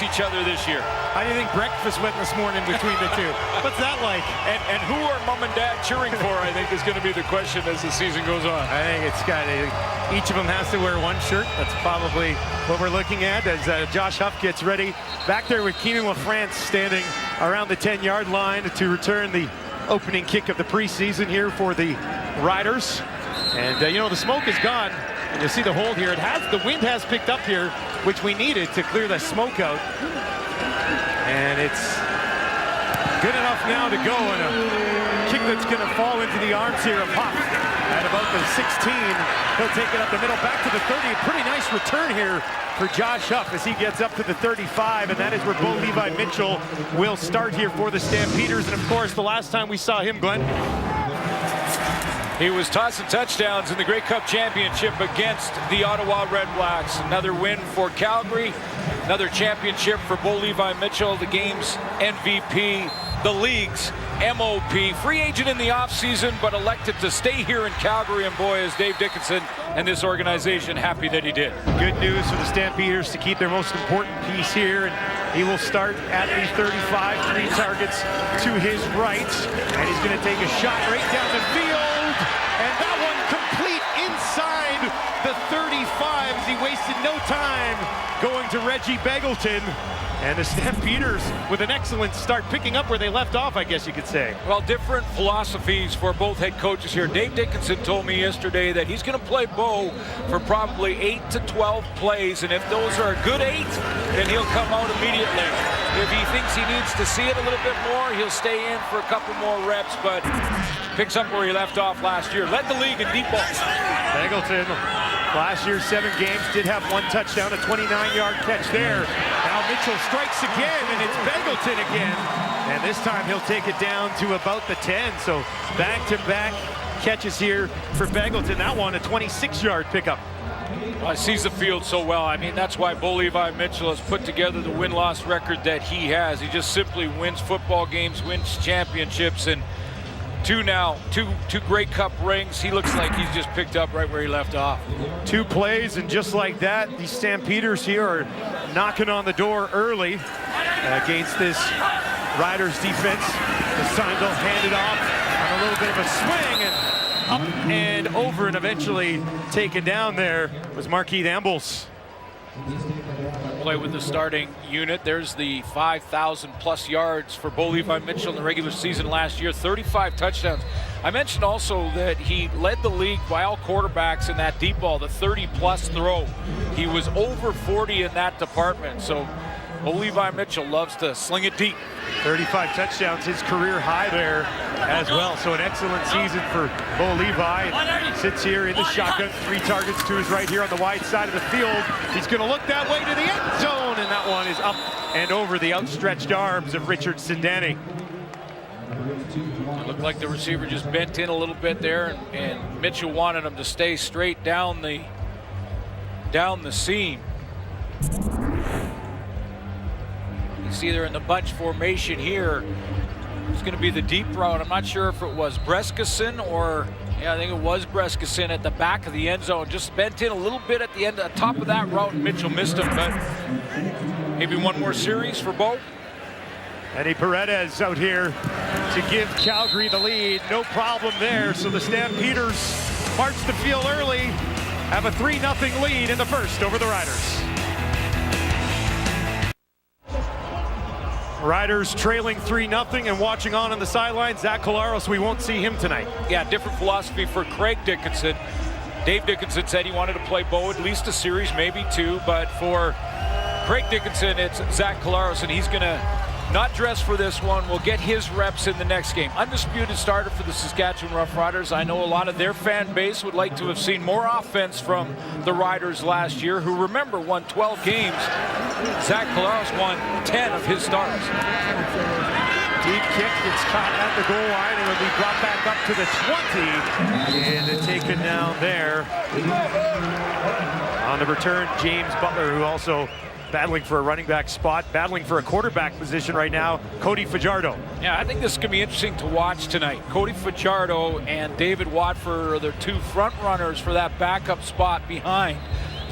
each other this year. How do you think breakfast went this morning between the two? What's that like? And who are mom and dad cheering for, I think, is going to be the question as the season goes on. I think it's got each of them has to wear one shirt. That's probably what we're looking at as Josh Huff gets ready. Back there with Keenan LaFrance standing around the 10-yard line to return the opening kick of the preseason here for the Riders. And you know, the smoke is gone. And you see the hold here. The wind has picked up here, which we needed to clear the smoke out. And it's good enough now to go, and a kick that's going to fall into the arms here of Huff at about the 16. He'll take it up the middle, back to the 30. A pretty nice return here for Josh Huff as he gets up to the 35, and that is where Bo Levi Mitchell will start here for the Stampeders. And of course, the last time we saw him, Glenn, he was tossing touchdowns in the Grey Cup Championship against the Ottawa Red Blacks. Another win for Calgary, another championship for Bo Levi Mitchell, the game's MVP, the league's MOP. Free agent in the offseason, but elected to stay here in Calgary. And boy, is Dave Dickinson and this organization happy that he did. Good news for the Stampeders to keep their most important piece here. And he will start at the 35, 3 targets to his right. And he's going to take a shot right down the field. And that one complete inside the 35 as he wasted no time going to Reggie Begelton. And the Stampeders with an excellent start, picking up where they left off, I guess you could say. Well, different philosophies for both head coaches here. Dave Dickinson told me yesterday that he's going to play Bo for probably 8 to 12 plays, and if those are a good 8, then he'll come out immediately. If he thinks he needs to see it a little bit more, he'll stay in for a couple more reps, but picks up where he left off last year. Led the league in deep balls. Begelton, last year 7 games, did have 1 touchdown, a 29-yard catch there. Now Mitchell strikes again, and it's Begelton again. And this time he'll take it down to about the 10. So back-to-back catches here for Begelton. That one, a 26-yard pickup. He sees the field so well. I mean, that's why Bo Levi Mitchell has put together the win-loss record that he has. He just simply wins football games, wins championships, and two Grey Cup rings. He looks like he's just picked up right where he left off. 2 plays, and just like that, the Stampeders here are knocking on the door early against this Riders defense. This time they'll hand it off on a little bit of a swing, and up and over, and eventually taken down there was Markeith Ambles. Play with the starting unit. There's the 5,000+ yards for Bo Levi Mitchell in the regular season last year, 35 touchdowns. I mentioned also that he led the league by all quarterbacks in that deep ball, the 30+ throw. He was over 40 in that department, so Bo Levi Mitchell loves to sling it deep. 35 touchdowns, his career high there as well. So an excellent season for Bo Levi. He sits here in the shotgun, 3 targets to his right here on the wide side of the field. He's going to look that way to the end zone, and that one is up and over the outstretched arms of Richard Sindani. It looked like the receiver just bent in a little bit there, and Mitchell wanted him to stay straight down the seam. See, they're in the bunch formation here. It's going to be the deep route. I'm not sure if it was Breskison or, yeah, I think it was Breskison at the back of the end zone. Just bent in a little bit at the end, at the top of that route, and Mitchell missed him, but maybe one more series for Bo. Eddie Paredes out here to give Calgary the lead. No problem there. So the Stampeders march the field early, have a 3-0 lead in the first over the Riders. Riders trailing 3-0 and watching on the sidelines. Zach Collaros, we won't see him tonight. Yeah, different philosophy for Craig Dickinson. Dave Dickinson said he wanted to play Bo at least a series, maybe 2, but for Craig Dickinson, it's Zach Collaros, and he's going to not dress for this one. Will get his reps in the next game. Undisputed starter for the Saskatchewan Roughriders. I know a lot of their fan base would like to have seen more offense from the Riders last year, who, remember, won 12 games. Zach Collaros won 10 of his starts. Deep kick, it's caught at the goal line and will be brought back up to the 20. And taken down there. On the return, James Butler, who also battling for a running back spot, battling for a quarterback position right now, Cody Fajardo. Yeah, I think this is going to be interesting to watch tonight. Cody Fajardo and David Watford are the 2 front runners for that backup spot behind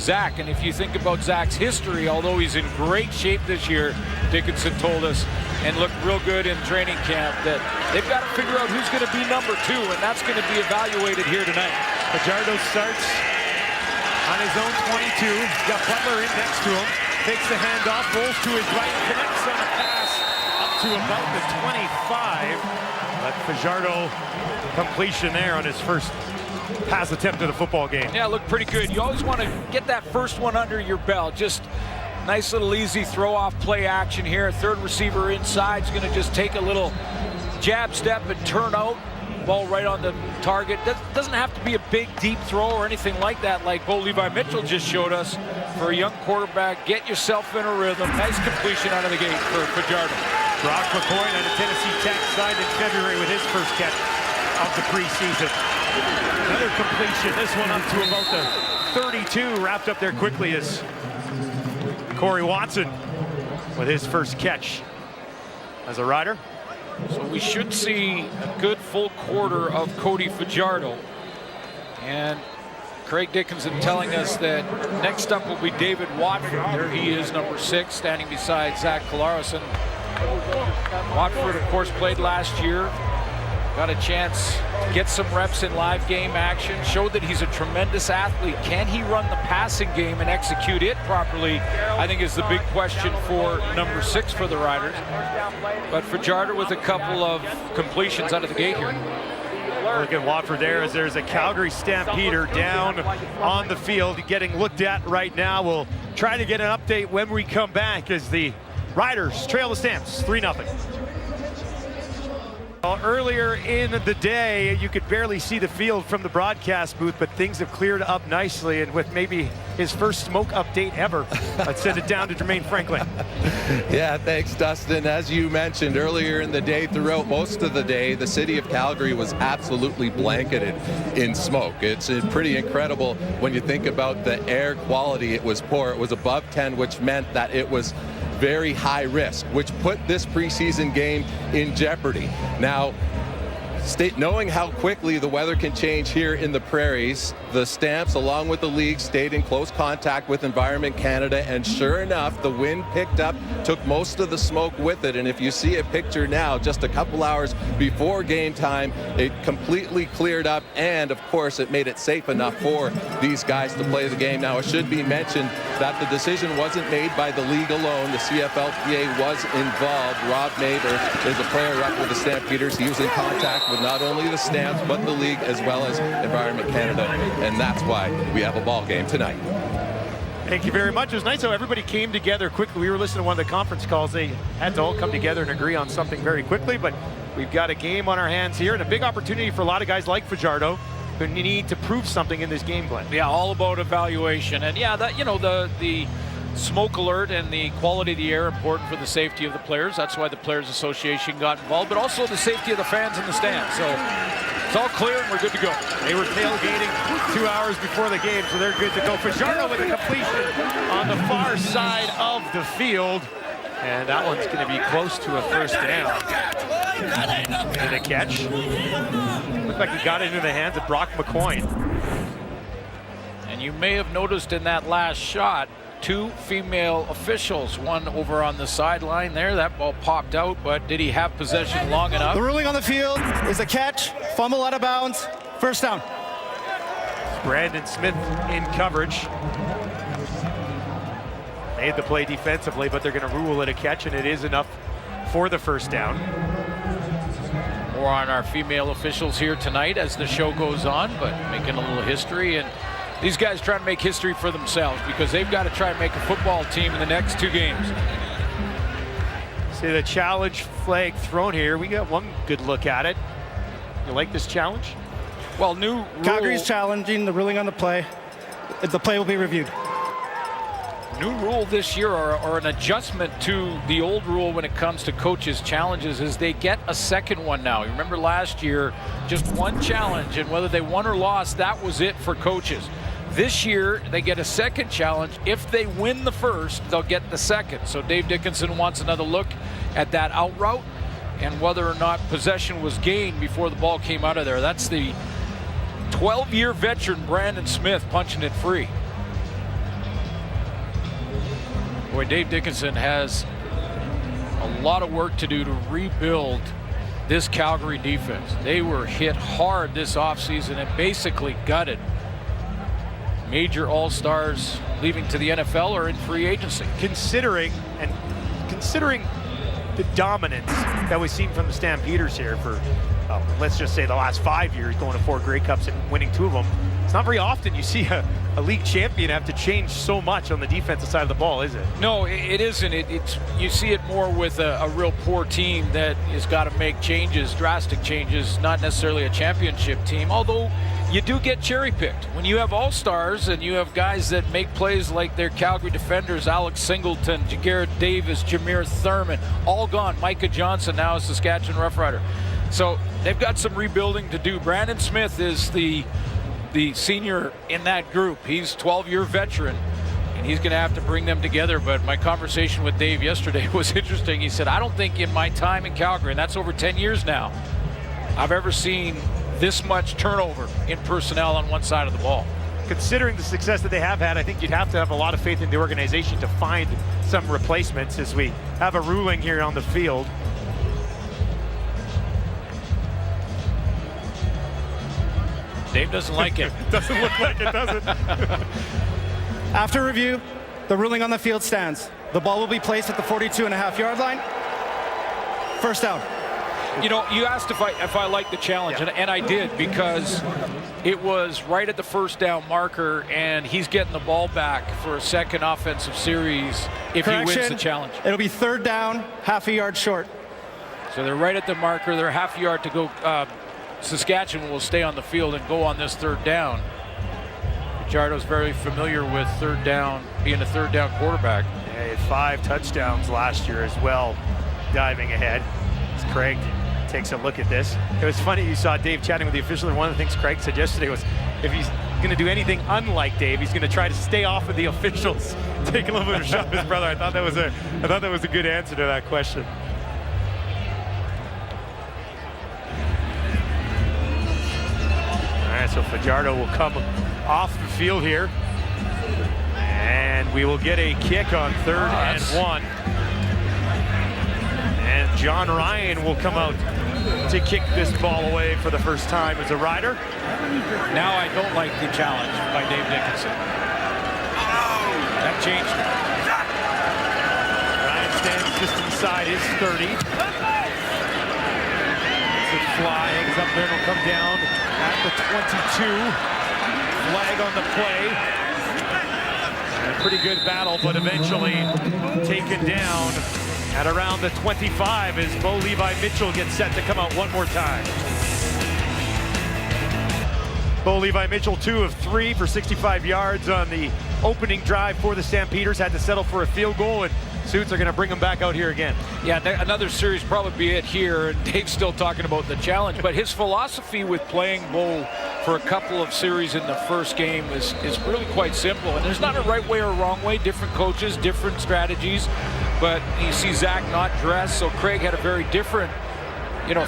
Zach. And if you think about Zach's history, although he's in great shape this year, Dickinson told us, and looked real good in training camp, that they've got to figure out who's going to be number 2, and that's going to be evaluated here tonight. Fajardo starts on his own 22. Got Butler in next to him. Takes the handoff, rolls to his right, connects on a pass up to about the 25. But Fajardo completion there on his first pass attempt of the football game. Yeah, looked pretty good. You always want to get that first one under your belt. Just nice little easy throw-off play action here. Third receiver inside is going to just take a little jab step and turn out. Ball right on the target. Doesn't have to be a big, deep throw or anything like that, like Bo Levi Mitchell just showed us. For a young quarterback, get yourself in a rhythm. Nice completion out of the gate for Fajardo. Brock McCoy on the Tennessee Tech side in February with his first catch of the preseason. Another completion, this one up to about the 32, wrapped up there quickly as Corey Watson with his first catch as a Rider. So we should see a good full quarter of Cody Fajardo. And Craig Dickinson telling us that next up will be David Watford. There he is, number 6, standing beside Zach Collaros. Watford, of course, played last year. Got a chance to get some reps in live game action. Showed that he's a tremendous athlete. Can he run the passing game and execute it properly? I think is the big question for number 6 for the Riders. But Fajardo with a couple of completions out of the gate here. Look at Watford there as there's a Calgary Stampeder down on the field getting looked at right now. We'll try to get an update when we come back as the Riders trail the Stamps 3-0. Well, earlier in the day, you could barely see the field from the broadcast booth, but things have cleared up nicely, and with maybe his first smoke update ever, let's send it down to Jermaine Franklin. Yeah, thanks, Dustin. As you mentioned earlier in the day, throughout most of the day, the city of Calgary was absolutely blanketed in smoke. It's pretty incredible when you think about the air quality. It was poor. It was above 10, which meant that it was very high risk, which put this preseason game in jeopardy. Now, knowing how quickly the weather can change here in the prairies, the Stamps, along with the league, stayed in close contact with Environment Canada, and sure enough, the wind picked up, took most of the smoke with it, and if you see a picture now, just a couple hours before game time, it completely cleared up, and of course, it made it safe enough for these guys to play the game. Now, it should be mentioned that the decision wasn't made by the league alone. The CFLPA was involved. Rob Maber is a player up with the Stampeders. He was in contact with not only the Stamps, but the league, as well as Environment Canada, and that's why we have a ball game tonight. Thank you very much. It was nice how everybody came together quickly. We were listening to one of the conference calls. They had to all come together and agree on something very quickly, but we've got a game on our hands here and a big opportunity for a lot of guys like Fajardo who need to prove something in this game plan. Yeah, all about evaluation. And yeah, that, you know, the smoke alert and the quality of the air important for the safety of the players. That's why the Players Association got involved, but also the safety of the fans in the stands. So it's all clear and we're good to go. They were tailgating 2 hours before the game, so they're good to go. Fajardo with a completion on the far side of the field, and that one's going to be close to a first down. And a catch. Looked like he got it into the hands of Brock McCoy. And you may have noticed in that last shot, 2 female officials, one over on the sideline there. That ball popped out, but did he have possession long enough? The ruling on the field is a catch, fumble out of bounds, first down. Brandon Smith in coverage. Made the play defensively, but they're going to rule it a catch, and it is enough for the first down. More on our female officials here tonight as the show goes on, but making a little history. And these guys trying to make history for themselves because they've got to try and make a football team in the next 2 games. See the challenge flag thrown here. We got one good look at it. You like this challenge? Well, new rule. Calgary's challenging the ruling on the play. The play will be reviewed. New rule this year, or an adjustment to the old rule when it comes to coaches' challenges, is they get a second one now. You remember last year, just one challenge, and whether they won or lost, that was it for coaches. This year, they get a second challenge. If they win the first, they'll get the second. So Dave Dickinson wants another look at that out route and whether or not possession was gained before the ball came out of there. That's the 12-year veteran Brandon Smith punching it free. Boy, Dave Dickinson has a lot of work to do to rebuild this Calgary defense. They were hit hard this offseason and basically gutted. Major all-stars leaving to the NFL or in free agency. Considering the dominance that we've seen from the Stampeders here for, let's just say, the last 5 years, going to 4 Grey Cups and winning 2 of them. It's not very often you see a league champion have to change so much on the defensive side of the ball, is it? No, it isn't. It's you see it more with a real poor team that has got to make changes, drastic changes, not necessarily a championship team, although you do get cherry-picked. When you have all-stars and you have guys that make plays like their Calgary defenders, Alex Singleton, Jagarrett Davis, Jameer Thurman, all gone. Micah Johnson now is Saskatchewan Roughrider. So they've got some rebuilding to do. Brandon Smith is the senior in that group. He's 12-year veteran, and he's going to have to bring them together. But my conversation with Dave yesterday was interesting. He said, I don't think in my time in Calgary, and that's over 10 years now, I've ever seen this much turnover in personnel on one side of the ball. Considering the success that they have had, I think you'd have to have a lot of faith in the organization to find some replacements as we have a ruling here on the field. Dave doesn't like it. Doesn't look like it, does it? After review, the ruling on the field stands. The ball will be placed at the 42.5-yard line. First down. You know, you asked if I liked the challenge, Yeah. and I did, because it was right at the first down marker, and he's getting the ball back for a second offensive series if he wins the challenge. It'll be third down, half a yard short. So they're right at the marker. They're half a yard to go. Saskatchewan will stay on the field and go on this third down. Fajardo's very familiar with third down, being a third down quarterback. Yeah, he had 5 touchdowns last year as well, diving ahead. As Craig takes a look at this. It was funny, you saw Dave chatting with the official, and one of the things Craig said yesterday was if he's going to do anything unlike Dave, he's going to try to stay off of the officials, take a little bit of a shot at his brother. I thought that was a good answer to that question. All right, so Fajardo will come off the field here, and we will get a kick on 3rd and 1. And John Ryan will come out to kick this ball away for the first time as a Rider. Now I don't like the challenge by Dave Dickinson. That changed it. Ryan stands just inside his 30. The fly hangs up there and will come down at the 22. Flag on the play. And a pretty good battle, but eventually taken down at around the 25 as Bo Levi Mitchell gets set to come out one more time. Bo Levi Mitchell, 2 of 3 for 65 yards on the opening drive for the Stampeders. Had to settle for a field goal, and Suits are going to bring him back out here again. Yeah, another series probably be it here, and Dave's still talking about the challenge, but his philosophy with playing Bo for a couple of series in the first game is really quite simple, and there's not a right way or wrong way, different coaches, different strategies, but you see Zach not dressed, so Craig had a very different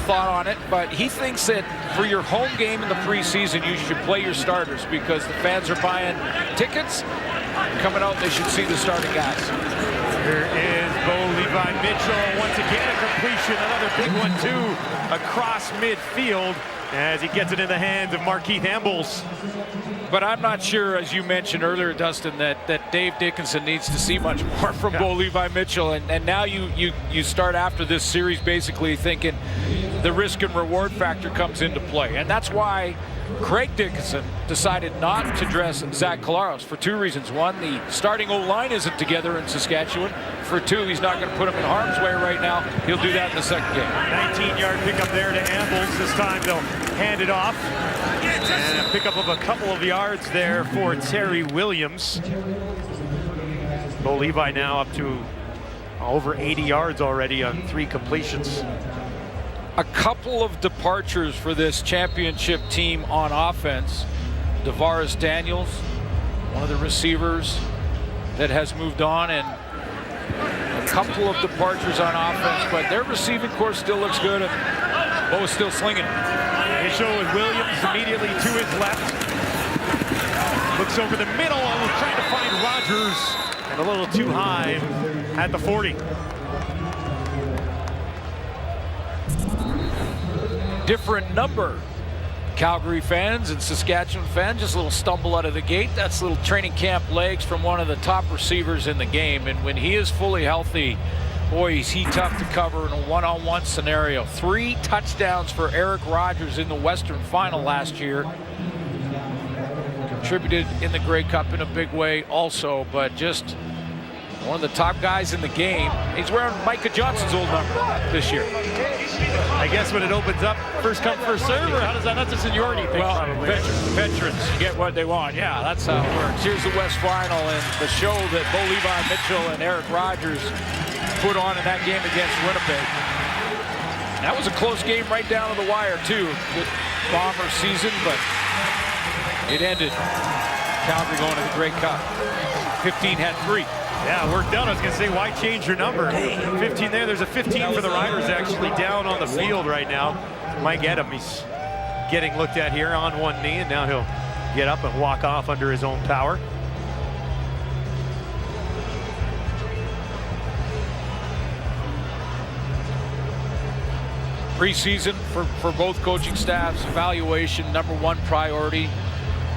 thought on it, but he thinks that for your home game in the preseason, you should play your starters because the fans are buying tickets. Coming out, they should see the starting guys. Here is Bo Levi Mitchell. Once again, a completion, another big one too, across midfield as he gets it in the hands of Markeith Ambles. But I'm not sure, as you mentioned earlier, Dustin, that Dave Dickinson needs to see much more from Bo Levi Mitchell. And now you start after this series basically thinking the risk and reward factor comes into play. And that's why Craig Dickinson decided not to dress Zach Collaros for 2 reasons. One, the starting O-line isn't together in Saskatchewan. For 2, he's not going to put him in harm's way right now. He'll do that in the second game. 19-yard pickup there to Ambles. This time they'll hand it off. And a pickup of a couple of yards there for Terry Williams. Bo Levi now up to over 80 yards already on 3 completions. A couple of departures for this championship team on offense. Devaris Daniels, one of the receivers that has moved on, and a couple of departures on offense, but their receiving corps still looks good, and Bo's still slinging it. Mitchell with Williams immediately to his left. Looks over the middle and trying to find Rogers. and a little too high at the 40. Different number. Calgary fans and Saskatchewan fans, just a little stumble out of the gate. That's little training camp legs from one of the top receivers in the game. And when he is fully healthy, boy, is he tough to cover in a one-on-one scenario. 3 touchdowns for Eric Rogers in the Western Final last year. Contributed in the Grey Cup in a big way also, but just one of the top guys in the game. He's wearing Micah Johnson's old number this year. I guess when it opens up, first come, first serve, or how does that? That's a seniority thing, Well, probably. veterans get what they want. Yeah, that's how it works. Here's the West Final and the show that Bo Levi Mitchell and Eric Rogers put on in that game against Winnipeg. That was a close game right down to the wire, too. Good Bomber season, but it ended. Calgary going to the Grey Cup. 15 had 3. Yeah, worked out. I was going to say, why change your number? 15 there. There's a 15 for the Riders actually down on the field right now. Mike Edam, he's getting looked at here on one knee, and now he'll get up and walk off under his own power. Preseason for both coaching staffs, evaluation, #1 priority.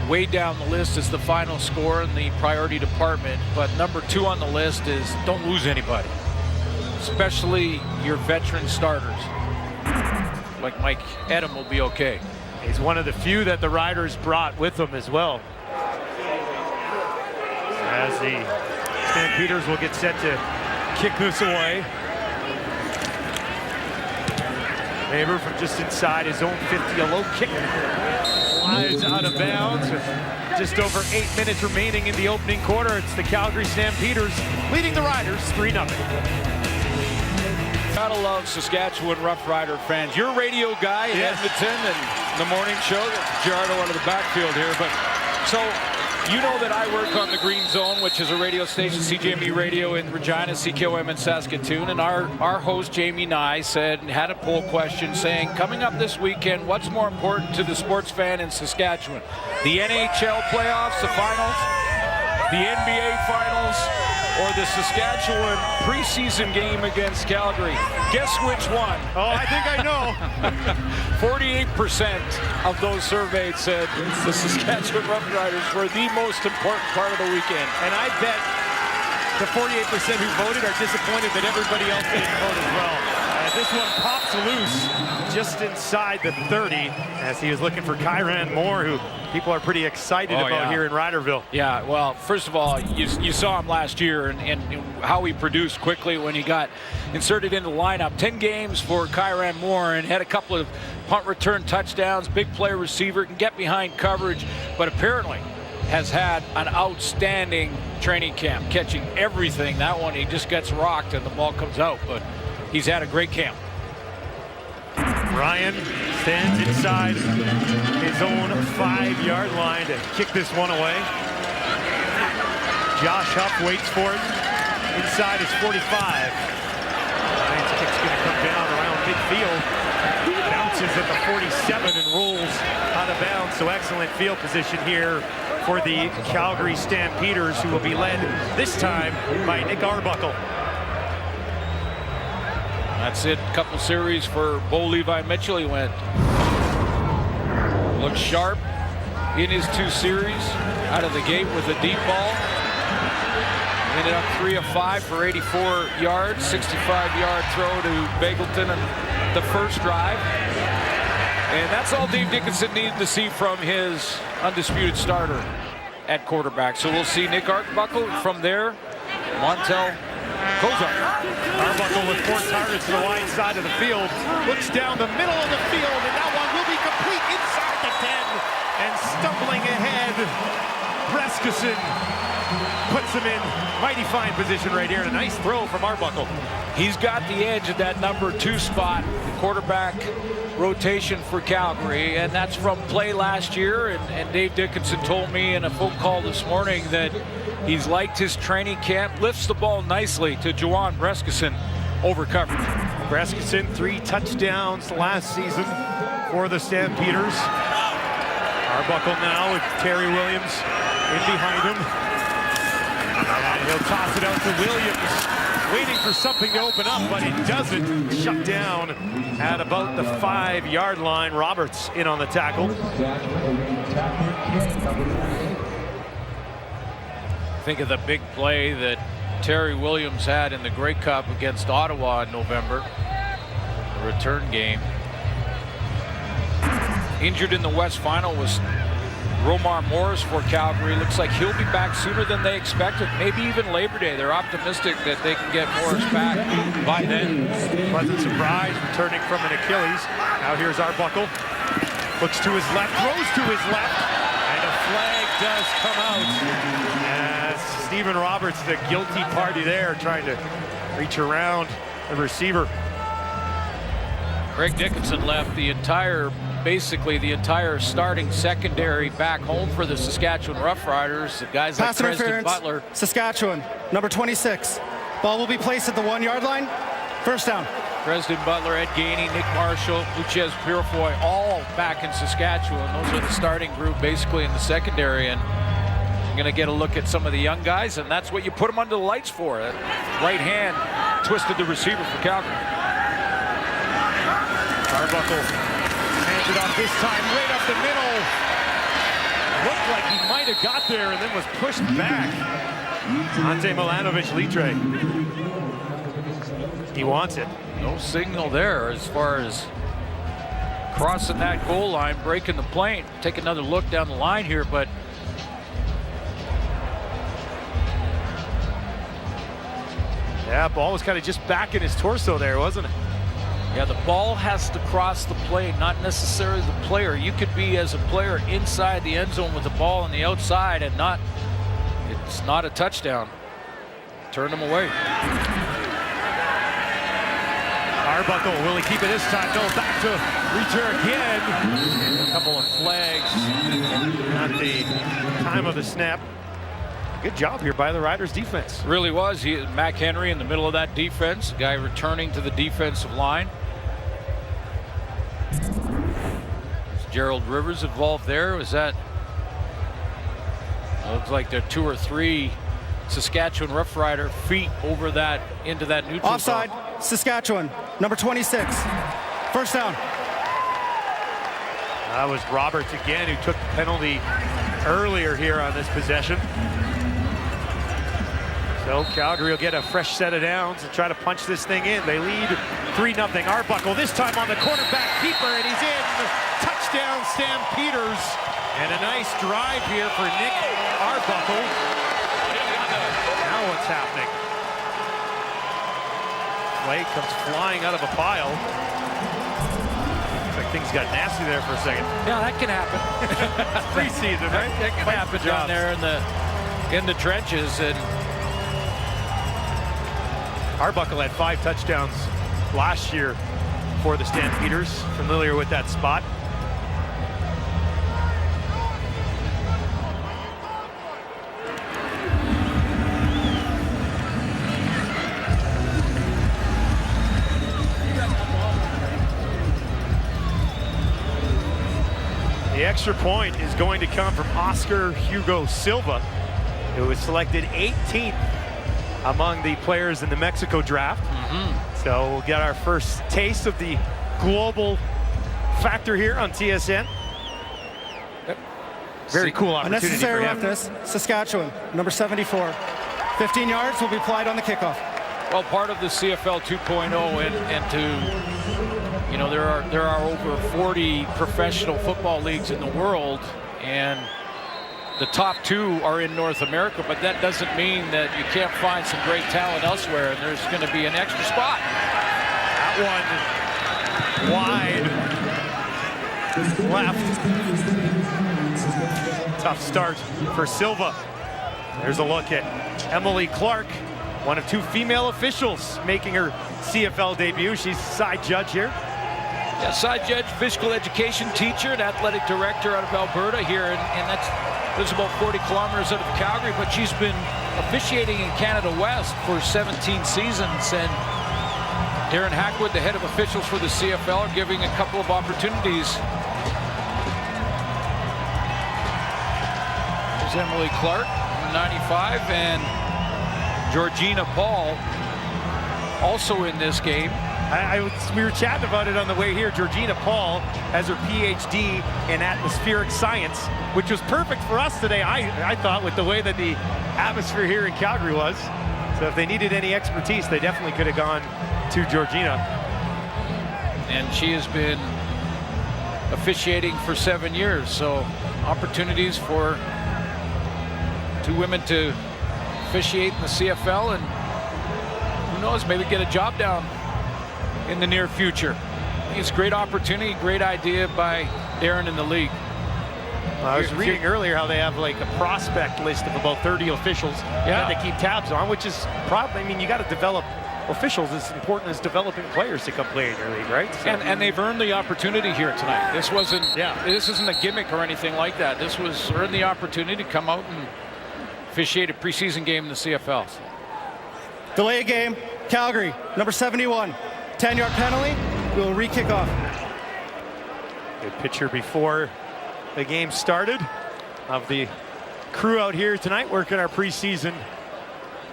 Way down the list is the final score in the priority department, but #2 on the list is don't lose anybody, especially your veteran starters. Like Mike Edam will be okay. He's one of the few that the Riders brought with them as well. As the Stampeders will get set to kick this away. Weber from just inside his own 50, a low kick. Flies out of bounds with just over 8 minutes remaining in the opening quarter. It's the Calgary Stampeders leading the Riders 3-0. Gotta love Saskatchewan Roughrider fans. You're a radio guy in Edmonton and the morning show. Gerardo out of the backfield here, but so you know that I work on the Green Zone, which is a radio station, CJME Radio in Regina, CKOM in Saskatoon, and our host Jamie Nye had a poll question saying, coming up this weekend, what's more important to the sports fan in Saskatchewan? The NHL playoffs, the finals, the NBA finals, or the Saskatchewan preseason game against Calgary? Guess which one? Oh, I think I know. 48% of those surveyed said the Saskatchewan Roughriders were the most important part of the weekend. And I bet the 48% who voted are disappointed that everybody else didn't vote as well. This one pops loose just inside the 30 as he was looking for Kyran Moore, who people are pretty excited about here in Riderville. Yeah, well, first of all, you saw him last year and how he produced quickly when he got inserted into the lineup. 10 games for Kyran Moore and had a couple of punt return touchdowns, big play receiver, can get behind coverage, but apparently has had an outstanding training camp, catching everything. That one, he just gets rocked and the ball comes out, but he's had a great camp. Ryan stands inside his own 5-yard line to kick this one away. Josh Huff waits for it inside his 45. Ryan's kick's going to come down around midfield. Bounces at the 47 and rolls out of bounds. So excellent field position here for the Calgary Stampeders, who will be led this time by Nick Arbuckle. That's it. Couple series for Bo Levi Mitchell. He looked sharp in his 2 series out of the gate with a deep ball. Ended up 3 of 5 for 84 yards, 65-yard throw to Bagleton in the first drive. And that's all Dave Dickinson needed to see from his undisputed starter at quarterback. So we'll see Nick Arbuckle from there. Montel Kozar. Arbuckle with 4 targets to the wide side of the field. Looks down the middle of the field, and that one will be complete inside the 10. And stumbling ahead, Brescison puts him in mighty fine position right here. And a nice throw from Arbuckle. He's got the edge at that #2 spot, the quarterback rotation for Calgary, and that's from play last year. And Dave Dickinson told me in a phone call this morning that he's liked his training camp, lifts the ball nicely to Juwan Brescison over coverage. Brescison 3 touchdowns last season for the Stampeders. Arbuckle now with Terry Williams in behind him. He'll toss it out to Williams, waiting for something to open up, but it doesn't. Shut down at about the 5-yard line. Roberts in on the tackle. Think of the big play that Terry Williams had in the Grey Cup against Ottawa in November, the return game. Injured in the West Final was Romar Morris for Calgary. Looks like he'll be back sooner than they expected, maybe even Labor Day. They're optimistic that they can get Morris back by then. Pleasant surprise, returning from an Achilles. Now here's Arbuckle. Looks to his left, throws to his left, and a flag does come out. As Stephen Roberts, the guilty party there, trying to reach around the receiver. Craig Dickinson left basically the entire starting secondary back home for the Saskatchewan Roughriders. The guys like Pass Preston interference, Butler. Saskatchewan, number 26. Ball will be placed at the 1-yard line. First down. Preston Butler, Ed Gainey, Nick Marshall, Luchez Purifoy, all back in Saskatchewan. Those are the starting group basically in the secondary. And I'm going to get a look at some of the young guys, and that's what you put them under the lights for. Right hand twisted the receiver for Calgary. Arbuckle hands it off this time, right up the middle. Looked like he might have got there and then was pushed back. Ante Milanovic-Litre. He wants it. No signal there as far as crossing that goal line, breaking the plane. Take another look down the line here, but yeah, ball was kind of just back in his torso there, wasn't it? yeah, the ball has to cross the plane, not necessarily the player. You could be, as a player, inside the end zone with the ball on the outside and it's not a touchdown. Turn them away. Arbuckle, will he keep it this time? No, back to return again. A couple of flags at the time of the snap. Good job here by the Riders defense. Really was. Mac Henry in the middle of that defense, guy returning to the defensive line. Is Gerald Rivers involved there? Was that? Looks like there are 2 or 3 Saskatchewan Roughrider feet over that into that neutral Offside, zone. Saskatchewan, number 26. First down. That was Roberts again, who took the penalty earlier here on this possession. So Calgary will get a fresh set of downs and try to punch this thing in. They lead 3-0. Arbuckle this time on the quarterback keeper, and he's in. Touchdown, Stampeders. And a nice drive here for Nick Arbuckle. Now what's happening? Flag comes flying out of a pile. Looks like things got nasty there for a second. Yeah, that can happen. Preseason, right? That can happen down there in the trenches. And Arbuckle had 5 touchdowns last year for the Stampeders. Familiar with that spot. The extra point is going to come from Oscar Hugo Silva, who was selected 18th among the players in the Mexico draft. So we'll get our first taste of the global factor here on TSN. Very cool opportunity Unnecessary for him. roughness, Saskatchewan, number 74. 15 yards will be applied on the kickoff. well, part of the CFL 2.0, and to, you know, there are over 40 professional football leagues in the world, and the top 2 are in North America, but that doesn't mean that you can't find some great talent elsewhere, and there's going to be an extra spot. That one wide left. Tough start for Silva. There's a look at Emily Clark, one of 2 female officials making her CFL debut. She's side judge here. Yeah, side judge, physical education teacher, and athletic director out of Alberta here, and lives about 40 kilometers out of Calgary, but she's been officiating in Canada West for 17 seasons, and Darren Hackwood, the head of officials for the CFL, are giving a couple of opportunities. There's Emily Clark, 95, and Georgina Paul also in this game. We were chatting about it on the way here. Georgina Paul has her PhD in atmospheric science, which was perfect for us today, I thought, with the way that the atmosphere here in Calgary was. So if they needed any expertise, they definitely could have gone to Georgina. And she has been officiating for 7 years, so opportunities for 2 women to officiate in the CFL, and who knows, maybe get a job down in the near future. I think it's a great opportunity, great idea by Darren and the league. I was reading earlier how they have like a prospect list of about 30 officials that they keep tabs on, which is probably, I mean, you got to develop officials as important as developing players to come play in your league, right? So. And they've earned the opportunity here tonight. This wasn't, this isn't a gimmick or anything like that. This was earned the opportunity to come out and officiate a preseason game in the CFL. Delay a game, Calgary, number 71. 10-yard penalty, we'll re-kick off. Good picture before the game started of the crew out here tonight working our preseason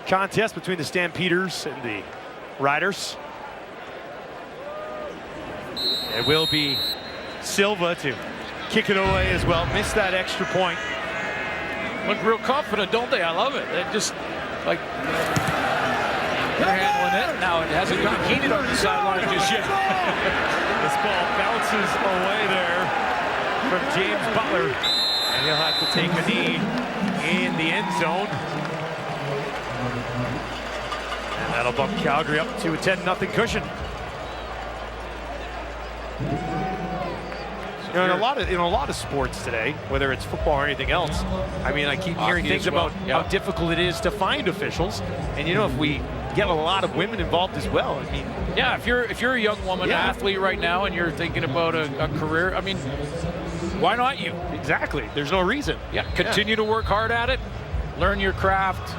contest between the Stampeders and the Riders. It will be Silva to kick it away as well. Missed that extra point. Look real confident, don't they? I love it. They just like they're handling it. Now it hasn't gotten heated on the sideline just yet. This ball bounces away there from James Butler, and he'll have to take a knee in the end zone. And that'll bump Calgary up to a 10-0 cushion. You know, in a lot of sports today, whether it's football or anything else, I mean, I keep hearing things about how difficult it is to find officials. And you know, if we get a lot of women involved as well, I mean, yeah, if you're a young woman athlete right now and you're thinking about a career, I mean, why not you? Exactly. There's no reason. Yeah, continue to work hard at it, learn your craft,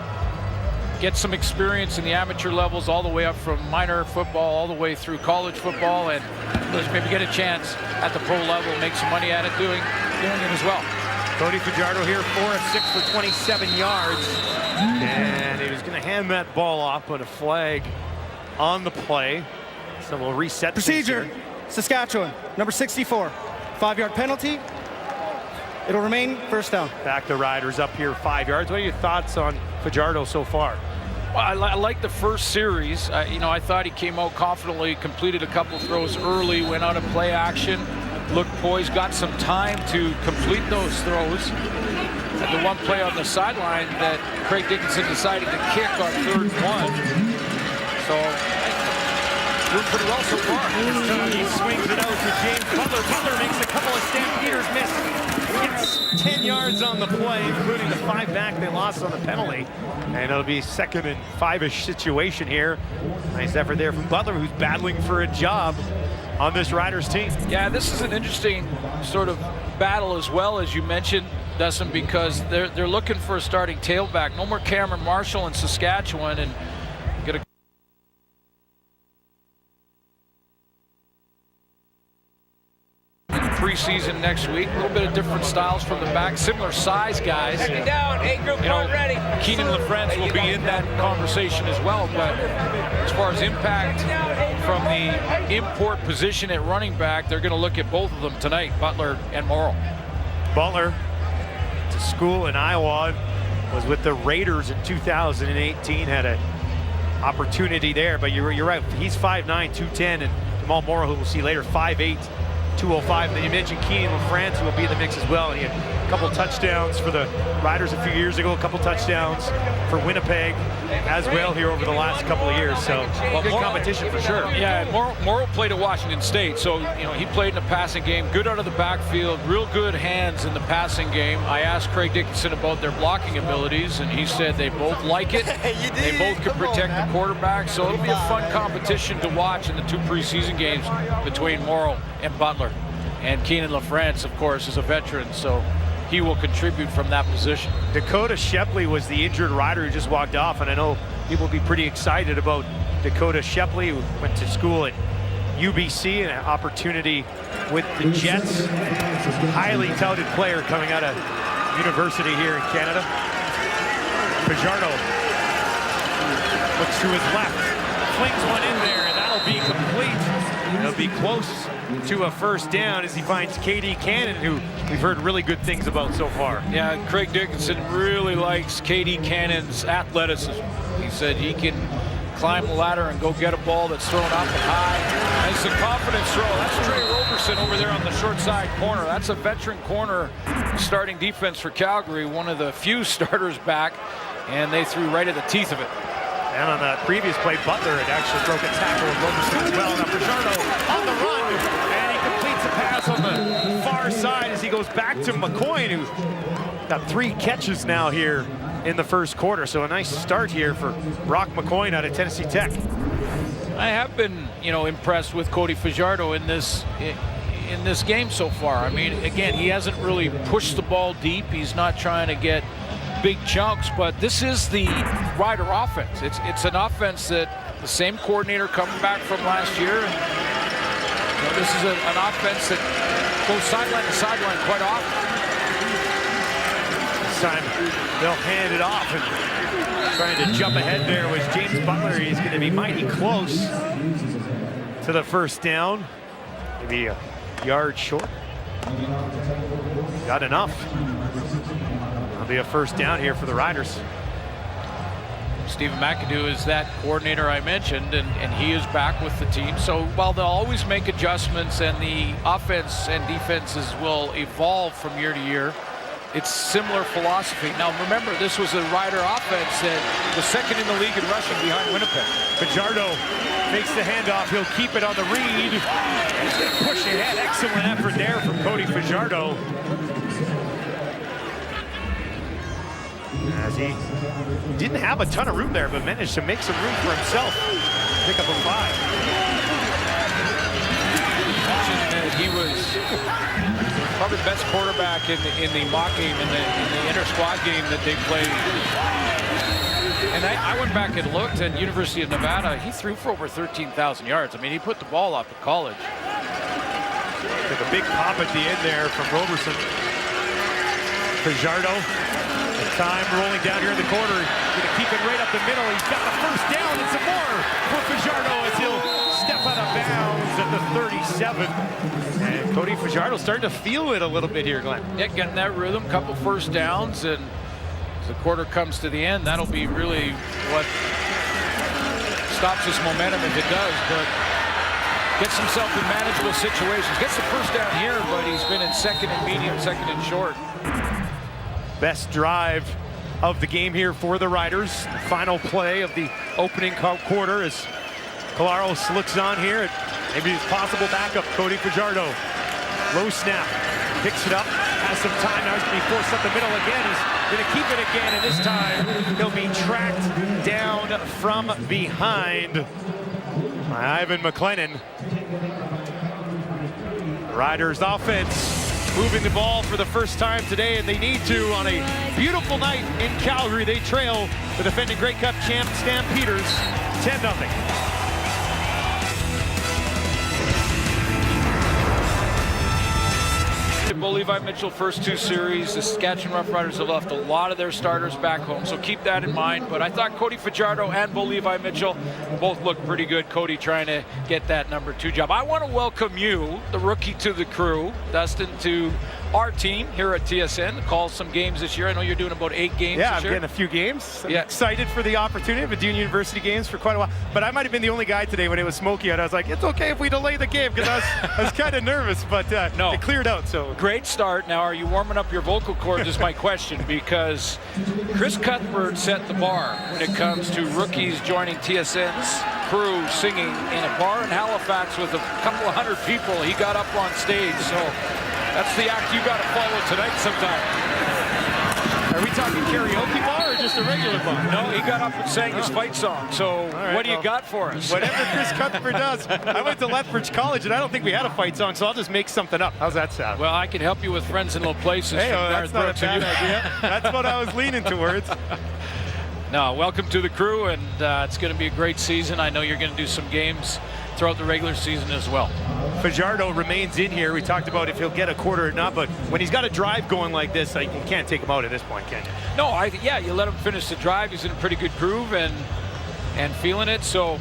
get some experience in the amateur levels, all the way up from minor football all the way through college football, and let's maybe get a chance at the pro level, make some money at it doing it as well. Cody Fajardo here, 4 of 6 for 27 yards. And he was going to hand that ball off, but a flag on the play. So we'll reset. Procedure, Saskatchewan, number 64. 5-yard penalty. It'll remain first down. Back the Riders up here 5 yards. What are your thoughts on Fajardo so far? Well, I like the first series. You know, I thought he came out confidently, completed a couple throws early, went out of play action, looked poised, got some time to complete those throws. And the one play on the sideline that Craig Dickinson decided to kick on 3rd and 1. So, doing pretty well so far. He swings it out to James Butler. Butler makes a couple of Stampeders miss. Gets 10 yards on the play, including the 5 back they lost on the penalty. And it'll be 2nd and 5-ish situation here. Nice effort there from Butler, who's battling for a job on this Riders team. Yeah, this is an interesting sort of battle as well, as you mentioned, Dustin, because they're looking for a starting tailback. No more Cameron Marshall in Saskatchewan, and get a preseason next week. A little bit of different styles from the back, similar size guys. Down, A-group ready. Keenan LaFrance will be in that conversation as well, but as far as impact from the import position at running back, they're going to look at both of them tonight, Butler and Morrow. Butler to school in Iowa, was with the Raiders in 2018, had an opportunity there, but you're right, he's 5'9", 210, and Jamal Morrow, who we'll see later, 5'8", 205. And then you mentioned Keenan LaFrance, who will be in the mix as well. And he had a couple touchdowns for the Riders a few years ago, a couple touchdowns for Winnipeg as well here over the last couple of years. So good competition for sure. Yeah, Morrow played at Washington State, so you know he played in the passing game, good out of the backfield, real good hands in the passing game. I asked Craig Dickinson about their blocking abilities, and he said they both like it. They both can protect the quarterback, so it'll be a fun competition to watch in the 2 preseason games between Morrow and Butler. And Keenan LaFrance, of course, is a veteran, so he will contribute from that position. Dakota Shepley was the injured Rider who just walked off, and I know people will be pretty excited about Dakota Shepley, who went to school at UBC, and an opportunity with the Jets. Highly touted player coming out of university here in Canada. Fajardo Looks to his left, flings one in there, and that'll be complete. It'll be close to a first down as he finds KD Cannon, who we've heard really good things about so far. Yeah, Craig Dickinson really likes KD Cannon's athleticism. He said he can climb the ladder and go get a ball that's thrown up and high. Nice and confident throw. That's Trey Roberson over there on the short side corner. That's a veteran corner starting defense for Calgary, one of the few starters back, and they threw right at the teeth of it. And on that previous play, Butler had actually broke a tackle with Roberson as well. Now Fajardo on the run, and he completes a pass on the far side as he goes back to McCoy, who's got 3 catches now here in the first quarter. So a nice start here for Brock McCoy out of Tennessee Tech. I have been, impressed with Cody Fajardo in this game so far. I mean, again, he hasn't really pushed the ball deep. He's not trying to get big chunks, but this is the Rider offense. It's an offense that the same coordinator coming back from last year. And, this is an offense that goes sideline to sideline quite often. This time they'll hand it off, and trying to jump ahead there was James Butler. He's going to be mighty close to the first down. Maybe a yard short. Got enough. It'll be a first down here for the Riders. Stephen McAdoo is that coordinator I mentioned, and he is back with the team. So while they'll always make adjustments and the offense and defenses will evolve from year to year, it's similar philosophy. Now remember, this was a Rider offense that was second in the league in rushing behind Winnipeg. Fajardo makes the handoff. He'll keep it on the read. He's going to push ahead. Excellent effort there from Cody Fajardo. As he didn't have a ton of room there, but managed to make some room for himself. Pick up a 5. He was probably the best quarterback in the mock game, in the inter-squad game that they played. And I went back and looked at University of Nevada. He threw for over 13,000 yards. I mean, he put the ball up at college. Took a big pop at the end there from Roberson. Fajardo, the time rolling down here in the corner. Going to keep it right up the middle. He's got the first down and some more for Fajardo as he'll step out of bounds at the 37. And Cody Fajardo starting to feel it a little bit here, Glenn. Yeah, getting that rhythm, couple first downs, and as the quarter comes to the end, that'll be really what stops his momentum if it does. But gets himself in manageable situations. Gets the first down here, but he's been in second and medium, second and short. Best drive of the game here for the Riders. The final play of the opening quarter as Collaros looks on here at maybe his possible backup, Cody Fajardo. Low snap, picks it up, has some time. Now he's going to be forced up the middle again. He's going to keep it again, and this time he'll be tracked down from behind by Ivan McLennan. Riders offense moving the ball for the first time today, and they need to on a beautiful night in Calgary. They trail the defending Grey Cup champ Stampeders 10-0. Bo Levi Mitchell, first 2 series, the Saskatchewan Roughriders have left a lot of their starters back home, so keep that in mind. But I thought Cody Fajardo and Bo Levi Mitchell both looked pretty good. Cody trying to get that number 2 job. I want to welcome you, the rookie to the crew, Dustin, to our team here at TSN. Call some games this year. I know you're doing about 8 games Yeah, this I'm year. getting a few games. I'm Yeah. excited for the opportunity. I've been doing university games for quite a while. But I might have been the only guy today when it was smoky out. I was like, it's okay if we delay the game, because I was kind of nervous, but No. it cleared out. So Great start. Now, are you warming up your vocal cords is my question, because Chris Cuthbert set the bar when it comes to rookies joining TSN's crew singing in a bar in Halifax with a couple of hundred people. He got up on stage, so that's the act you got to follow tonight sometime. are we talking karaoke bar or just a regular bar? No, he got up and sang his fight song. So right, what do you well, got for us? Whatever Chris Cuthbert does. I went to Lethbridge College, and I don't think we had a fight song, so I'll just make something up. How's that sound? Well, I can help you with Friends in Low Places. Hey, from that's Garth not a Brooks and bad you. idea. That's what I was leaning towards. No, welcome to the crew, and it's going to be a great season. I know you're going to do some games throughout the regular season as well. Fajardo remains in here. We talked about if he'll get a quarter or not, but when he's got a drive going like this, you can't take him out at this point, can you? No, yeah, you let him finish the drive. He's in a pretty good groove, and and feeling it. So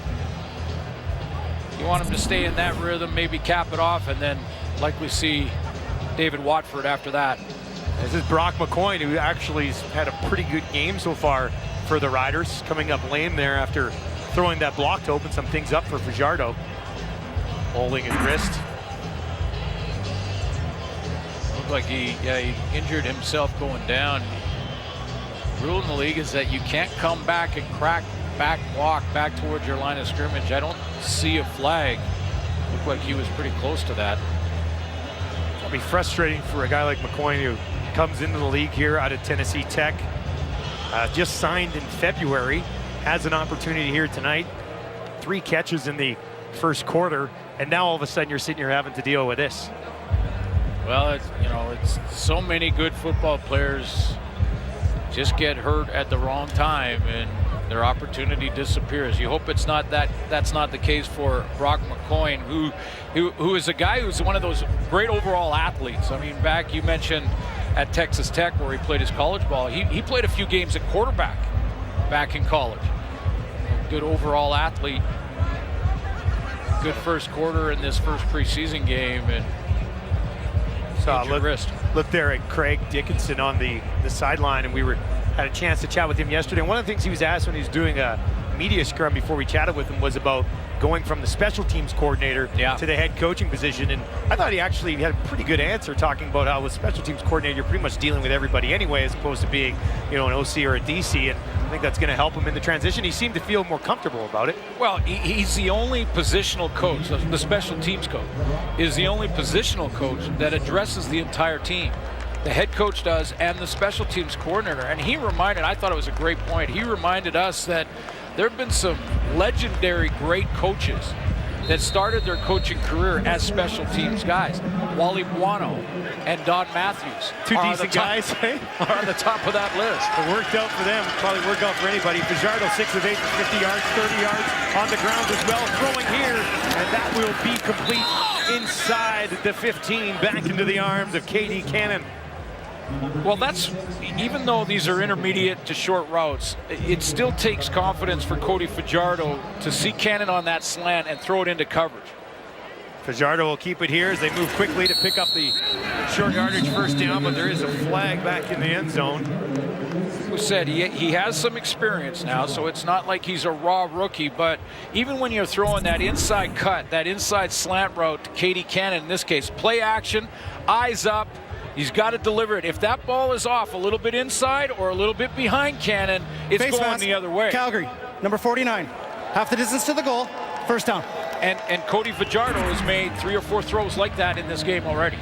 you want him to stay in that rhythm, maybe cap it off, and then likely see David Watford after that. This is Brock McCoy, who actually has had a pretty good game so far for the Riders, coming up lame there after throwing that block to open some things up for Fajardo. Holding his wrist. Looked like he injured himself going down. Rule in the league is that you can't come back and crack back walk back towards your line of scrimmage. I don't see a flag. Looked like he was pretty close to that. It'll be frustrating for a guy like McCoy, who comes into the league here out of Tennessee Tech. Just signed in February, has an opportunity here tonight. 3 catches in the first quarter, and now all of a sudden you're sitting here having to deal with this. Well, it's so many good football players just get hurt at the wrong time and their opportunity disappears. You hope it's not that's not the case for Brock McCoy, who is a guy who's one of those great overall athletes. I mean, back you mentioned at Texas Tech where he played his college ball. He played a few games at quarterback back in college. Good overall athlete. Good first quarter in this first preseason game, and look there at Craig Dickinson on the sideline, and we had a chance to chat with him yesterday. And one of the things he was asked when he was doing a media scrum before we chatted with him was about going from the special teams coordinator to the head coaching position. And I thought he actually had a pretty good answer, talking about how with special teams coordinator, you're pretty much dealing with everybody anyway, as opposed to being, an OC or a DC. And I think that's going to help him in the transition. He seemed to feel more comfortable about it. Well, he's the only positional coach, the special teams coach, is the only positional coach that addresses the entire team. The head coach does, and the special teams coordinator. And he reminded, I thought it was a great point, he reminded us that there have been some legendary great coaches that started their coaching career as special teams guys. Wally Buono and Don Matthews. 2 decent guys, hey? Are on the top of that list. It worked out for them, probably worked out for anybody. Fajardo, 6 of 8, 50 yards, 30 yards on the ground as well. Throwing here, and that will be complete inside the 15, back into the arms of K.D. Cannon. Well, even though these are intermediate to short routes, it still takes confidence for Cody Fajardo to see Cannon on that slant and throw it into coverage. Fajardo will keep it here as they move quickly to pick up the short yardage first down, but there is a flag back in the end zone. We said he has some experience now, so it's not like he's a raw rookie, but even when you're throwing that inside cut, that inside slant route to K.D. Cannon, in this case, play action, eyes up, he's got to deliver it. If that ball is off a little bit inside or a little bit behind Cannon, it's Face going mask. the other way. Calgary, number 49. Half the distance to the goal, first down. And Cody Fajardo has made 3 or 4 throws like that in this game already.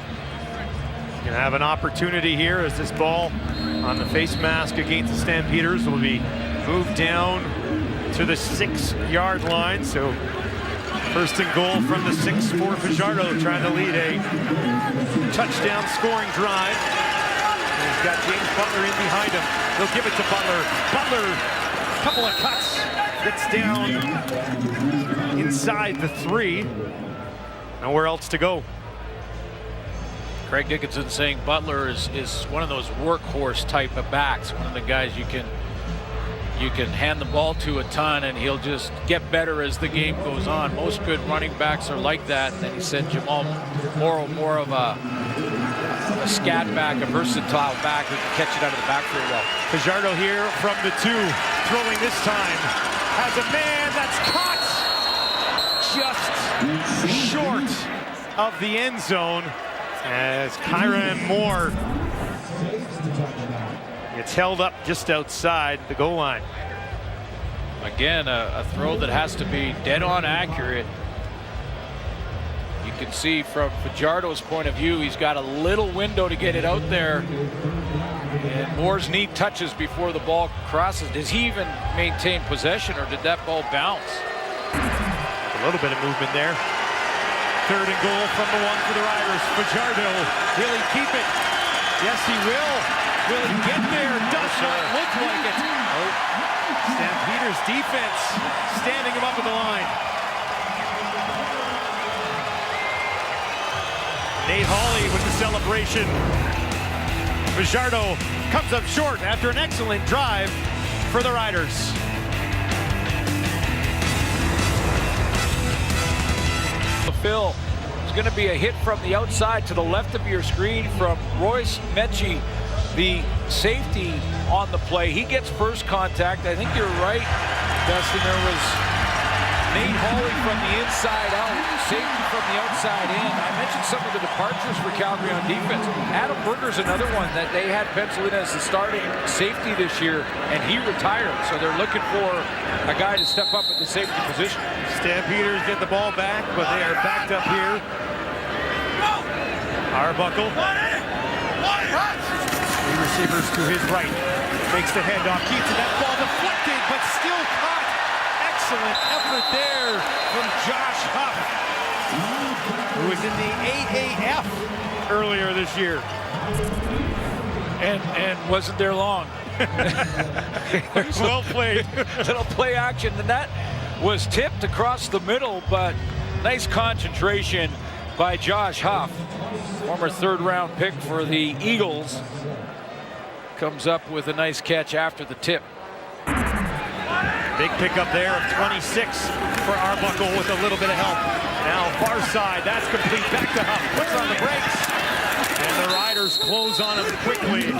Gonna have an opportunity here as this ball on the face mask against the Stampeders will be moved down to the 6-yard line. So first and goal from the 6 for Fajardo, trying to lead a touchdown scoring drive. And he's got James Butler in behind him. They'll give it to Butler. Butler, couple of cuts, gets down inside the 3. Nowhere else to go. Craig Dickinson saying Butler is one of those workhorse type of backs, one of the guys you can hand the ball to a ton and he'll just get better as the game goes on. Most good running backs are like that. And then he said Jamal Morrow, more of a scat back, a versatile back who can catch it out of the backfield well. Fajardo here from the 2, throwing this time. Has a man that's caught just short of the end zone as Kyron Moore gets held up just outside the goal line. Again, a throw that has to be dead on accurate. You can see from Fajardo's point of view, he's got a little window to get it out there. And Moore's knee touches before the ball crosses. Does he even maintain possession, or did that ball bounce? A little bit of movement there. 3rd and goal from the 1 for the Riders. Fajardo, will he keep it? Yes, he will. Will he get there? Does not look like it. Stampeders defense standing him up at the line. Nate Hawley with the celebration. Fajardo comes up short after an excellent drive for the Riders. Phil. There's going to be a hit from the outside to the left of your screen from Royce Mechie, the safety on the play. He gets first contact. I think you're right, Dustin. There was Nate Hawley from the inside out, safety from the outside in. I mentioned some of the departures for Calgary on defense. Adam Berger's another one that they had penciled in as the starting safety this year, and he retired. So they're looking for a guy to step up at the safety position. Stampeders get the ball back, but they are backed up here. Arbuckle. Three receivers to his right. Makes the handoff, keeps it. That ball deflected, but still caught. Excellent effort there from Josh Huff, who was in the AAF earlier this year. And wasn't there long. Well played. Little play action, and that was tipped across the middle, but nice concentration by Josh Huff, former third-round pick for the Eagles. Comes up with a nice catch after the tip. Big pickup there of 26 for Arbuckle with a little bit of help. Now far side, that's complete. Back to Huff, puts on the brakes. And the Riders close on him quickly.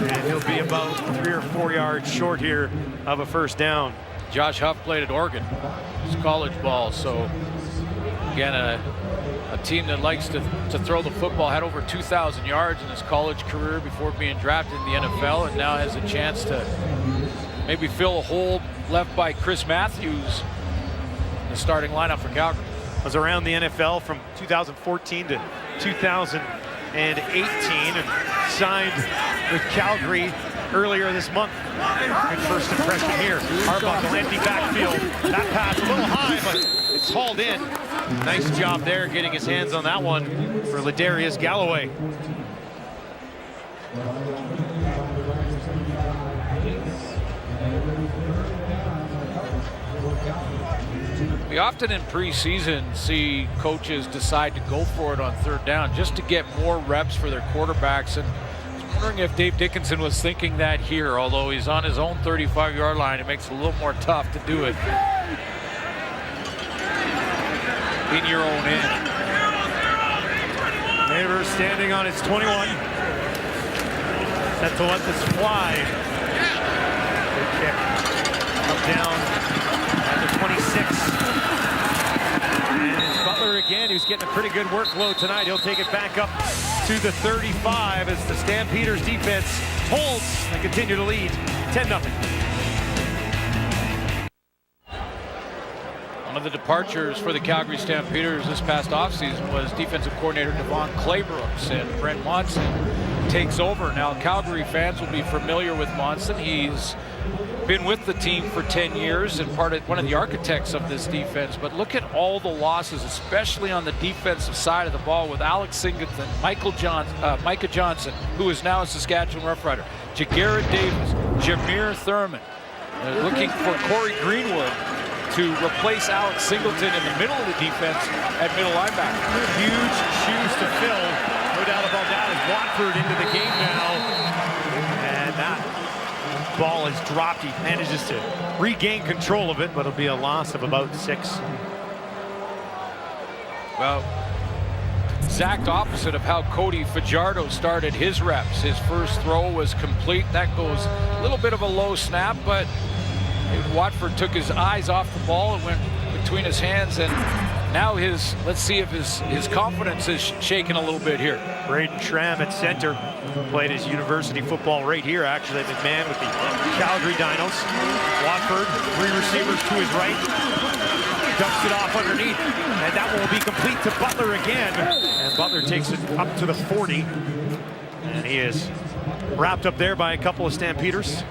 And he'll be about 3 or 4 yards short here of a first down. Josh Huff played at Oregon. It's college ball, so again, a team that likes to throw the football, had over 2,000 yards in his college career before being drafted in the NFL, and now has a chance to maybe fill a hole left by Chris Matthews in the starting lineup for Calgary. Was around the NFL from 2014 to 2018 and signed with Calgary earlier this month. Good first impression here. Arbuckle, empty backfield. That pass a little high, but it's hauled in. Nice job there getting his hands on that one for Ladarius Galloway. We often in preseason see coaches decide to go for it on third down just to get more reps for their quarterbacks. And I was wondering if Dave Dickinson was thinking that here, although he's on his own 35-yard line, it makes it a little more tough to do it in your own end. Neighbor standing on his 21. Set to let this fly. Good kick. Up down at the 26. And it's Butler again, who's getting a pretty good workload tonight. He'll take it back up to the 35 as the Stampeders defense holds and continue to lead 10-0. One of the departures for the Calgary Stampeders this past offseason was defensive coordinator Devon Claybrooks, and Brent Monson takes over. Now, Calgary fans will be familiar with Monson. He's been with the team for 10 years and one of the architects of this defense. But look at all the losses, especially on the defensive side of the ball, with Alex Singleton, Micah Johnson, who is now a Saskatchewan Roughrider, Jagarrett Davis, Jameer Thurman. They're looking for Corey Greenwood to replace Alex Singleton in the middle of the defense at middle linebacker. Huge shoes to fill. No doubt about that as Watford into the game now. And that ball is dropped. He manages to regain control of it, but it'll be a loss of about 6. Well, exact opposite of how Cody Fajardo started his reps. His first throw was complete. That goes a little bit of a low snap, but Watford took his eyes off the ball and went between his hands, and now let's see if his confidence is shaking a little bit here. Braden Schramm at center. Played his university football right here, actually, at McMahon with the Calgary Dinos. Watford, 3 receivers to his right. Dumps it off underneath, and that one will be complete to Butler again. And Butler takes it up to the 40. And he is wrapped up there by a couple of Stampeders.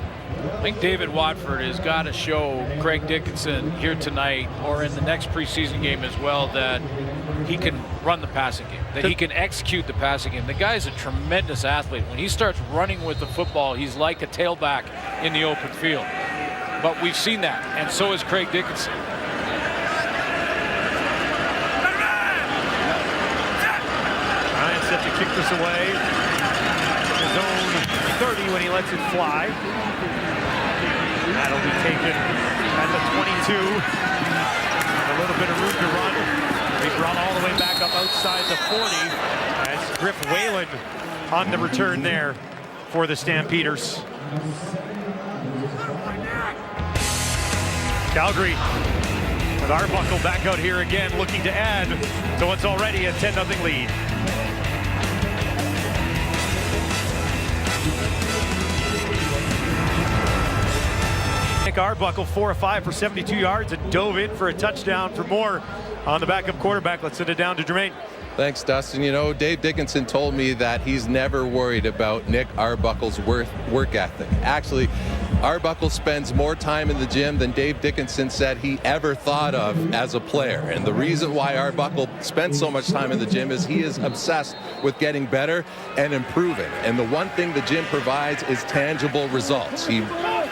I think David Watford has got to show Craig Dickinson here tonight or in the next preseason game as well that he can run the passing game, that he can execute the passing game. The guy's a tremendous athlete. When he starts running with the football, he's like a tailback in the open field. But we've seen that, and so is Craig Dickinson. Ryan set to kick this away. His own 30 when he lets it fly. That'll be taken at the 22. A little bit of room to run. He brought all the way back up outside the 40 as Griff Whalen on the return there for the Stampeders. Calgary with Arbuckle back out here again, looking to add to what's already a 10-0 lead. Nick Arbuckle 4 of 5 for 72 yards and dove in for a touchdown for more on the backup quarterback. Let's send it down to Jermaine. Thanks, Dustin. You know, Dave Dickinson told me that he's never worried about Nick Arbuckle's work ethic. Actually, Arbuckle spends more time in the gym than Dave Dickinson said he ever thought of as a player. And the reason why Arbuckle spends so much time in the gym is he is obsessed with getting better and improving. And the one thing the gym provides is tangible results. He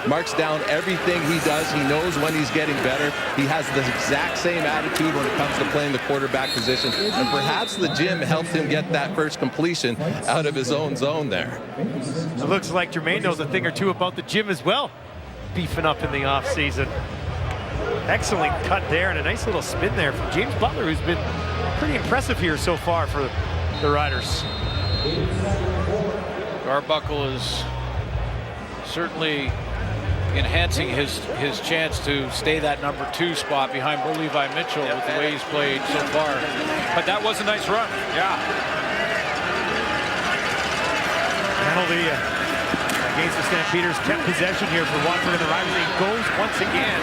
marks down everything he does. He knows when he's getting better. He has the exact same attitude when it comes to playing the quarterback position. And perhaps the gym helped him get that first completion out of his own zone there. It looks like Jermaine knows a thing or two about the gym as well, beefing up in the offseason. Excellent cut there and a nice little spin there from James Butler, who's been pretty impressive here so far for the Riders. Arbuckle is certainly enhancing his chance to stay that number 2 spot behind Bo Levi Mitchell with the way he's played so far. But that was a nice run. Yeah. Penalty against the Stampeders, kept possession here for Watford, and the rivalry goes once again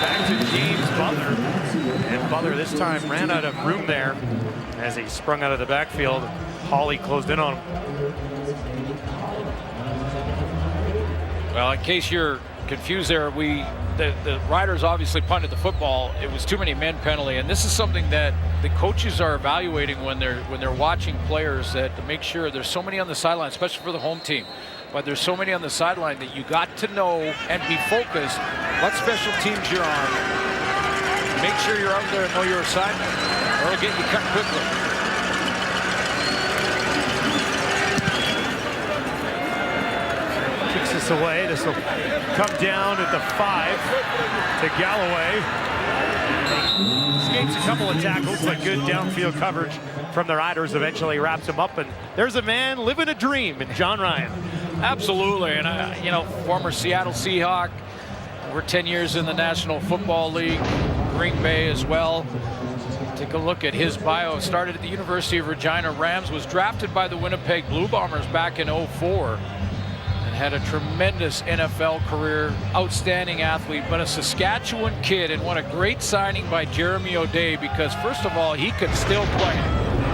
back to James Butler. And Butler this time ran out of room there as he sprung out of the backfield. Hawley closed in on him. Well, in case you're confused there, the Riders obviously punted the football. It was too many men penalty, and this is something that the coaches are evaluating when they're watching players, that to make sure there's so many on the sideline, especially for the home team. But there's so many on the sideline that you got to know and be focused what special teams you're on. Make sure you're out there and know your assignment, or it'll get you cut quickly. Kicks this away. This will come down at the 5 to Galloway. Escapes a couple of tackles, but good downfield coverage from the Riders eventually wraps him up. And there's a man living a dream in John Ryan. Absolutely, and you know, former Seattle Seahawk, over 10 years in the National Football League, Green Bay as well. Take a look at his bio. Started at the University of Regina Rams, was drafted by the Winnipeg Blue Bombers back in '04, and had a tremendous NFL career, outstanding athlete, but a Saskatchewan kid, and what a great signing by Jeremy O'Day, because first of all, he could still play.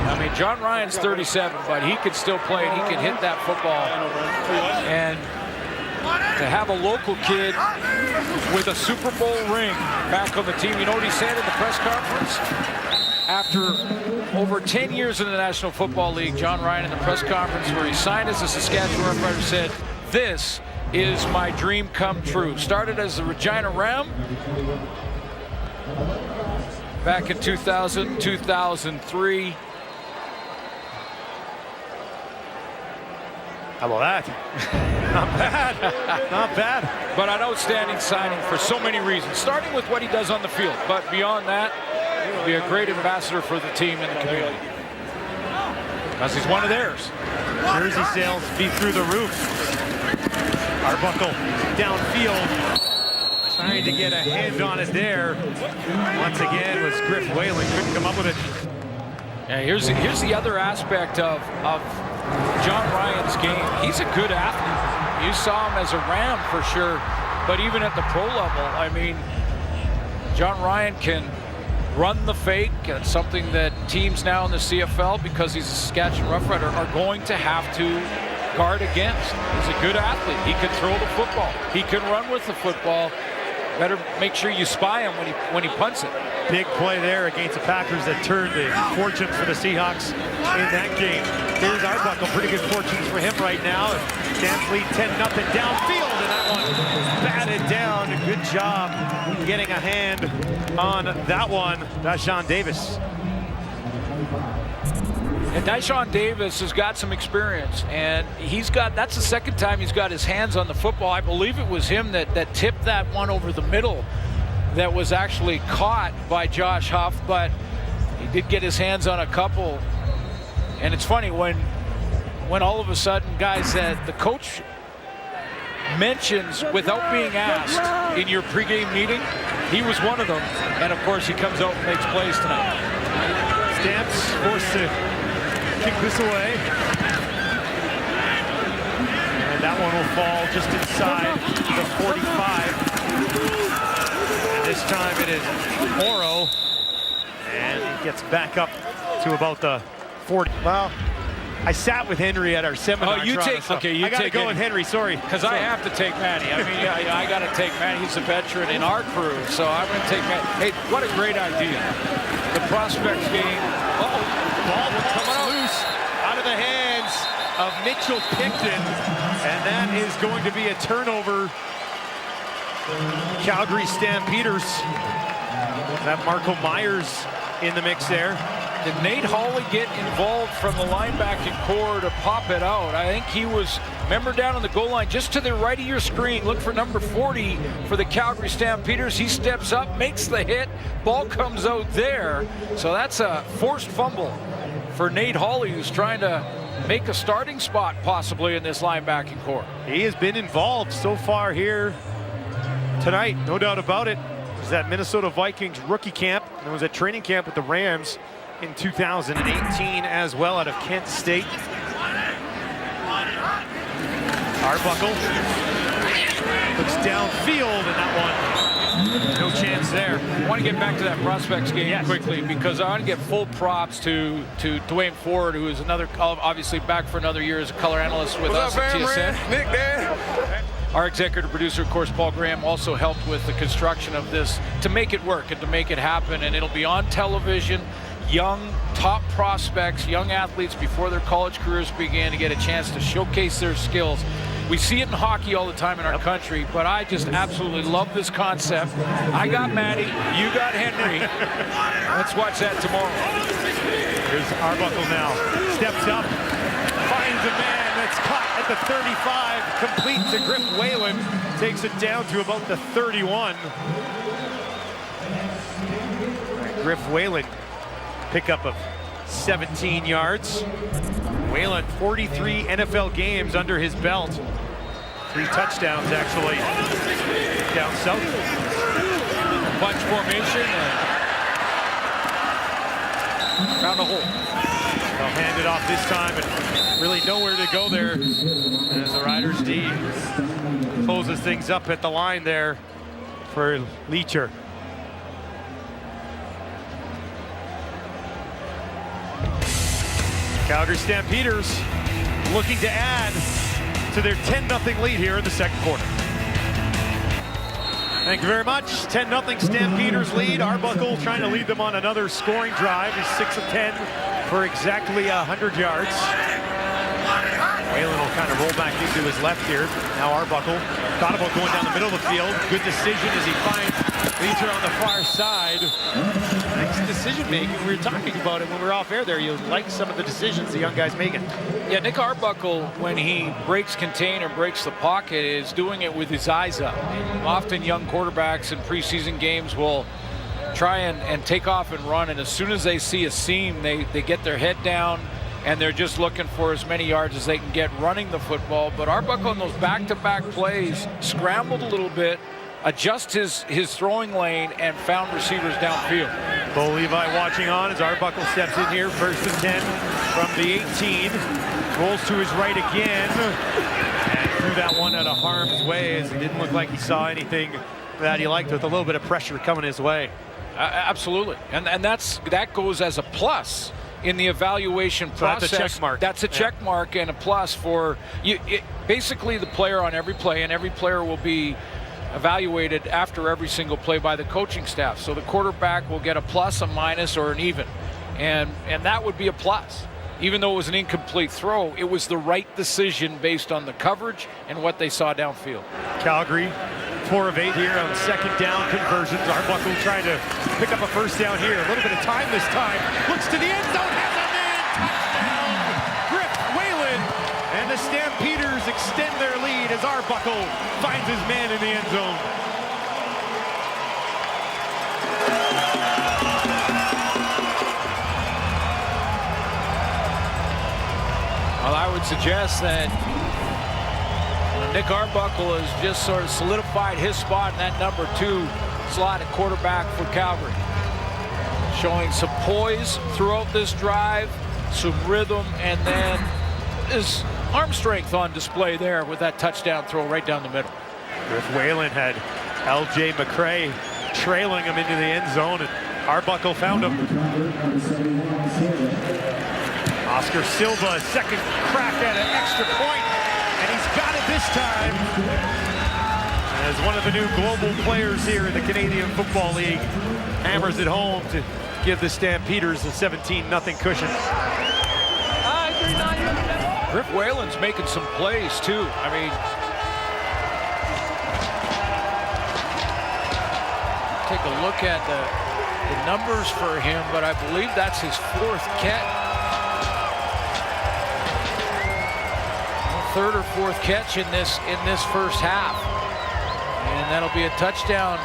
I mean, John Ryan's 37, but he could still play, and he can hit that football. And to have a local kid with a Super Bowl ring back on the team, you know what he said in the press conference? After over 10 years in the National Football League, John Ryan in the press conference where he signed as a Saskatchewan Roughrider said, "This is my dream come true." Started as a Regina Ram back in 2000, 2003. How about that? Not bad. Not bad. But an outstanding signing for so many reasons, starting with what he does on the field. But beyond that, he'll be a great ambassador for the team and the community, because he's one of theirs. Jersey sales be through the roof. Arbuckle downfield, trying to get a hand on it there. Once again was Griff Whalen, couldn't come up with it. Yeah, here's the other aspect of John Ryan's game. He's a good athlete. You saw him as a Ram for sure, but even at the pro level, I mean, John Ryan can run the fake. It's something that teams now in the CFL, because he's a Saskatchewan Roughrider, are going to have to guard against. He's a good athlete. He can throw the football. He can run with the football. Better make sure you spy him when he punts it. Big play there against the Packers that turned the fortunes for the Seahawks in that game. Here's Arbuckle, pretty good fortunes for him right now. Stamps lead 10-0 downfield, and that one batted down. Good job getting a hand on that one. Dashawn Davis. And Dashawn Davis has got some experience, and that's the second time he's got his hands on the football. I believe it was him that tipped that one over the middle that was actually caught by Josh Huff, but he did get his hands on a couple. And it's funny when all of a sudden guys that the coach mentions without being asked in your pregame meeting, he was one of them. And of course he comes out and makes plays tonight. Stamps forced to kick this away. And that one will fall just inside the 45. And this time it is Morrow. And he gets back up to about the 40. Well, I sat with Henry at our seminar. Oh, you take, okay, you I gotta take go with Henry, sorry. Because I have to take Manny. I mean, I got to take Manny. He's a veteran in our crew, so I'm going to take Manny. Hey, what a great idea. The prospects game. Ball coming loose out of the hands of Mitchell Picton, and that is going to be a turnover. Calgary Stampeders have Marco Myers in the mix there. Did Nate Hawley get involved from the linebacking core to pop it out? I think he was, remember, down on the goal line, just to the right of your screen. Look for number 40 for the Calgary Stampeders. He steps up, makes the hit. Ball comes out there. So that's a forced fumble for Nate Hawley, who's trying to make a starting spot possibly in this linebacking core. He has been involved so far here tonight, no doubt about it. It was at Minnesota Vikings rookie camp. And it was at training camp with the Rams in 2018 as well out of Kent State. Arbuckle looks downfield, and that one, no chance there. I want to get back to that prospects game quickly, because I want to get full props to Dwayne Ford, who is another, obviously back for another year as a color analyst with us at TSN. Nick there. Our executive producer, of course, Paul Graham, also helped with the construction of this to make it work and to make it happen, and it'll be on television. Young, top prospects, young athletes before their college careers begin to get a chance to showcase their skills. We see it in hockey all the time in our country, but I just absolutely love this concept. I got Matty, you got Henry. Let's watch that tomorrow. Here's Arbuckle now. Steps up, finds a man that's caught at the 35, complete to Griff Whalen, takes it down to about the 31. Griff Whalen, pickup of 17 yards. Whalen, 43 NFL games under his belt. 3 touchdowns, actually, down south. Bunch formation and found a hole. They'll hand it off this time, and really nowhere to go there as the Riders D closes things up at the line there for Leacher. Calgary Stampeders looking to add to their 10-0 lead here in the second quarter. Thank you very much. 10-0 Stampeders lead. Arbuckle trying to lead them on another scoring drive. He's 6 of 10 for exactly 100 yards. Whalen will kind of roll back into his left here. Now Arbuckle thought about going down the middle of the field. Good decision as he finds Leacher on the far side. Nice decision making. We were talking about it when we were off air there. You like some of the decisions the young guy's making. Yeah, Nick Arbuckle, when he breaks contain or breaks the pocket, is doing it with his eyes up. Often young quarterbacks in preseason games will try and take off and run, and as soon as they see a seam, they get their head down, and they're just looking for as many yards as they can get running the football. But Arbuckle in those back-to-back plays scrambled a little bit, adjust his throwing lane, and found receivers downfield. Bo Levi watching on as Arbuckle steps in here, 1st and 10 from the 18. Rolls to his right again, and threw that one out of harm's way as it didn't look like he saw anything that he liked, with a little bit of pressure coming his way. Absolutely, and that goes as a plus in the evaluation process. That's a check mark. That's a check mark and a plus for you. Basically, the player on every play, and every player will be evaluated after every single play by the coaching staff. So the quarterback will get a plus, a minus, or an even, and that would be a plus. Even though it was an incomplete throw, it was the right decision based on the coverage and what they saw downfield. Calgary, 4 of 8 here on 2nd down conversions. Arbuckle trying to pick up a 1st down here. A little bit of time this time. Looks to the end zone, has a man! Touchdown! Griff Whalen! And the Stampeders extend their lead as Arbuckle finds his man in the end zone. I would suggest that Nick Arbuckle has just sort of solidified his spot in that number 2 slot at quarterback for Calgary. Showing some poise throughout this drive, some rhythm, and then his arm strength on display there with that touchdown throw right down the middle. Griff Whalen had L.J. McCray trailing him into the end zone, and Arbuckle found him. Oscar Silva, second crack at an extra point, and he's got it this time. As one of the new global players here in the Canadian Football League hammers it home to give the Stampeders a 17-0 cushion. Griff Whalen's making some plays too. I mean, take a look at the numbers for him, but I believe that's his 4th catch. 3rd or 4th catch in this first half, and that'll be a touchdown.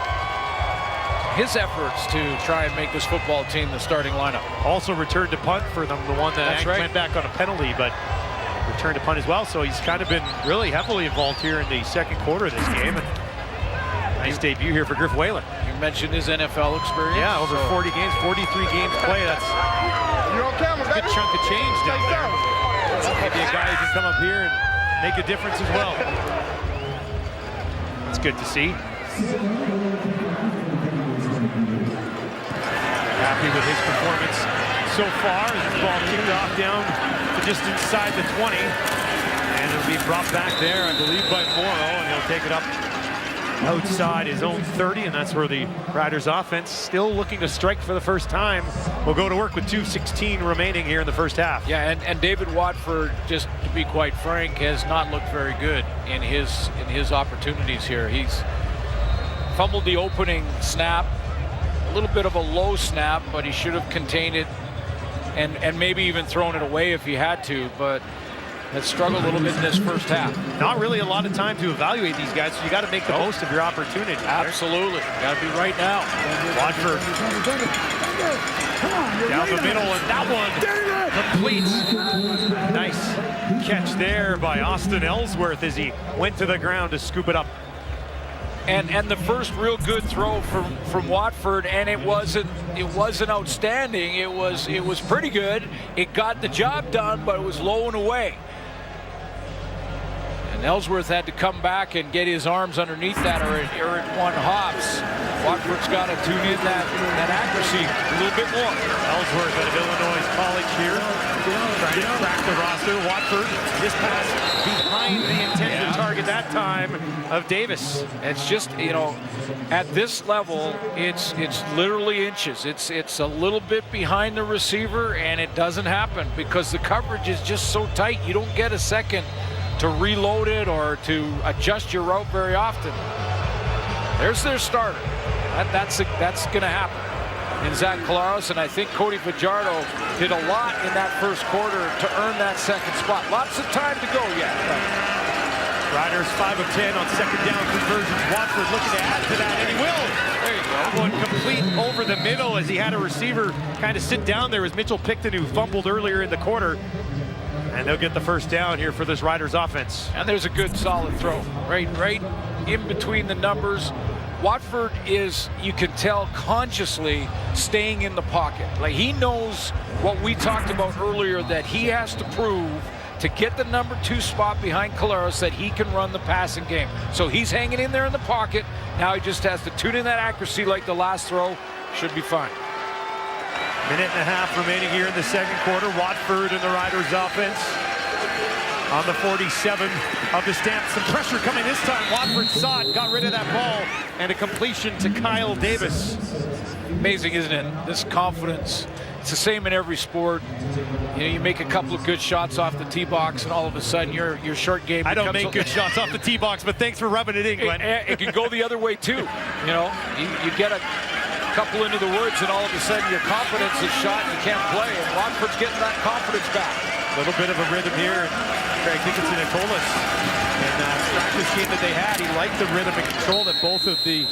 His efforts to try and make this football team the starting lineup. Also returned to punt for them, the one that went back on a penalty, but returned to punt as well. So he's kind of been really heavily involved here in the second quarter of this game. And nice debut here for Griff Whalen. You mentioned his NFL experience. Yeah, over 40 games, 43 games play. That's a good chunk of change down there. Maybe a guy who can come up here and make a difference as well. It's good to see. Happy with his performance so far as the ball kicked off down to just inside the 20. And it'll be brought back there, I believe, by Morrow, and he'll take it up outside his own 30, and that's where the Riders offense, still looking to strike for the first time, will go to work with 2:16 remaining here in the first half. Yeah, and David Watford, just to be quite frank, has not looked very good in his opportunities here. He's fumbled the opening snap, a little bit of a low snap, but he should have contained it and maybe even thrown it away if he had to, but has struggled a little bit in this first half. Not really a lot of time to evaluate these guys, so you got to make the most of your opportunity. Absolutely. Got to be right now. Watford down the middle, and that one completes. Nice catch there by Austin Ellsworth as he went to the ground to scoop it up. And the first real good throw from Watford, and it wasn't outstanding. It was pretty good. It got the job done, but it was low and away. And Ellsworth had to come back and get his arms underneath that, or it one hops. Watford's got to tune in that accuracy a little bit more. Ellsworth out of Illinois College here, trying to crack the roster. Watford, this pass behind the intended target that time of Davis. It's just, at this level, it's literally inches. It's a little bit behind the receiver, and it doesn't happen because the coverage is just so tight. You don't get a second to reload it or to adjust your route very often. There's their starter. That's going to happen in Zach Collaros, and I think Cody Fajardo did a lot in that first quarter to earn that second spot. Lots of time to go yet. Riders 5 of 10 on second down conversions. Watford looking to add to that, and he will. There you go. One complete over the middle as he had a receiver kind of sit down there as Mitchell Picton, who fumbled earlier in the quarter. And they'll get the first down here for this Riders offense. And there's a good solid throw right in between the numbers. Watford is, you can tell, consciously staying in the pocket. Like, he knows what we talked about earlier, that he has to prove to get the number 2 spot behind Collaros that he can run the passing game. So he's hanging in there in the pocket. Now he just has to tune in that accuracy like the last throw. Should be fine. Minute and a half remaining here in the second quarter. Watford and the Riders offense on the 47 of the Stamp. Some pressure coming this time. Watford saw it, got rid of that ball, and a completion to Kyle Davis. Amazing, isn't it? This confidence. It's the same in every sport. You make a couple of good shots off the tee box, and all of a sudden your short game. I don't make good shots off the tee box, but thanks for rubbing it in, Glenn. It can go the other way too. You get a couple into the woods, and all of a sudden your confidence is shot and you can't play, and Watford's getting that confidence back. A little bit of a rhythm here. Craig Dickinson had told us in that practice game that they had, he liked the rhythm and control that both of the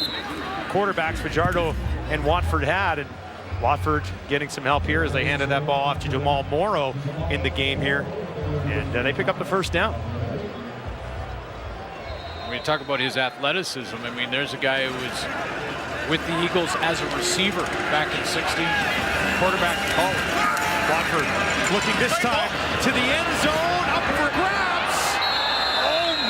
quarterbacks, Fajardo and Watford, had. And Watford getting some help here as they handed that ball off to Jamal Morrow in the game here. And they pick up the first down. When you talk about his athleticism, I mean, there's a guy who was with the Eagles as a receiver back in 16, quarterback in college. Watford looking this time to the end zone, up for grabs.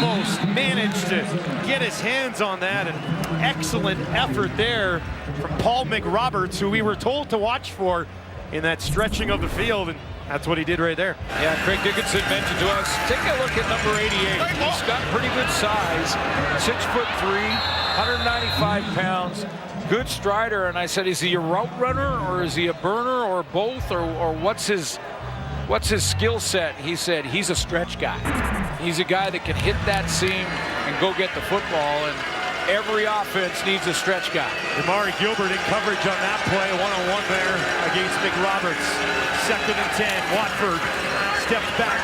Almost managed to get his hands on that. An excellent effort there from Paul McRoberts, who we were told to watch for in that stretching of the field, and that's what he did right there. Yeah, Craig Dickinson mentioned to us, take a look at number 88. He's got pretty good size, 6'3", 195 pounds, good strider. And I said, is he a route runner or is he a burner or both, or what's his skill set? He said he's a stretch guy. He's a guy that can hit that seam and go get the football, and every offense needs a stretch guy. Amari Gilbert in coverage on that play, one-on-one there against McRoberts. 2nd and 10, Watford steps back,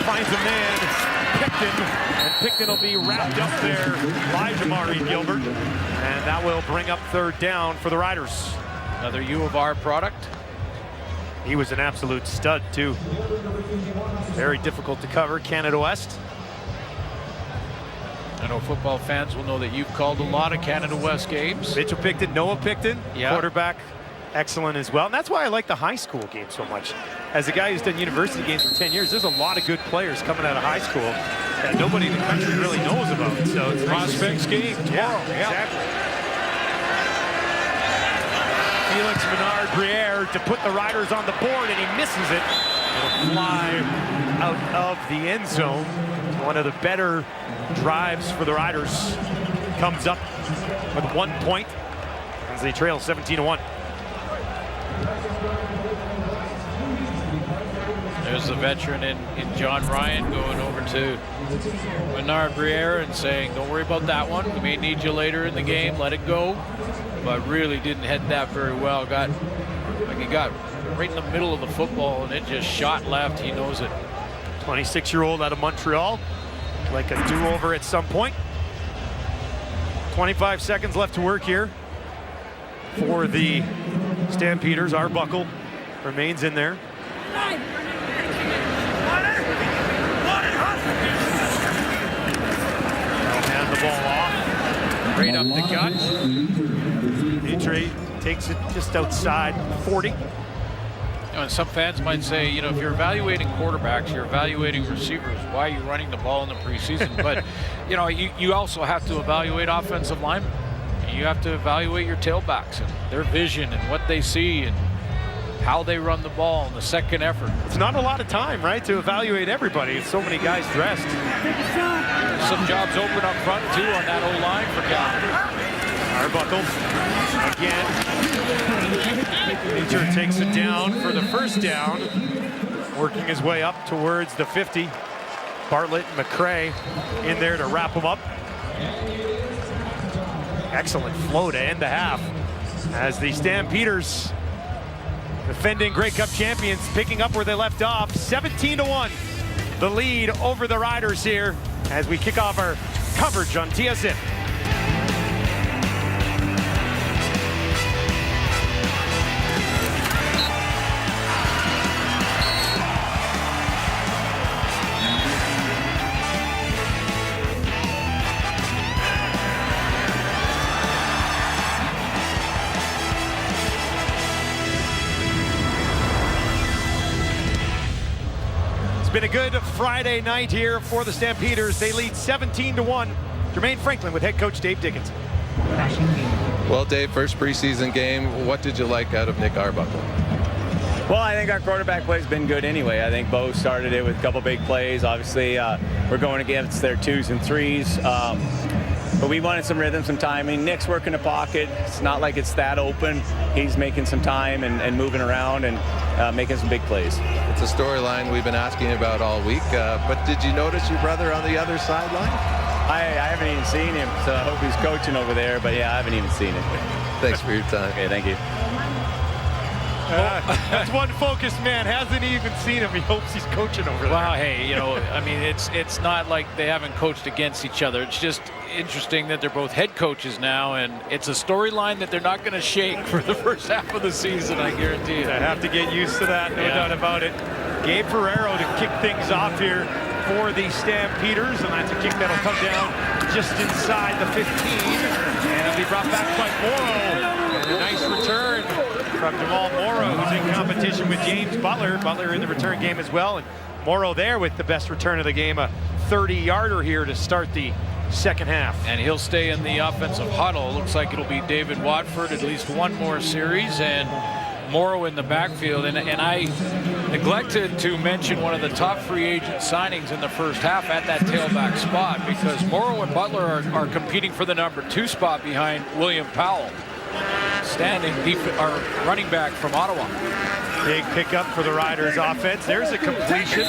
finds a man, Picton, and Picton will be wrapped up there by Amari Gilbert, and that will bring up 3rd down for the Riders. Another U of R product. He was an absolute stud too. Very difficult to cover, Canada West. I know football fans will know that you've called a lot of Canada West games. Mitchell Picton, Noah Picton, yeah. Quarterback, excellent as well. And that's why I like the high school game so much. As a guy who's done university games for 10 years, there's a lot of good players coming out of high school that nobody in the country really knows about. So it's Prospects game tomorrow. Yeah, exactly. Felix Menard-Briere to put the Riders on the board, and he misses it. It'll fly out of the end zone. One of the better drives for the Riders. Comes up with 1 point as they trail 17-1. There's the veteran in John Ryan going over to Menard-Briere and saying, don't worry about that one. We may need you later in the game. Let it go. But really didn't head that very well. He got right in the middle of the football, and it just shot left. He knows it. 26-year-old out of Montreal. Like a do-over at some point. 25 seconds left to work here for the Stampeders. Arbuckle remains in there. They'll hand the ball off. Right up the gut. Petrie takes it just outside 40. And some fans might say, you know, if you're evaluating quarterbacks, you're evaluating receivers, why are you running the ball in the preseason? But, you know, you also have to evaluate offensive linemen. You have to evaluate your tailbacks and their vision and what they see and how they run the ball in the second effort. It's not a lot of time, right, to evaluate everybody. It's so many guys dressed. Some jobs open up front, too, on that O-line for Calgary. Arbuckle again. Nature takes it down for the first down. Working his way up towards the 50. Bartlett and McCray in there to wrap him up. Excellent flow to end the half as the Stampeders, defending Grey Cup champions, picking up where they left off. 17-1, the lead over the Riders here as we kick off our coverage on TSN. It's been a good Friday night here for the Stampeders. They lead 17-1. Jermaine Franklin with head coach Dave Dickinson. Well, Dave, first preseason game, what did you like out of Nick Arbuckle? Well, I think our quarterback play has been good anyway. I think Bo started it with a couple big plays. Obviously, we're going against their 2s and 3s. But we wanted some rhythm, some timing. Nick's working the pocket. It's not like it's that open. He's making some time and moving around and making some big plays. It's a storyline we've been asking about all week. But did you notice your brother on the other sideline? I haven't even seen him, so I hope he's coaching over there. But yeah, I haven't even seen him. Thanks for your time. Okay, thank you. That's one focused man. Hasn't even seen him. He hopes he's coaching over there. Well, hey, I mean, it's not like they haven't coached against each other. It's just interesting that they're both head coaches now, and it's a storyline that they're not going to shake for the first half of the season, I guarantee you. I have to get used to that, no doubt about it. Gabe Ferrero to kick things off here for the Stampeders, and that's a kick that'll come down just inside the 15, and it'll be brought back by Morrow. And a nice return from Jamal Morrow, who's in competition with James Butler. Butler in the return game as well, and Morrow there with the best return of the game, a 30-yarder here to start the second half. And he'll stay in the offensive huddle. Looks like it'll be David Watford at least one more series, and Morrow in the backfield. And I neglected to mention one of the top free agent signings in the first half at that tailback spot, because Morrow and Butler are competing for the number 2 spot behind William Powell, standing running back from Ottawa. Big pickup for the Riders offense. There's a completion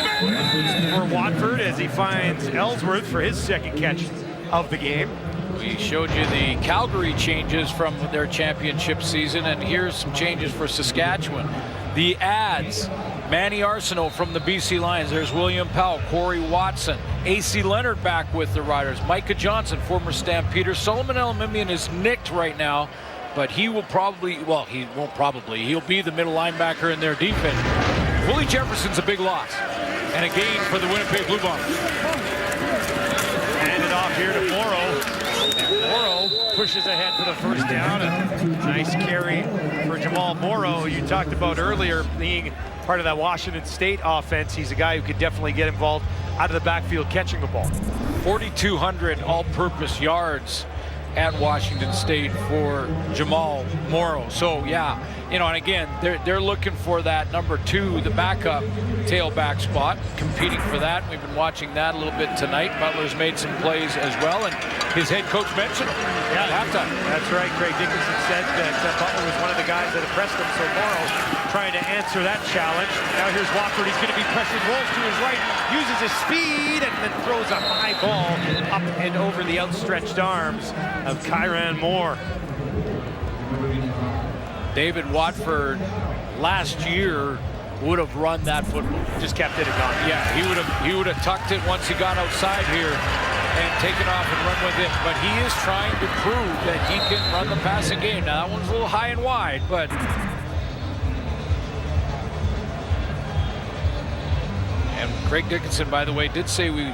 for Watford as he finds Ellsworth for his second catch of the game. We showed you the Calgary changes from their championship season, and here's some changes for Saskatchewan. The adds: Manny Arsenault from the BC Lions. There's William Powell, Corey Watson, AC Leonard back with the Riders, Micah Johnson, former Stampeder. Solomon Elimimian is nicked right now, but he will probably, well, he won't probably, he'll be the middle linebacker in their defense. Willie Jefferson's a big loss, and a gain for the Winnipeg Blue Bombers. Hand it off here to Morrow. And Morrow pushes ahead for the first down. A nice carry for Jamal Morrow, who you talked about earlier, being part of that Washington State offense. He's a guy who could definitely get involved out of the backfield catching the ball. 4,200 all-purpose yards at Washington State for Jamal Morrow. So yeah, and again, they're looking for that number 2, the backup tailback spot, competing for that. We've been watching that a little bit tonight. Butler's made some plays as well, and his head coach mentioned him at halftime. That's right. Craig Dickinson said that Butler was one of the guys that impressed him, so Morrow trying to answer that challenge. Now here's Watford. He's going to be pressured, rolls to his right, uses his speed, and then throws a high ball up and over the outstretched arms of Kyran Moore. David Watford last year would have run that football. Just kept it and gone. Yeah, he would have tucked it once he got outside here and taken off and run with it. But he is trying to prove that he can run the passing game. Now that one's a little high and wide, but and Craig Dickinson, by the way, did say we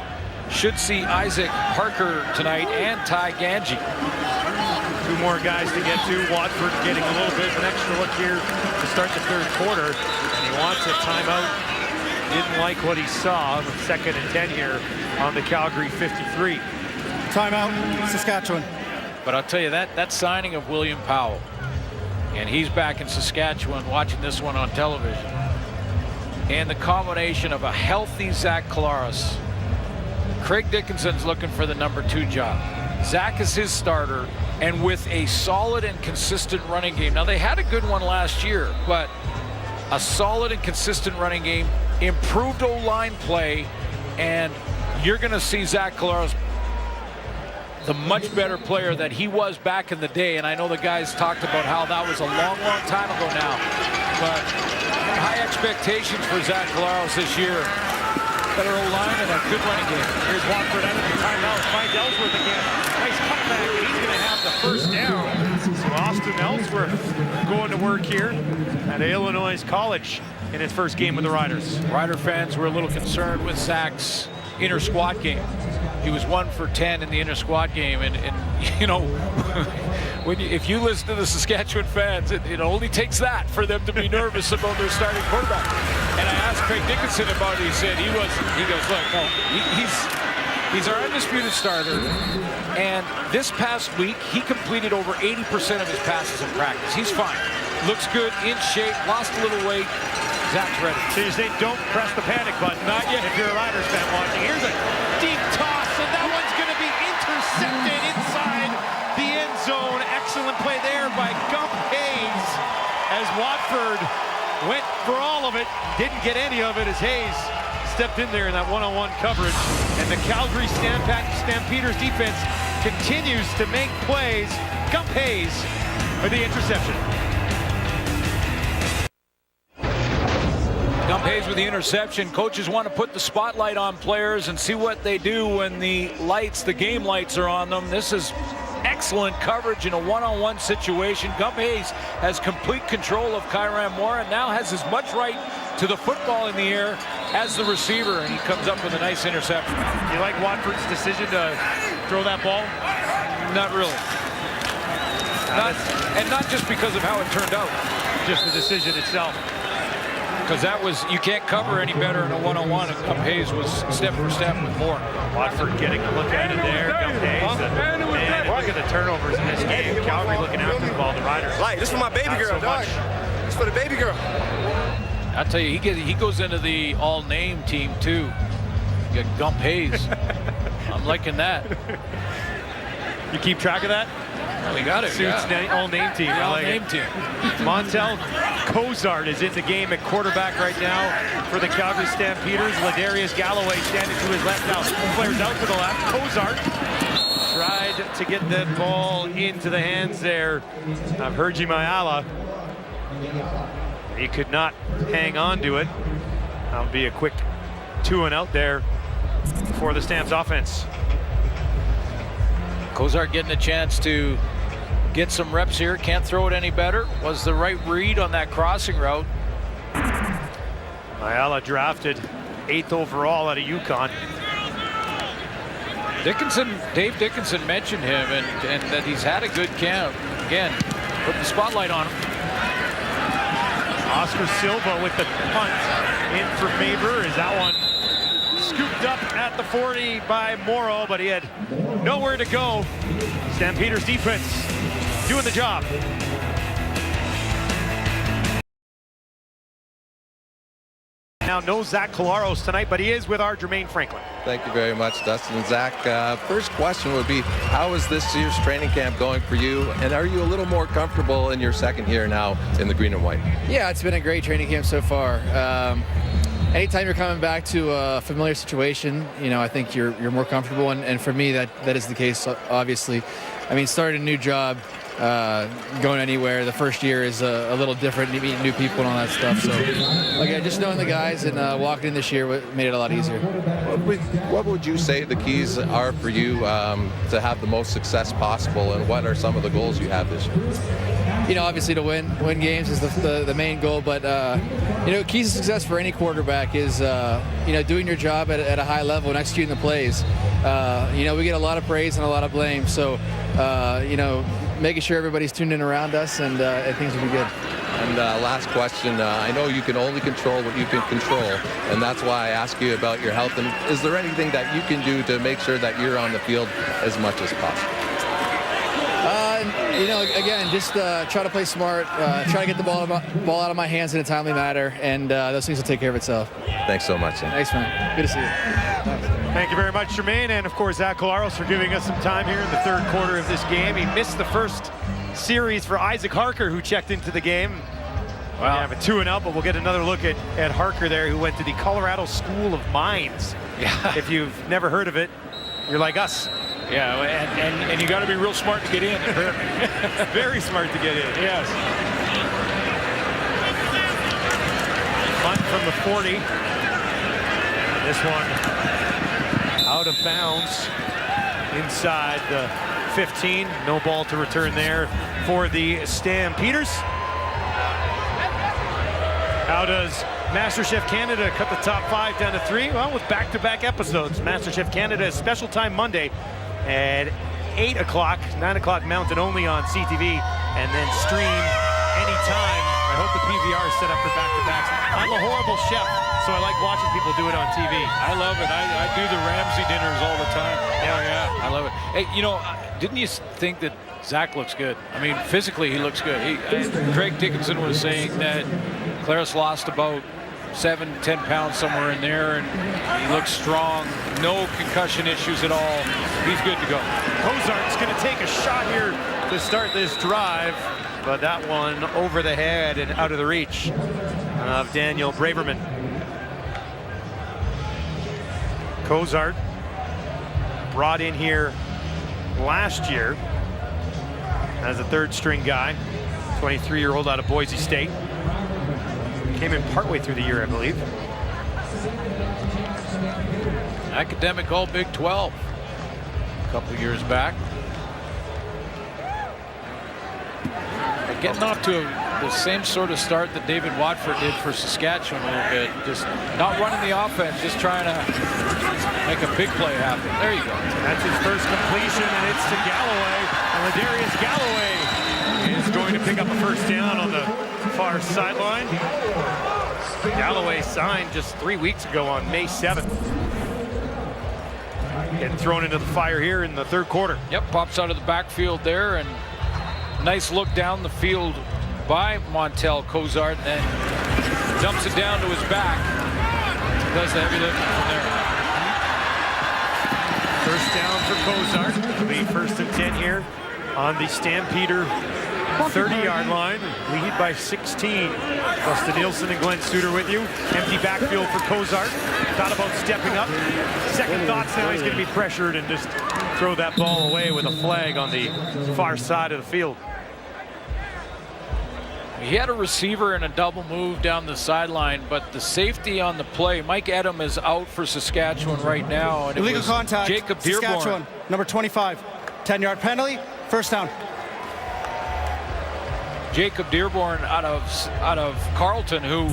should see Isaac Parker tonight and Ty Ganji. 2 more guys to get to. Watford getting a little bit of an extra look here to start the third quarter, and he wants a timeout. Didn't like what he saw with 2nd and 10 here on the Calgary 53. Timeout, Saskatchewan. But I'll tell you, that signing of William Powell, and he's back in Saskatchewan watching this one on television, and the combination of a healthy Zach Collaros. Craig Dickinson's looking for the number 2 job. Zach is his starter, and with a solid and consistent running game. Now, they had a good one last year, but a solid and consistent running game, improved O-line play, and you're going to see Zach Collaros, the much better player that he was back in the day. And I know the guys talked about how that was a long, long time ago now, but high expectations for Zach Collaros this year. Better O-line and a good running game. Here's Watford out of the timeout. Finds Ellsworth again. Nice cutback, and he's going to have the first down. So Austin Ellsworth going to work here at Illinois College in his first game with the Riders. Rider fans were a little concerned with Zach's inter-squad game. He was 1 for 10 in the inter-squad game, and if you listen to the Saskatchewan fans, it only takes that for them to be nervous about their starting quarterback. And I asked Craig Dickinson about it. He said he goes, look, no, he's our undisputed starter. And this past week, he completed over 80% of his passes in practice. He's fine. Looks good, in shape, lost a little weight. Zach's ready. So you say don't press the panic button. Not yet. If you're a Riders fan watching. Here's a deep toss, and that one's going to be intercepted inside the end zone. Excellent play there by Gump Hayes as Watford went for all of it. Didn't get any of it as Hayes stepped in there in that one-on-one coverage. And the Calgary Stampeders defense continues to make plays. Gump Hayes with the interception. Hayes with the interception. Coaches want to put the spotlight on players and see what they do when the game lights are on them. This is excellent coverage in a one-on-one situation. Hayes has complete control of Kyran Moore and now has as much right to the football in the air as the receiver, and he comes up with a nice interception. You like Watford's decision to throw that ball? Not really. Not just because of how it turned out. Just the decision itself. Because you can't cover any better in a one-on-one, and Hayes was step for step with Moore. Watford getting a look at it there. Hayes, and look at the turnovers in this game. Calgary looking after the ball. The Riders. Like, this is for my baby girl, dog. This is for the baby girl. I tell you, he goes into the all-name team too. You got Gump Hayes. I'm liking that. You keep track of that? We got it. Suits all-name team. All-name team. Montel Cozart is in the game at quarterback right now for the Calgary Stampeders. Ladarius Galloway standing to his left now. Players out to the left. Cozart tried to get the ball into the hands there of Hergy Mayala. He could not hang on to it. That'll be a quick 2-and-out there for the Stamps offense. Cozart getting a chance to get some reps here. Can't throw it any better. Was the right read on that crossing route. Mayala drafted 8th overall out of UConn. Dave Dickinson mentioned him and that he's had a good camp. Again, put the spotlight on him. Oscar Silva with the punt in for Faber. Is that one scooped up at the 40 by Morrow, but he had nowhere to go. Stampeders defense doing the job. Now no Zach Collaros tonight, but he is with our Jermaine Franklin. Thank you very much, Dustin. Zach, first question would be, how is this year's training camp going for you? And are you a little more comfortable in your second year now in the green and white? Yeah, it's been a great training camp so far. Anytime you're coming back to a familiar situation, I think you're more comfortable. And for me, that is the case, obviously. I mean, starting a new job, going anywhere, the first year is a little different, meeting new people and all that stuff. So, just knowing the guys and walking in this year made it a lot easier. What would you say the keys are for you to have the most success possible, and what are some of the goals you have this year? Obviously to win games is the main goal, but keys to success for any quarterback is doing your job at a high level and executing the plays. We get a lot of praise and a lot of blame, so making sure everybody's tuned in around us and things will be good. And last question, I know you can only control what you can control, and that's why I ask you about your health. And is there anything that you can do to make sure that you're on the field as much as possible? Again, just try to play smart, try to get the ball out of my hands in a timely manner, and those things will take care of itself. Thanks so much. Thanks, man. Good to see you. Thanks. Thank you very much, Jermaine, and of course, Zach Collaros for giving us some time here in the third quarter of this game. He missed the first series for Isaac Harker, who checked into the game. Wow. We have a 2-and-out, but we'll get another look at Harker there, who went to the Colorado School of Mines. Yeah. If you've never heard of it, you're like us. Yeah, and you got to be real smart to get in. Very smart to get in. Yes. Punt from the 40. This one out of bounds inside the 15. No ball to return there for the Stampeders. How does MasterChef Canada cut the top 5 down to 3? Well, with back-to-back episodes. MasterChef Canada is Special Time Monday at 8 o'clock, 9 o'clock Mountain only on CTV, and then stream anytime. I hope the PVR is set up for back-to-backs. I'm a horrible chef, so I like watching people do it on TV. I love it. I do the Ramsey dinners all the time. Yeah. I love it. Hey, didn't you think that Zach looks good? I mean, physically he looks good. Craig Dickinson was saying that Claris lost about 7-10 pounds somewhere in there, and he looks strong. No concussion issues at all. He's good to go. Cozart's going to take a shot here to start this drive, but that one over the head and out of the reach of Daniel Braverman. Cozart brought in here last year as a third-string guy, 23-year-old out of Boise State. Came in partway through the year, I believe. Academic All Big 12 a couple years back. But getting off to the same sort of start that David Watford did for Saskatchewan a little bit. Just not running the offense, just trying to make a big play happen. There you go. That's his first completion, and it's to Galloway. And Ladarius Galloway is going to pick up a first down on the far sideline. Galloway signed just 3 weeks ago on May 7th. Getting thrown into the fire here in the third quarter. Yep, pops out of the backfield there, and nice look down the field by Montel Cozart, and then dumps it down to his back. Does the heavy lifting from there. First down for Cozart. It'll be 1st and 10 here on the Stampeder 30-yard line. Lead by 16. Dustin Nielsen and Glenn Suter with you. Empty backfield for Cozart. Thought about stepping up. Second thoughts now, he's going to be pressured and just throw that ball away with a flag on the far side of the field. He had a receiver in a double move down the sideline, but the safety on the play, Mike Edom is out for Saskatchewan right now. And illegal contact, Jacob Dearborn. Saskatchewan, number 25. 10-yard penalty, first down. Jacob Dearborn out of Carleton, who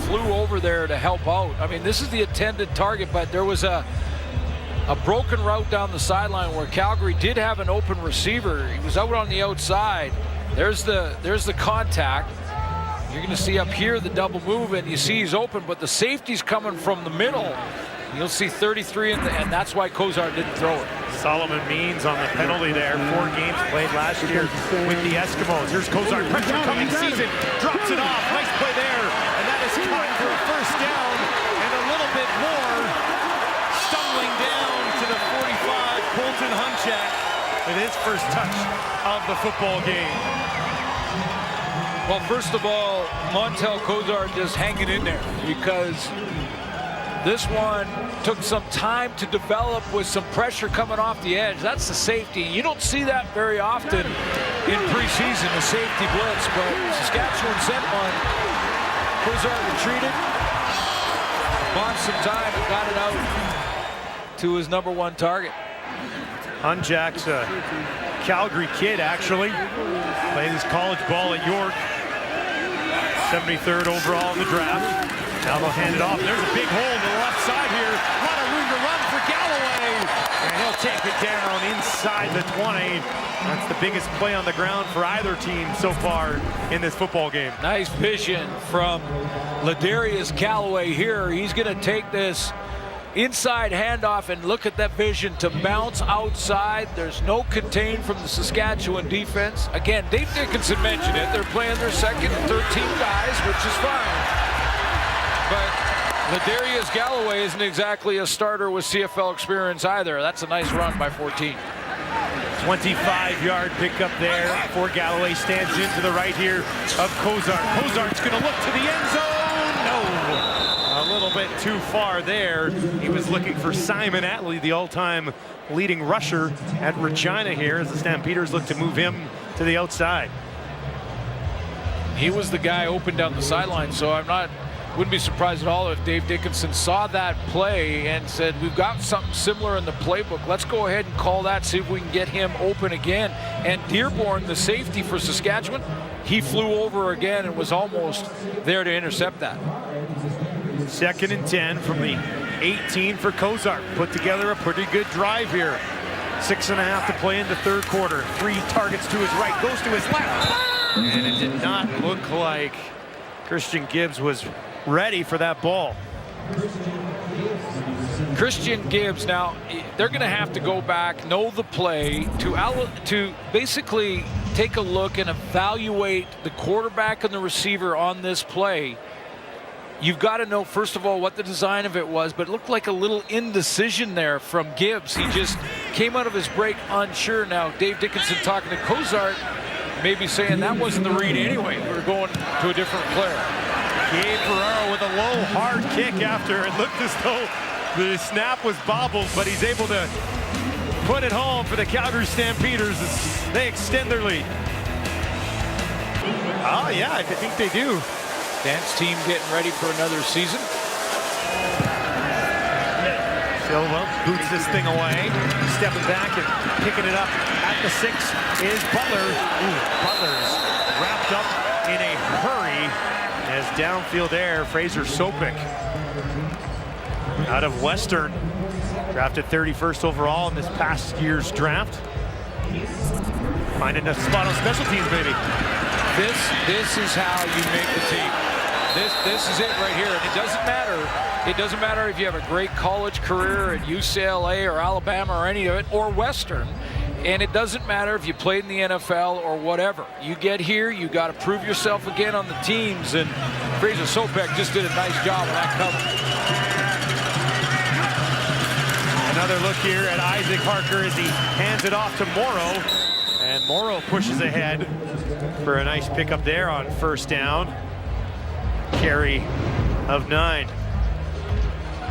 flew over there to help out. I mean, this is the intended target, but there was a broken route down the sideline where Calgary did have an open receiver. He was out on the outside. There's the contact. You're going to see up here the double move, and you see he's open, but the safety's coming from the middle. You'll see 33, and that's why Cozart didn't throw it. Solomon Means on the penalty there. 4 games played last year with the Eskimos. Here's Cozart, pressure coming season, drops it off. Nice play there, and that is caught for a first down, and a little bit more. Stumbling down to the 45, Colton Hunchak with his first touch of the football game. Well, first of all, Montel Cozart just hanging in there, because this one took some time to develop with some pressure coming off the edge. That's the safety. You don't see that very often in preseason, the safety blitz, but Saskatchewan sent one. Cozart retreated, bought some time, and got it out to his number 1 target. Hunchak's a Calgary kid, actually. Played his college ball at York. 73rd overall in the draft. Now they'll hand it off. There's a big hole to the left side here. A lot of room to run for Galloway. And he'll take it down inside the 20. That's the biggest play on the ground for either team so far in this football game. Nice vision from Ladarius Galloway here. He's going to take this inside handoff, and look at that vision to bounce outside. There's no contain from the Saskatchewan defense. Again, Dave Dickinson mentioned it. They're playing their second and 13 guys, which is fine. But Ladarius Galloway isn't exactly a starter with CFL experience either. That's a nice run by 14. 25-yard pickup there for Galloway. Stands into the right here of Cozart. Cozart's going to look to the end zone. No. A little bit too far there. He was looking for Simon Attlee, the all-time leading rusher at Regina here, as the Stampeders look to move him to the outside. He was the guy open down the sideline, so wouldn't be surprised at all if Dave Dickinson saw that play and said, we've got something similar in the playbook. Let's go ahead and call that, see if we can get him open again. And Dearborn, the safety for Saskatchewan, he flew over again and was almost there to intercept that. 2nd and 10 from the 18 for Cozart. Put together a pretty good drive here. 6.5 to play in the third quarter. 3 targets to his right, goes to his left. And it did not look like Christian Gibbs was ready for that ball. Christian Gibbs, now they're going to have to go back, know the play, to basically take a look and evaluate the quarterback and the receiver on this play. You've got to know, first of all, what the design of it was, but it looked like a little indecision there from Gibbs. He just came out of his break unsure. Now, Dave Dickinson talking to Cozart, maybe saying that wasn't the read anyway. We were going to a different player. Gabe Ferraro with a low, hard kick after. It looked as though the snap was bobbled, but he's able to put it home for the Calgary Stampeders as they extend their lead. Oh, yeah, I think they do. Dance team getting ready for another season. Silva boots this thing away, stepping back and picking it up at the 6 is Butler. Butler's wrapped up in a hurry as downfield air, Fraser Sopik out of Western, drafted 31st overall in this past year's draft. Finding a spot on special teams, maybe. This is how you make the team. This is it right here, and it doesn't matter. It doesn't matter if you have a great college career at UCLA or Alabama or any of it, or Western. And it doesn't matter if you played in the NFL or whatever. You get here, you got to prove yourself again on the teams, and Fraser Sopik just did a nice job on that cover. Another look here at Isaac Harker as he hands it off to Morrow, and Morrow pushes ahead for a nice pickup there on first down. Carry of 9.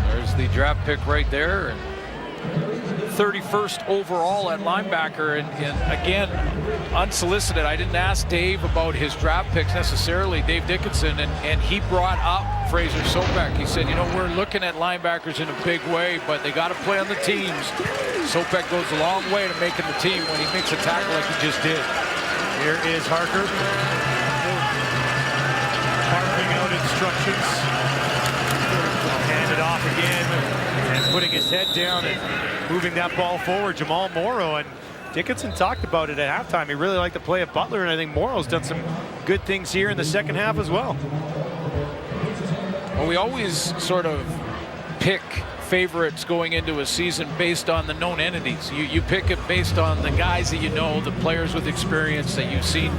There's the draft pick right there, and 31st overall at linebacker, and again, unsolicited. I didn't ask Dave about his draft picks necessarily, Dave Dickinson, and he brought up Fraser Sopik. He said, you know, we're looking at linebackers in a big way, but they got to play on the teams. Sopik goes a long way to making the team when he makes a tackle like he just did. Here is Harker. Barking out instructions. Hand it off again and putting his head down and moving that ball forward. Jamal Morrow, and Dickinson talked about it at halftime. He really liked the play of Butler, and I think Morrow's done some good things here in the second half as well. Well, we always sort of pick favorites going into a season based on the known entities. You pick it based on the guys that you know, the players with experience that you've seen,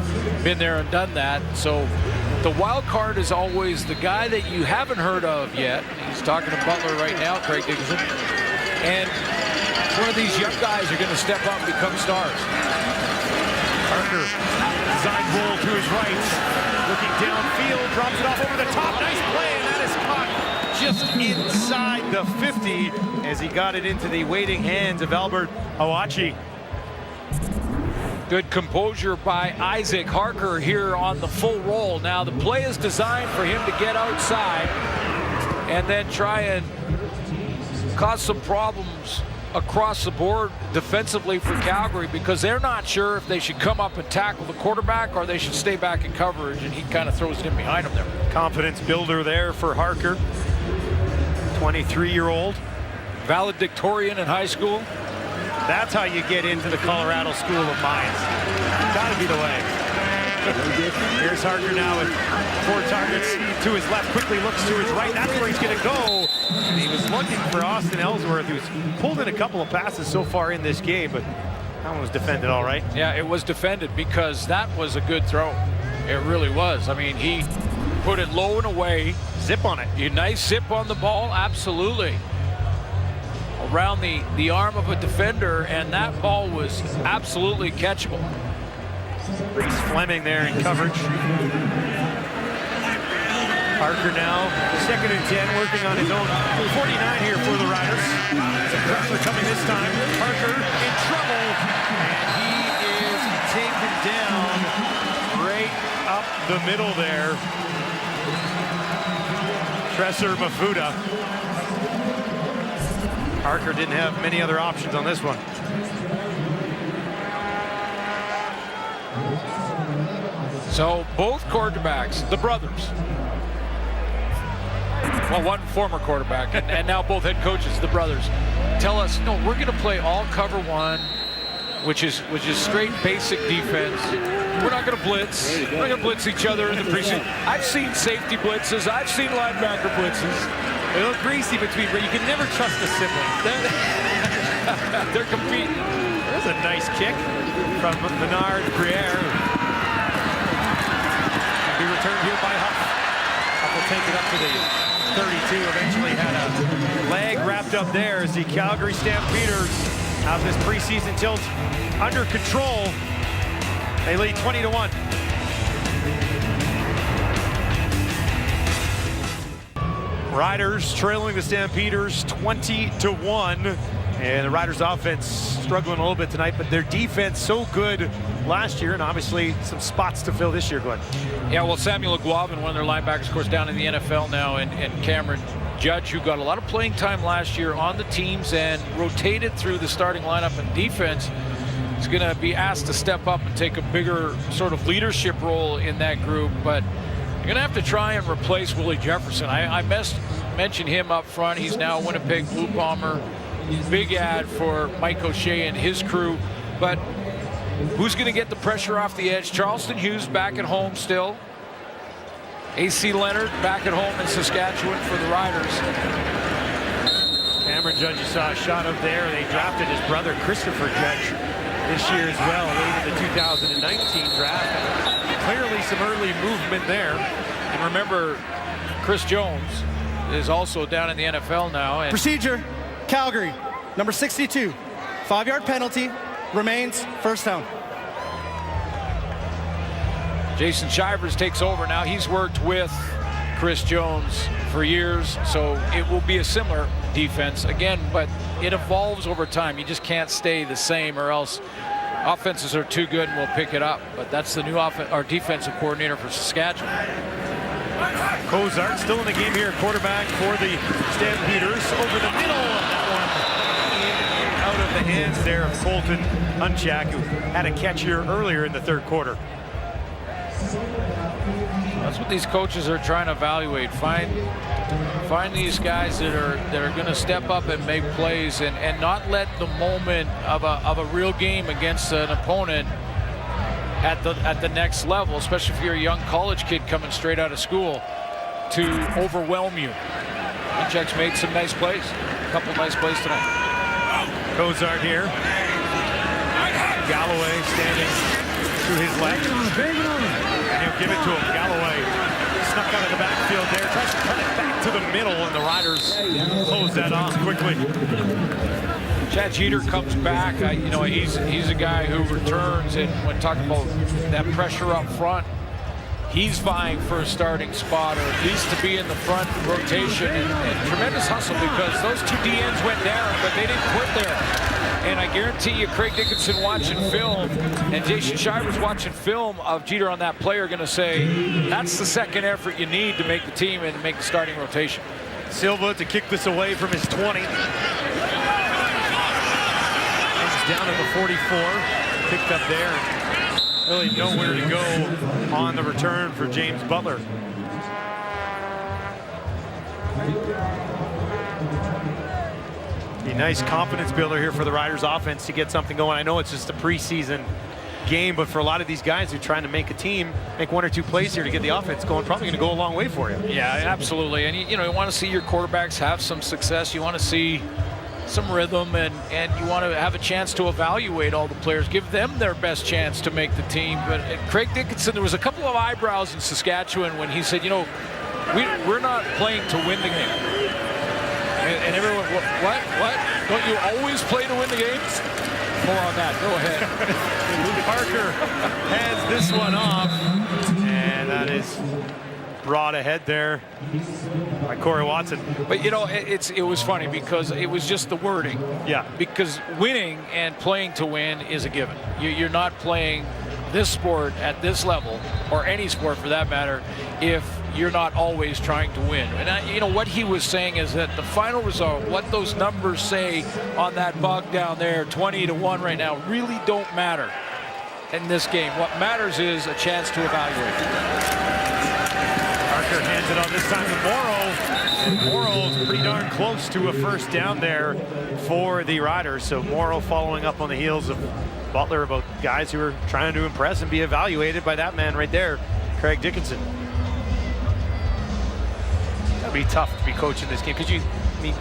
been there and done that. So the wild card is always the guy that you haven't heard of yet. He's talking to Butler right now, Craig Dickinson. And one of these young guys are going to step up and become stars. Harker, design roll to his right, looking downfield, drops it off over the top. Nice play, and that is caught just inside the 50 as he got it into the waiting hands of Albert Awachi. Good composure by Isaac Harker here on the full roll. Now the play is designed for him to get outside and then try and cause some problems across the board defensively for Calgary, because they're not sure if they should come up and tackle the quarterback or they should stay back in coverage, and he kind of throws it in behind him there. Confidence builder there for Harker, 23-year-old. Valedictorian in high school. That's how you get into the Colorado School of Mines. Gotta be the way. Here's Harker now with 4 targets to his left, quickly looks to his right. That's where he's going to go. And he was looking for Austin Ellsworth, who's pulled in a couple of passes so far in this game, but that one was defended all right. Yeah, it was defended because that was a good throw. It really was. I mean, he put it low and away. Zip on it. A nice zip on the ball, absolutely. Around the arm of a defender, and that ball was absolutely catchable. Reese Fleming there in coverage. Harker now, 2nd and 10, working on his own 49 here for the Riders. Some pressure coming this time. Harker in trouble, and he is taken down right up the middle there. Tresor Mafuda. Harker didn't have many other options on this one. So both quarterbacks, the brothers, well, one former quarterback and now both head coaches, the brothers, tell us, no, we're going to play all cover one, which is straight basic defense. We're not going to blitz. We're not going to blitz each other in the preseason. I've seen safety blitzes. I've seen linebacker blitzes. They look greasy between, but you can never trust a sibling. They're competing. There's a nice kick from Menard Briere. Be returned here by Huff. Huff will take it up to the 32. Eventually had a leg wrapped up there as the Calgary Stampeders have this preseason tilt under control. They lead 20-1. Riders trailing the Stampeders 20-1 And the Riders offense struggling a little bit tonight, but their defense so good last year, and obviously some spots to fill this year, Glenn. Yeah, well, Samuel Aguavin, one of their linebackers, of course, down in the NFL now, and Cameron Judge, who got a lot of playing time last year on the teams and rotated through the starting lineup and defense, is going to be asked to step up and take a bigger sort of leadership role in that group. But you're going to have to try and replace Willie Jefferson. I mentioned him up front. He's now a Winnipeg Blue Bomber. Big ad for Mike O'Shea and his crew. But who's going to get the pressure off the edge? Charleston Hughes back at home still. AC Leonard back at home in Saskatchewan for the Riders. Cameron Judge, you saw a shot up there. They drafted his brother Christopher Judge this year as well, late in the 2019 draft. Clearly some early movement there. And remember, Chris Jones is also down in the NFL now. And Procedure, Calgary, number 62. 5-yard penalty, remains first down. Jason Shivers takes over now. He's worked with Chris Jones for years, so it will be a similar defense again, but it evolves over time. You just can't stay the same, or else offenses are too good and we'll pick it up. But that's the new defensive coordinator for Saskatchewan. Cozart still in the game here, quarterback for the Stampeders. Over the middle, that one in and out of the hands there of Colton Hunchak, who had a catch here earlier in the third quarter. That's what these coaches are trying to evaluate. Find these guys that are going to step up and make plays, and not let the moment of a real game against an opponent at the next level, especially if you're a young college kid coming straight out of school, to overwhelm you. Hunchak's made some nice plays, a couple nice plays tonight. Cozart here. Galloway standing to his left. And he'll give it to him. Galloway snuck out of the backfield there. Tries to cut it back to the middle, and the Riders close that off quickly. Chad Jeter comes back. He's a guy who returns, and when talking about that pressure up front, he's vying for a starting spot, or at least to be in the front rotation. And tremendous hustle, because those two DNs went down, but they didn't quit there. And I guarantee you, Craig Dickinson watching film and Jason Shivers watching film of Jeter on that play are going to say, that's the second effort you need to make the team and make the starting rotation. Silva to kick this away from his 20. He's down at the 44. Picked up there. Really nowhere to go on the return for James Butler. A nice confidence builder here for the Riders offense to get something going. I know it's just a preseason game, but for a lot of these guys who are trying to make a team, make one or two plays here to get the offense going, probably going to go a long way for you. Yeah, absolutely. And you want to see your quarterbacks have some success. You want to see some rhythm, and you want to have a chance to evaluate all the players, give them their best chance to make the team. But Craig Dickinson, there was a couple of eyebrows in Saskatchewan when he said, we're not playing to win the game. And everyone, what? Don't you always play to win the games? More on that. Go ahead. Luke Parker has this one off, and that is brought ahead there by Corey Watson. But it was funny because it was just the wording. Yeah. Because winning and playing to win is a given. You're not playing this sport at this level, or any sport for that matter, if you're not always trying to win. And what he was saying is that the final result, what those numbers say on that bug down there, 20-1 right now, really don't matter in this game. What matters is a chance to evaluate. Parker hands it on this time to Morrow, and Morrow's pretty darn close to a first down there for the Riders. So Morrow following up on the heels of Butler, about guys who are trying to impress and be evaluated by that man right there, Craig Dickinson. That'd be tough to be coaching this game, because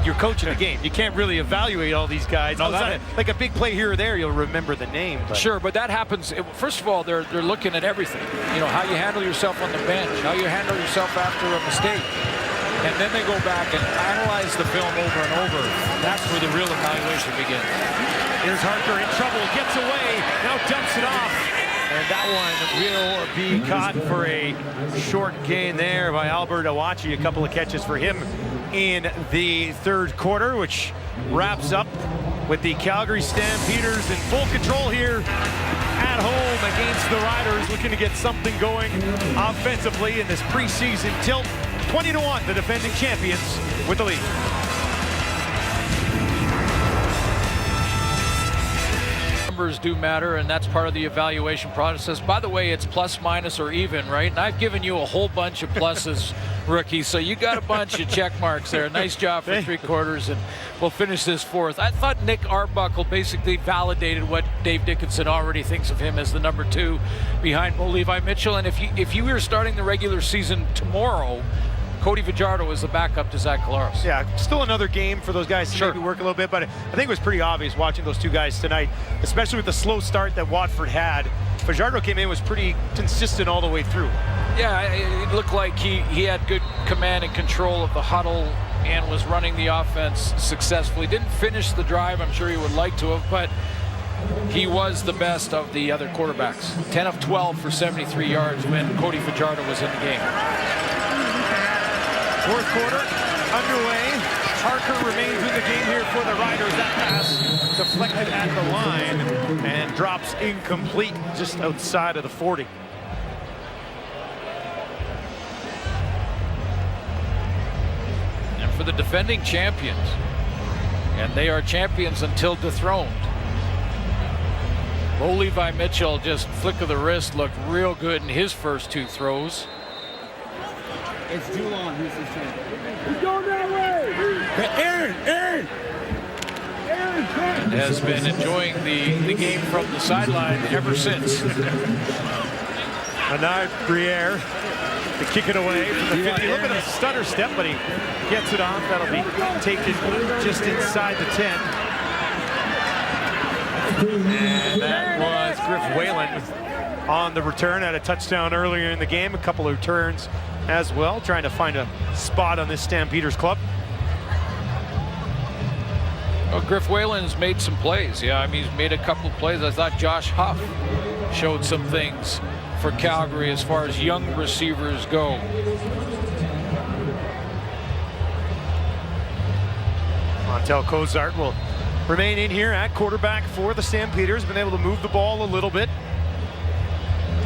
you're coaching a game. You can't really evaluate all these guys. Like a big play here or there, you'll remember the name. But. Sure, but that happens. First of all, they're looking at everything. How you handle yourself on the bench, how you handle yourself after a mistake. And then they go back and analyze the film over and over. That's where the real evaluation begins. Here's Harker in trouble, gets away, now dumps it off. And that one will be caught for a short gain there by Albert Awachi. A couple of catches for him in the third quarter, which wraps up with the Calgary Stampeders in full control here at home against the Riders, looking to get something going offensively in this preseason tilt. 20-1, the defending champions with the lead. Numbers do matter, and that's part of the evaluation process. By the way, it's plus, minus, or even, right? And I've given you a whole bunch of pluses, rookie, so you got a bunch of check marks there. Nice job for 3 quarters, and we'll finish this 4th. I thought Nick Arbuckle basically validated what Dave Dickinson already thinks of him as the number 2 behind Bo Levi Mitchell. And if you were starting the regular season tomorrow, Cody Fajardo is the backup to Zach Collaros. Yeah, still another game for those guys to maybe work a little bit, but I think it was pretty obvious watching those 2 guys tonight, especially with the slow start that Watford had. Fajardo came in, was pretty consistent all the way through. Yeah, it looked like he had good command and control of the huddle and was running the offense successfully. Didn't finish the drive, I'm sure he would like to have, but he was the best of the other quarterbacks. 10 of 12 for 73 yards when Cody Fajardo was in the game. 4th quarter underway. Parker remains in the game here for the Riders. That pass deflected at the line and drops incomplete just outside of the 40. And for the defending champions, and they are champions until dethroned, Bo Levi Mitchell, just flick of the wrist, looked real good in his first 2 throws. It's Julon who's his champion. He's going that way! Aaron! Has been enjoying the game from the sideline ever since. Bernard Briere to kick it away from the 50. A little bit of a stutter step, but he gets it off. That'll be taken just inside the 10. And that was Griff Whalen on the return. Had a touchdown earlier in the game. A couple of returns as well, trying to find a spot on this Stampeders club. Well, Griff Whalen's made some plays. Yeah, I mean, he's made a couple of plays. I thought Josh Huff showed some things for Calgary as far as young receivers go. Montel Cozart will remain in here at quarterback for the Stampeders. Been able to move the ball a little bit.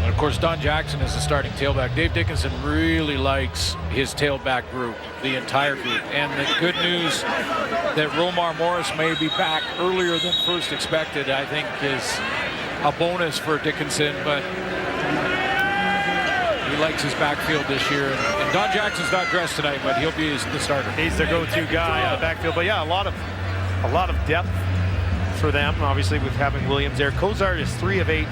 And of course, Don Jackson is the starting tailback. Dave Dickinson really likes his tailback group, the entire group. And the good news that Romar Morris may be back earlier than first expected, I think, is a bonus for Dickinson. But he likes his backfield this year. And Don Jackson's not dressed tonight, but he'll be the starter. He's the go-to guy on the backfield. But yeah, a lot of depth for them. Obviously, with having Williams there. Cozart is 3 of 8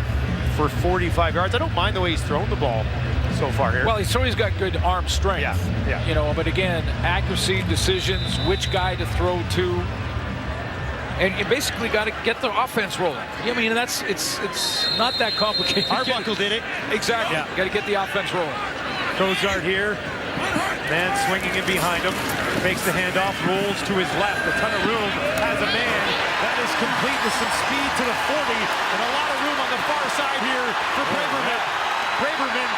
for 45 yards. I don't mind the way he's thrown the ball so far here. Well, he's always got good arm strength. Yeah. You know, but again, accuracy, decisions, which guy to throw to, and you basically got to get the offense rolling. I mean, it's not that complicated. Arbuckle did it. Exactly. Yeah. Got to get the offense rolling. Cozart here. Man swinging in behind him. Makes the handoff, rolls to his left. A ton of room. Has a man. That is complete with some speed to the 40. And a lot of room on the far side here for Braverman. Braverman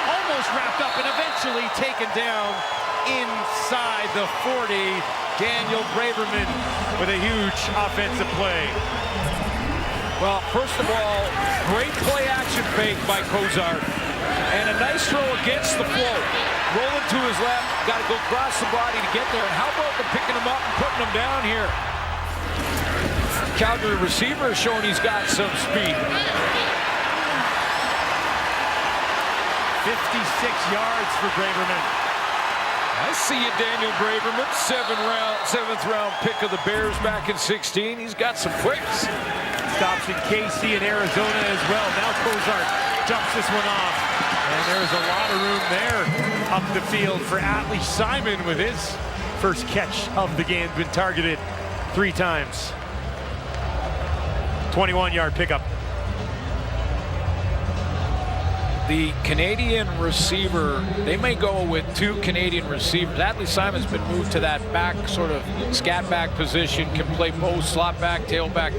almost wrapped up and eventually taken down inside the 40. Daniel Braverman with a huge offensive play. Well, first of all, great play action fake by Cozart. And a nice throw against the flow. Rolling to his left, got to go across the body to get there. And how about the picking him up and putting him down here? Calgary receiver showing he's got some speed. 56 yards for Braverman. I see you, Daniel Braverman. 7th round pick of the Bears back in 16. He's got some quicks. Stops in KC and Arizona as well. Now Cozart jumps this one off. And there's a lot of room there up the field for Atlee Simon with his first catch of the game. Been targeted 3 times. 21-yard pickup. The Canadian receiver, they may go with 2 Canadian receivers. Atlee Simon's been moved to that back, sort of scat back position, can play both slot back, tailback.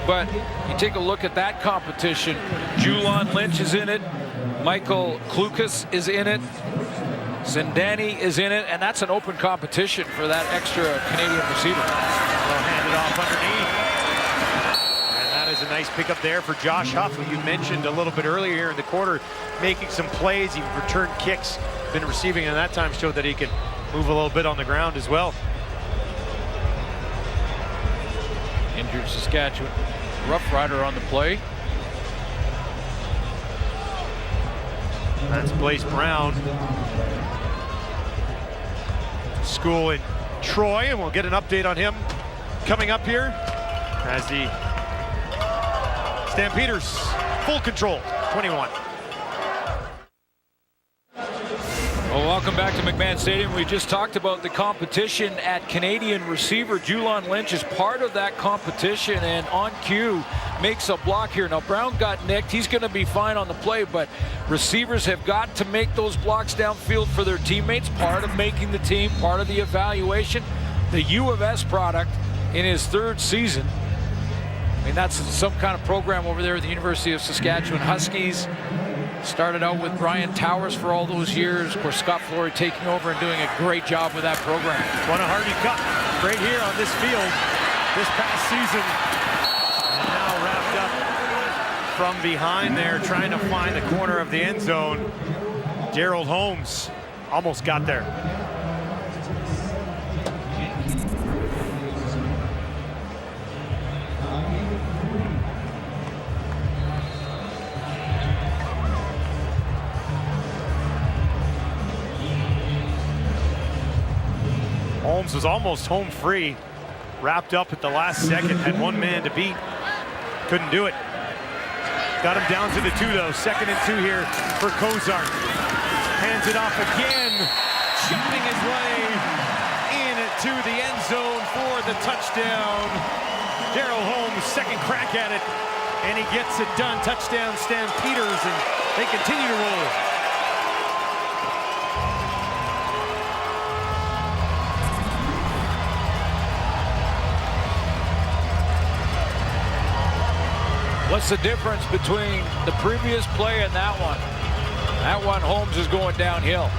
But you take a look at that competition. Julon Lynch is in it. Michael Klukas is in it. Zindani is in it. And that's an open competition for that extra Canadian receiver. They'll hand it off underneath. is a nice pickup there for Josh Huff, who you mentioned a little bit earlier here in the quarter, making some plays. He returned kicks, been receiving, and that time showed that he could move a little bit on the ground as well. Injured Saskatchewan Roughrider on the play. That's Blaze Brown. School in Troy, and we'll get an update on him coming up here as the Stampeders full control, 21. Well, welcome back to McMahon Stadium. We just talked about the competition at Canadian receiver. Julon Lynch is part of that competition, and on cue makes a block here. Now, Brown got nicked. He's going to be fine on the play, but receivers have got to make those blocks downfield for their teammates. Part of making the team, part of the evaluation. The U of S product in his 3rd season. I mean, that's some kind of program over there at the University of Saskatchewan Huskies. Started out with Brian Towers for all those years. Of course, Scott Flory taking over and doing a great job with that program. Won a Hardy Cup right here on this field this past season. And now wrapped up from behind there, trying to find the corner of the end zone. Gerald Holmes almost got there. Holmes was almost home free, wrapped up at the last second, had one man to beat, couldn't do it. Got him down to the 2 though, 2nd and 2 here for Kozart. Hands it off again, chopping his way into the end zone for the touchdown. Daryl Holmes, 2nd crack at it, and he gets it done. Touchdown Stampeders, and they continue to roll. What's the difference between the previous play and that one? That one, Holmes is going downhill.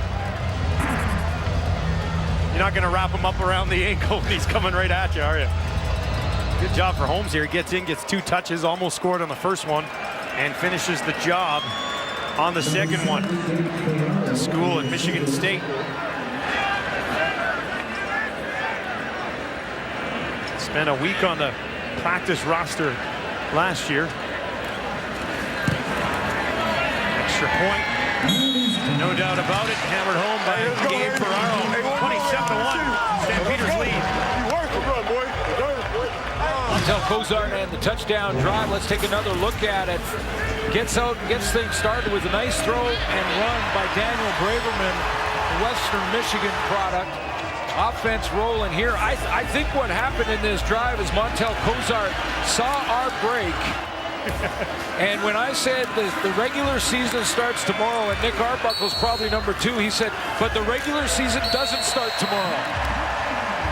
You're not going to wrap him up around the ankle when he's coming right at you, are you? Good job for Holmes here. He gets in, gets 2 touches, almost scored on the first one, and finishes the job on the second one. The school at Michigan State. Spent a week on the practice roster last year. Extra point, no doubt about it. Hammered home by Gabe Ferraro. 27-1. Stampeders lead. Until Kozart and the touchdown drive. Let's take another look at it. Gets out and gets things started with a nice throw and run by Daniel Braverman, the Western Michigan product. Offense rolling here. I think what happened in this drive is Montel Kozart saw our break. And when I said the regular season starts tomorrow, and Nick Arbuckle's probably number 2, he said, but the regular season doesn't start tomorrow.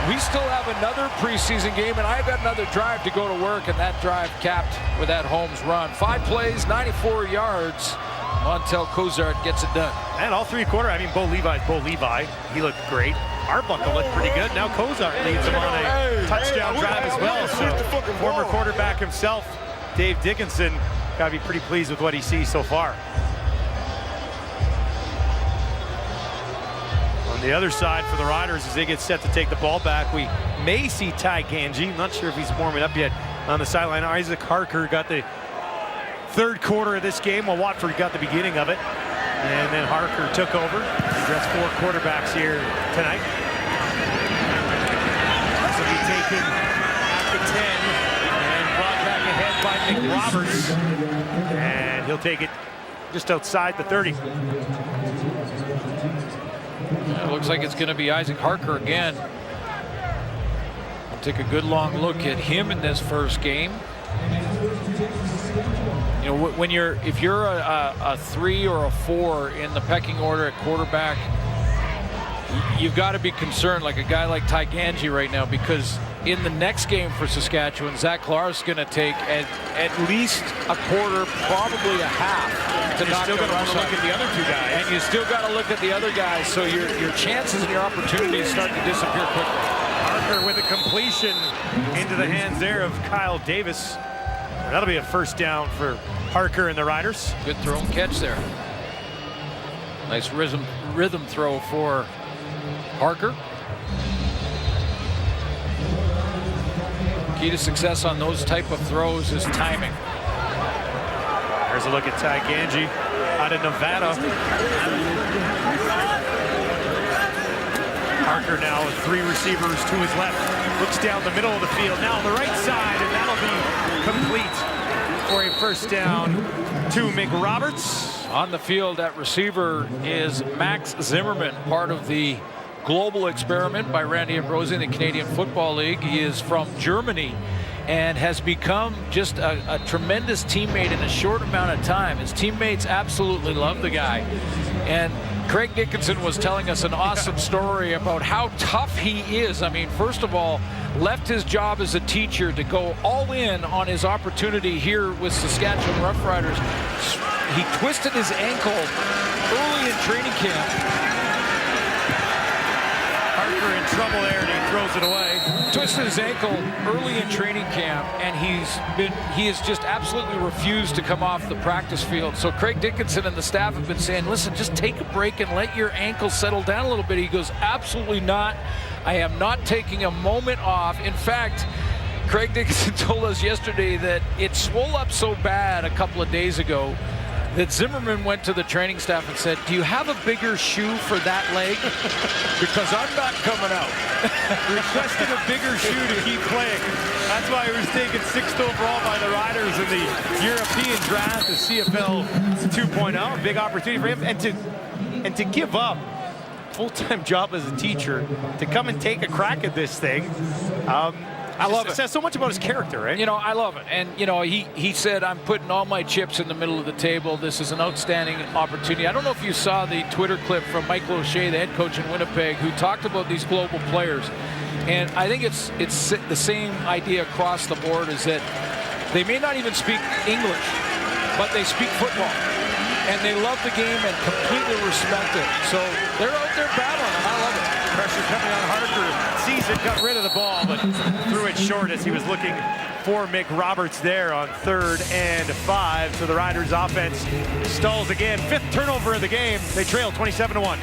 We still have another preseason game, and I got another drive to go to work, and that drive capped with that Holmes run. 5 plays, 94 yards. Montel Kozart gets it done. And all 3 quarter, I mean, Bo Levi, he looked great. Arbuckle looked pretty good. Now Kozart leads him on a touchdown drive as well. So former quarterback himself, Dave Dickinson, got to be pretty pleased with what he sees so far. On the other side for the Riders, as they get set to take the ball back, we may see Ty Ganji. Not sure if he's warming up yet on the sideline. Isaac Harker got the 3rd quarter of this game, while Watford got the beginning of it. And then Harker took over. He dressed 4 quarterbacks here tonight. This will be taken at the 10 and brought back ahead by McRoberts. And he'll take it just outside the 30. It looks like it's going to be Isaac Harker again. We'll take a good long look at him in this first game. You know, when if you're a 3 or a 4 in the pecking order at quarterback, you've got to be concerned, like a guy like Ty Ganji right now, because in the next game for Saskatchewan, Zach Clark is going to take at least a quarter, probably a half, to knock the rush look at the other 2 guys. And you still got to look at the other guys, so your chances and your opportunities start to disappear quickly. Harker with a completion into the hands there of Kyle Davis. That'll be a first down for Harker and the Riders. Good throw and catch there. Nice rhythm throw for Harker. Key to success on those type of throws is timing. There's a look at Ty Ganji out of Nevada. Harker now with 3 receivers to his left. Looks down the middle of the field. Now on the right side, and that'll be complete for a first down to McRoberts. On the field at receiver is Max Zimmerman, part of the global experiment by Randy Ambrosi in the Canadian Football League. He is from Germany and has become just a tremendous teammate in a short amount of time. His teammates absolutely love the guy. And Craig Dickinson was telling us an awesome story about how tough he is. I mean, first of all, left his job as a teacher to go all in on his opportunity here with Saskatchewan Roughriders. He twisted his ankle early in training camp. Harker in trouble there, and he throws it away. Twisted his ankle early in training camp, and he has just absolutely refused to come off the practice field. So Craig Dickinson and the staff have been saying, listen, just take a break and let your ankle settle down a little bit. He goes, absolutely not. I am not taking a moment off. In fact, Craig Dickinson told us yesterday that it swole up so bad a couple of days ago that Zimmerman went to the training staff and said, do you have a bigger shoe for that leg? Because I'm not coming out. Requested a bigger shoe to keep playing. That's why he was taken 6th overall by the Riders in the European draft, the CFL 2.0. A big opportunity for him. And to give up full-time job as a teacher to come and take a crack at this thing. I love it. It says so much about his character, right? You know, I love it. And, you know, he said, I'm putting all my chips in the middle of the table. This is an outstanding opportunity. I don't know if you saw the Twitter clip from Michael O'Shea, the head coach in Winnipeg, who talked about these global players. And I think it's the same idea across the board, is that they may not even speak English, but they speak football. And they love the game and completely respect it. So they're out there battling, and I love it. Pressure coming on Harker. Sees it, got rid of the ball, but threw it short as he was looking for McRoberts there on 3rd and 5. So the Riders offense stalls again. 5th turnover of the game. They trail 27-1.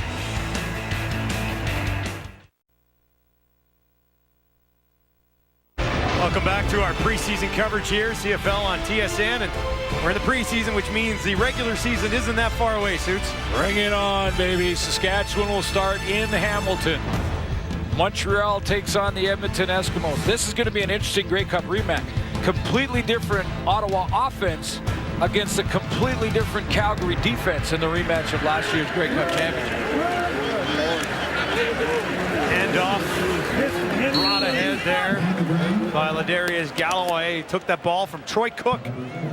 Welcome back to our preseason coverage here, CFL on TSN, and we're in the preseason, which means the regular season isn't that far away, Suits. Bring it on, baby. Saskatchewan will start in Hamilton. Montreal takes on the Edmonton Eskimos. This is going to be an interesting Grey Cup rematch. Completely different Ottawa offense against a completely different Calgary defense in the rematch of last year's Grey Cup championship. Hand off, brought ahead there by Ladarius Galloway. Took that ball from Troy Cook,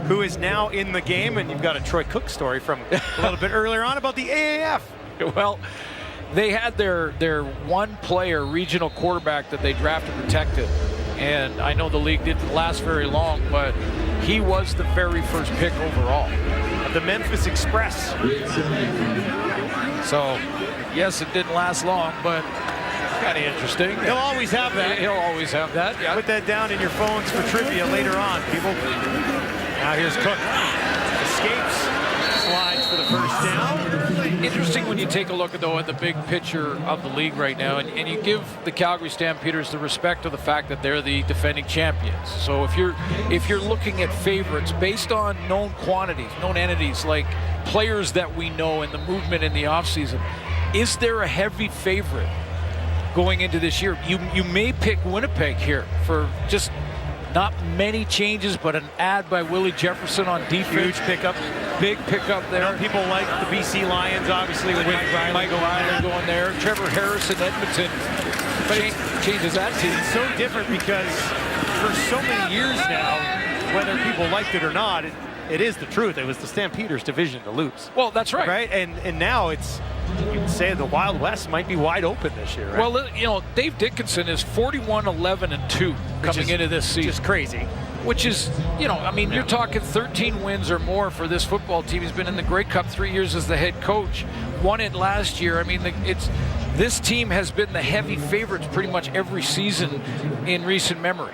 who is now in the game. And you've got a Troy Cook story from a little bit earlier on about the AAF. Well, they had their one player regional quarterback that they drafted protected. And I know the league didn't last very long, but he was the very first pick overall. The Memphis Express. So, yes, it didn't last long, but kind of interesting. He'll always have that. He'll always have that, yeah. Put that down in your phones for trivia later on, people. Now here's Cook. Escapes, slides for the first down. Interesting when you take a look, though, at the big picture of the league right now, and you give the Calgary Stampeders the respect of the fact that they're the defending champions. So if you're looking at favorites based on known quantities, known entities, like players that we know and the movement in the offseason, is there a heavy favorite going into this year? You may pick Winnipeg here for just not many changes, but an add by Willie Jefferson on defense. Huge pickup. Big pickup there. People like the BC Lions, obviously, with Mike Riley going there. Trevor Harrison, Edmonton. But changes that team. It's so different because for so many years now, whether people liked it or not, it is the truth. It was the Stampeders division to lose. Well, that's right. Right? And now it's, you can say the Wild West might be wide open this year, right? Well, you know, Dave Dickinson is 41-11-2 coming into this season. Just crazy. Which is, you know, I mean, you're talking 13 wins or more for this football team. He's been in the Grey Cup 3 years as the head coach. Won it last year. I mean, this team has been the heavy favorites pretty much every season in recent memory.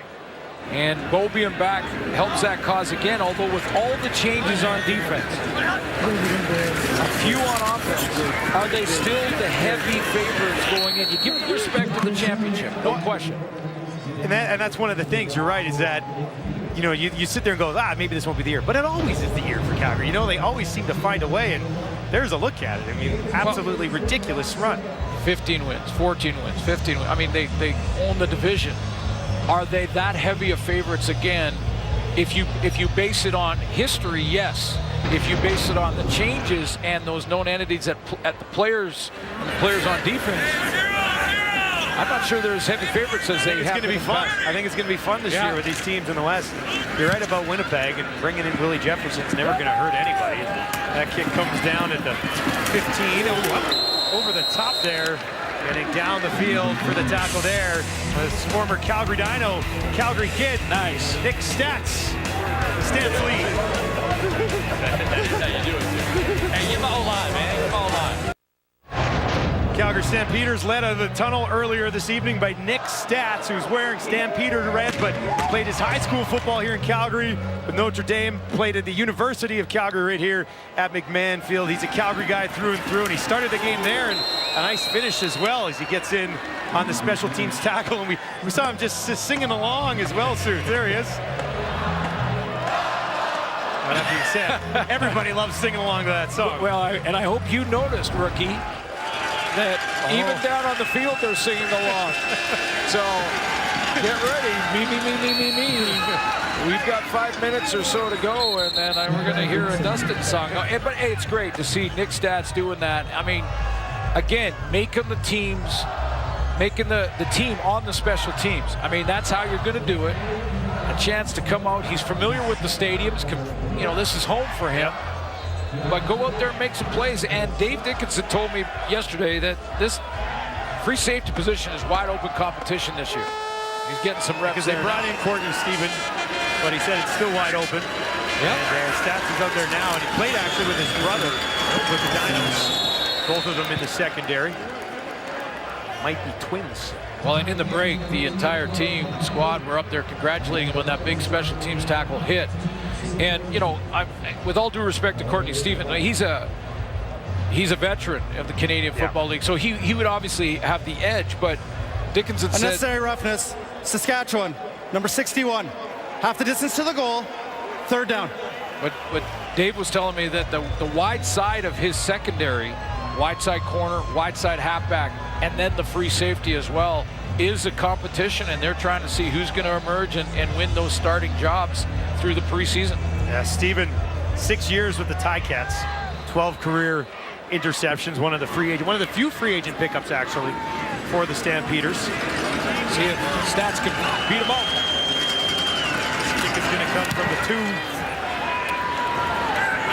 And Bo being back helps that cause again, although with all the changes on defense, a few on offense, are they still the heavy favorites going in? You give respect to the championship, no question. And that's one of the things, you're right, is that, you know, you sit there and go, maybe this won't be the year. But it always is the year for Calgary. You know, they always seem to find a way, and there's a look at it. I mean, absolutely ridiculous run. 15 wins, 14 wins, 15 wins. I mean, they own the division. Are they that heavy of favorites again? If you base it on history, yes. If you base it on the changes and those known entities at the players on defense, I'm not sure they're as heavy favorites as they have. It's going to be fun. I think it's going to be fun this year with these teams in the West. You're right about Winnipeg, and bringing in Willie Jefferson's never going to hurt anybody. That kick comes down at the 15. Over the top there. Getting down the field for the tackle there. This former Calgary Dino, Calgary kid. Nice. Nick Stats. Stats lead. That's how you do it, dude. Hey, give him a whole lot, man. Give him a whole lot. Calgary Stampeders led out of the tunnel earlier this evening by Nick Stats, who's wearing Stampeder red, but played his high school football here in Calgary with Notre Dame, played at the University of Calgary right here at McMahon Field. He's a Calgary guy through and through, and he started the game there, and a nice finish as well as he gets in on the special teams tackle, and we saw him just singing along as well, Sue. There he is. That being said, everybody loves singing along to that song. Well, and I hope you noticed, rookie, that even down on the field they're singing along. So get ready, me. We've got 5 minutes or so to go, and then we're going to hear a Dustin song. But hey, it's great to see Nick Stats doing that. I mean, again, making the team on the special teams. I mean, that's how you're going to do it. A chance to come out. He's familiar with the stadiums. You know, this is home for him. But go out there and make some plays. And Dave Dickinson told me yesterday that this free safety position is wide open competition this year. He's getting some reps. Because they brought in Courtney Stephen, but he said it's still wide open. Yeah. And Stats is out there now, and he played actually with his brother with the Dinos. Both of them in the secondary. Might be twins. Well, and in the break, the entire team, squad, were up there congratulating him when that big special teams tackle hit. And, you know, with all due respect to Courtney Stephen, he's a veteran of the Canadian Football League, so he would obviously have the edge, but Dickinson said... Unnecessary roughness. Saskatchewan, number 61. Half the distance to the goal, 3rd down. But Dave was telling me that the wide side of his secondary, wide side corner, wide side halfback, and then the free safety as well, is a competition, and they're trying to see who's going to emerge and win those starting jobs through the preseason. Yeah, Stephen, 6 years with the Ticats, 12 career interceptions, one of the few free agent pickups actually for the Stampeders. See if Stats can beat them up. This kick is going to come from the 2.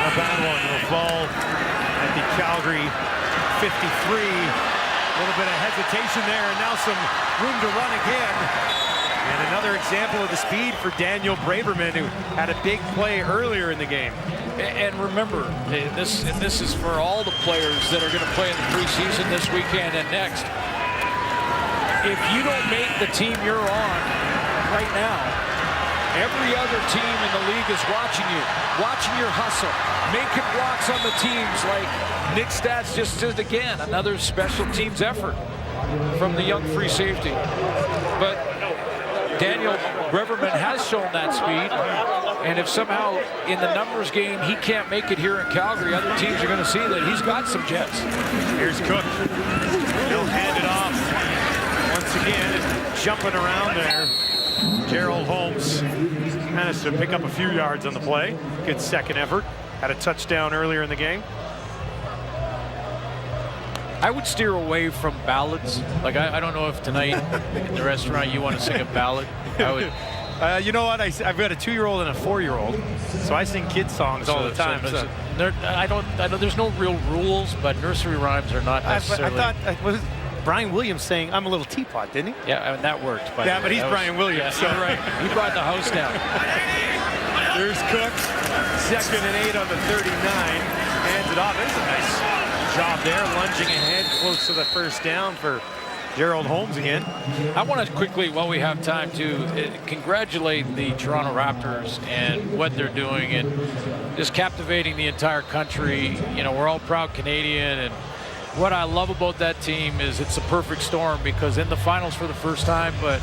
A bad one will fall at the Calgary 53. A little bit of hesitation there, and now some room to run again. And another example of the speed for Daniel Braverman, who had a big play earlier in the game. And remember, this is for all the players that are going to play in the preseason this weekend and next. If you don't make the team you're on right now, every other team in the league is watching you, watching your hustle, making blocks on the teams like Nick Stats just did again. Another special teams effort from the young free safety. But Daniel Braverman has shown that speed, and if somehow in the numbers game he can't make it here in Calgary, other teams are going to see that he's got some jets. Here's Cook. He'll hand it off once again, jumping around there. Gerald Holmes managed to pick up a few yards on the play. Good second effort. Had a touchdown earlier in the game. I would steer away from ballads. Like, I don't know if tonight in the restaurant you want to sing a ballad. I would. You know what? I've got a 2-year-old and a 4-year-old, so I sing kids songs all the time. There's no real rules, but nursery rhymes are not necessarily. I thought was Brian Williams saying "I'm a little teapot," didn't he? Yeah, and that worked. Yeah, but he's Brian Williams, so right. He brought the house down. There's Cook, 2nd and 8 on the 39. Hands it off. There's a nice job there, lunging ahead close to the first down for Gerald Holmes again. I want to quickly, while we have time, to congratulate the Toronto Raptors and what they're doing and just captivating the entire country. You know, we're all proud Canadian, and what I love about that team is it's a perfect storm because in the finals for the first time, but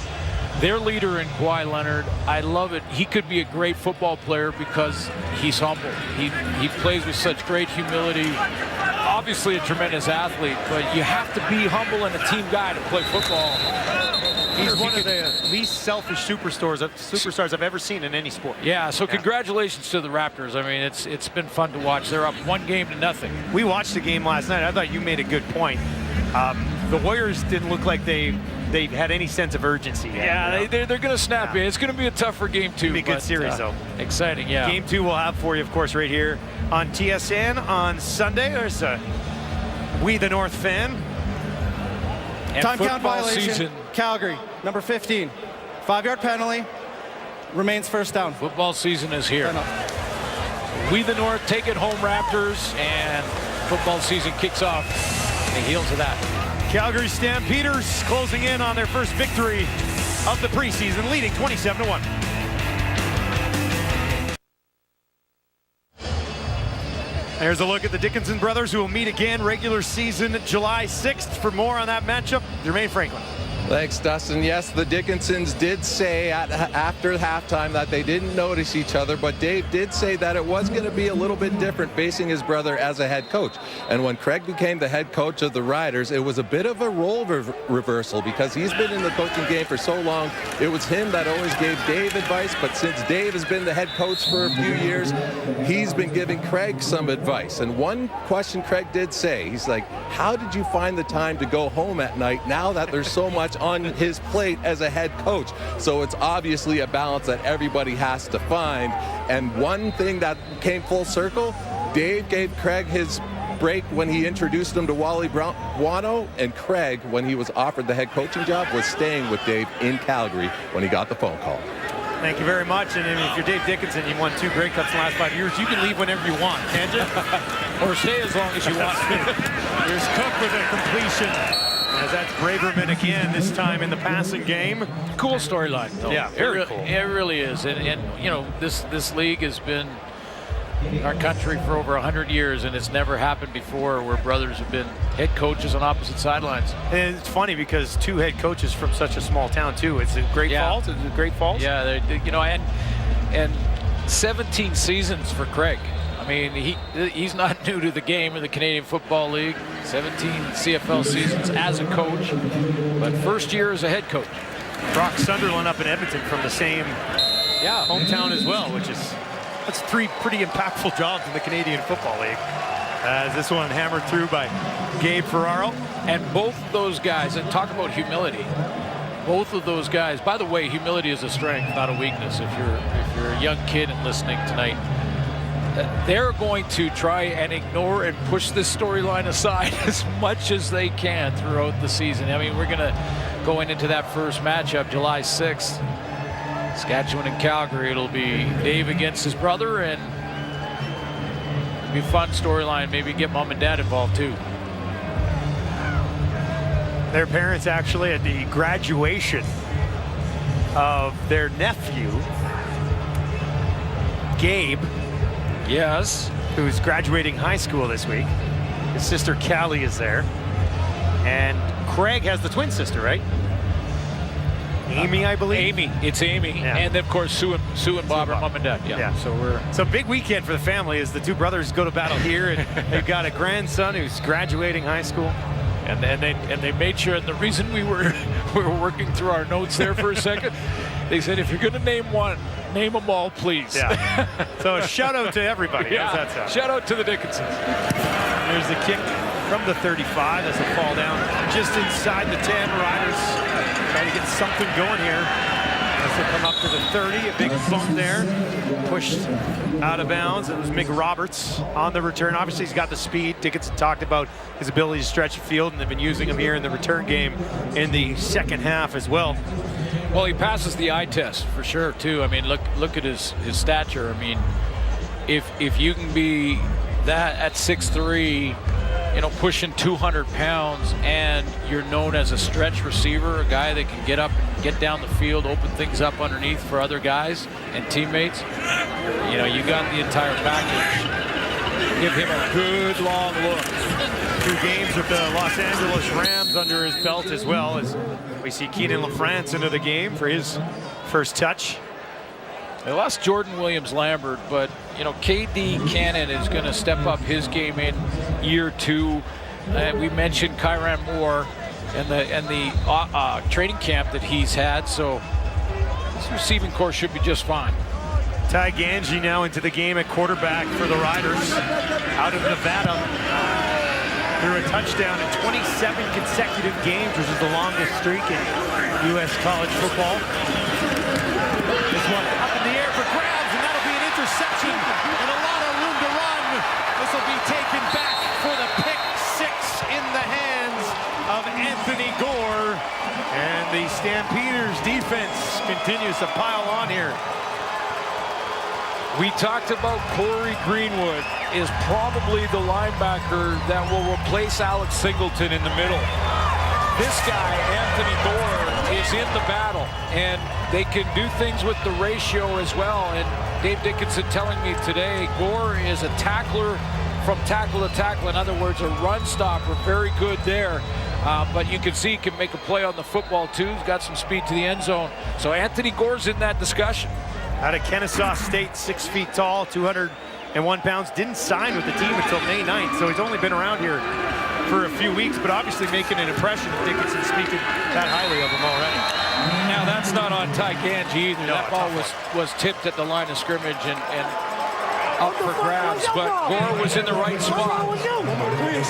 their leader in Kawhi Leonard, I love it. He could be a great football player because he's humble. He plays with such great humility. Obviously a tremendous athlete, but you have to be humble and a team guy to play football. He's one of the least selfish superstars I've ever seen in any sport. Yeah, so congratulations to the Raptors. I mean, it's been fun to watch. They're up 1-0. We watched the game last night. I thought you made a good point. The Warriors didn't look like they had any sense of urgency. Yeah, they're going to snap in. It's going to be a tougher game, too. It'll be a good series, though. Exciting, yeah. Game 2 we'll have for you, of course, right here on TSN on Sunday. There's a We the North fan. And time count violation. Season. Calgary, number 15. 5-yard penalty. Remains first down. Football season is here. We the North take it home, Raptors, and football season kicks off the heels of that. Calgary Stampeders closing in on their first victory of the preseason, leading 27-1. There's a look at the Dickinson brothers, who will meet again regular season July 6th. For more on that matchup, Jermaine Franklin. Thanks, Dustin. Yes, the Dickinsons did say after halftime that they didn't notice each other, but Dave did say that it was going to be a little bit different facing his brother as a head coach. And when Craig became the head coach of the Riders, it was a bit of a role reversal because he's been in the coaching game for so long. It was him that always gave Dave advice, but since Dave has been the head coach for a few years, he's been giving Craig some advice. And one question Craig did say, he's like, how did you find the time to go home at night now that there's so much on his plate as a head coach? So it's obviously a balance that everybody has to find. And one thing that came full circle, Dave gave Craig his break when he introduced him to Wally Buono, and Craig, when he was offered the head coaching job, was staying with Dave in Calgary when he got the phone call. Thank you very much. And if you're Dave Dickinson, you won 2 Grey Cups in the last 5 years, you can leave whenever you want, can't you? Or stay as long as you want. Here's Cook with a completion. As that's Braverman again, this time in the passing game. Cool storyline, though. Yeah, very cool. It really is. And you know, this league has been in our country for over 100 years, and it's never happened before where brothers have been head coaches on opposite sidelines. And it's funny because 2 head coaches from such a small town, too. It's a great fault. It's a great fault. Yeah, you know, and 17 seasons for Craig. I mean, he's not new to the game in the Canadian Football League. 17 CFL seasons as a coach, but first year as a head coach. Brock Sunderland up in Edmonton from the same hometown as well, that's 3 pretty impactful jobs in the Canadian Football League. As this one hammered through by Gabe Ferraro. And both of those guys, and talk about humility, both of those guys, by the way, humility is a strength, not a weakness. If you're a young kid and listening tonight, they're going to try and ignore and push this storyline aside as much as they can throughout the season. I mean, we're going to go into that first matchup July 6th. Saskatchewan and Calgary. It'll be Dave against his brother, and it'll be a fun storyline. Maybe get mom and dad involved too. Their parents actually at the graduation of their nephew, Gabe. Yes. Who's graduating high school this week. His sister Callie is there. And Craig has the twin sister, right? Amy, I believe. Amy. It's Amy. Yeah. And of course Sue and Bob are mom and dad. Yeah. So a big weekend for the family as the 2 brothers go to battle here, and they've got a grandson who's graduating high school. And they made sure, and the reason we were working through our notes there for a second, they said, if you're going to name one, name them all, please. Yeah. So a shout out to everybody. Yeah. How's that sound? Shout out to the Dickinsons. There's the kick from the 35. That's a fall down just inside the 10. Riders trying to get something going here. As they come up to the 30, a big bump there. Pushed out of bounds. It was Mick Roberts on the return. Obviously, he's got the speed. Dickinson talked about his ability to stretch the field, and they've been using him here in the return game in the second half as well. Well, he passes the eye test for sure, too. I mean, look at his stature. I mean, if you can be that at 6'3", pushing 200 pounds, and you're known as a stretch receiver, a guy that can get up, get down the field, open things up underneath for other guys and teammates. You got the entire package. Give him a good long look. 2 games with the Los Angeles Rams under his belt as well, as we see Keenan LaFrance into the game for his first touch. They lost Jordan Williams-Lambert, but KD Cannon is going to step up his game in year 2. We mentioned Kyran Moore and the training camp that he's had, so this receiving corps should be just fine. Ty Ganji now into the game at quarterback for the Riders out of Nevada. Threw a touchdown in 27 consecutive games, which is the longest streak in U.S. college football. This one up in the air for grabs, and that'll be an interception and a lot of room to run. This will be taken back for the pick 6 in the hands of Anthony Gore. And the Stampeders defense continues to pile on here. We talked about Corey Greenwood is probably the linebacker that will replace Alex Singleton in the middle. This guy, Anthony Gore, is in the battle, and they can do things with the ratio as well. And Dave Dickinson telling me today, Gore is a tackler from tackle to tackle. In other words, a run stopper, very good there. But you can see he can make a play on the football too. He's got some speed to the end zone. So Anthony Gore's in that discussion. Out of Kennesaw State, 6 feet tall, 201 pounds. Didn't sign with the team until May 9th, so he's only been around here for a few weeks, but obviously making an impression. Dickinson speaking that highly of him already. Now that's not on Ty Ganji either. That ball was tipped at the line of scrimmage and up for grabs, but Gore was in the right spot.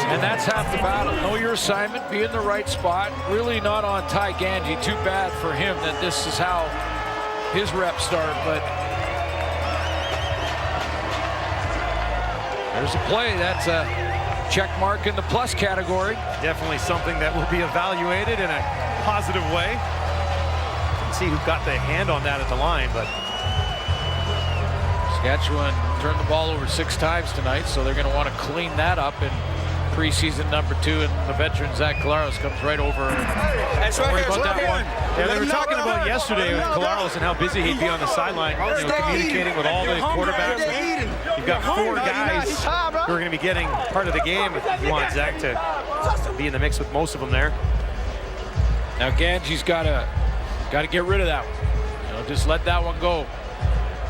And that's half the battle. Know your assignment, be in the right spot. Really not on Ty Ganji. Too bad for him that this is how his reps start, but there's a play. That's a check mark in the plus category. Definitely something that will be evaluated in a positive way. Let's see who got the hand on that at the line, but Saskatchewan turned the ball over 6 times tonight, so they're going to want to clean that up in preseason number 2, and the veteran Zach Collaros comes right over. Don't worry about that one. Yeah, they were talking about yesterday with Collaros and how busy he'd be on the sideline, communicating with all the quarterbacks. You've got 4 guys who are going to be getting part of the game. If you want Zach to be in the mix with most of them there. Now Ganji's got to get rid of that one. Just let that one go.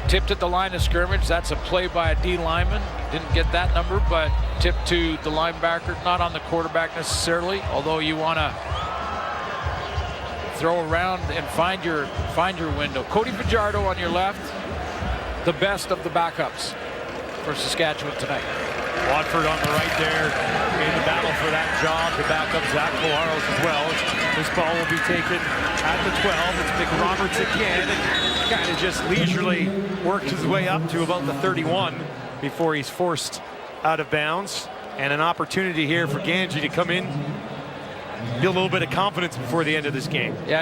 Tipped at the line of scrimmage. That's a play by a D lineman. Didn't get that number, but tipped to the linebacker, not on the quarterback necessarily, although you want to throw around and find your window. Cody Fajardo on your left, the best of the backups for Saskatchewan tonight. Watford on the right there in the battle for that job to back up Zach Collaros as well. This ball will be taken at the 12. It's McRoberts again, and kind of just leisurely worked his way up to about the 31 before he's forced out of bounds. And an opportunity here for Ganji to come in, get a little bit of confidence before the end of this game. Yeah,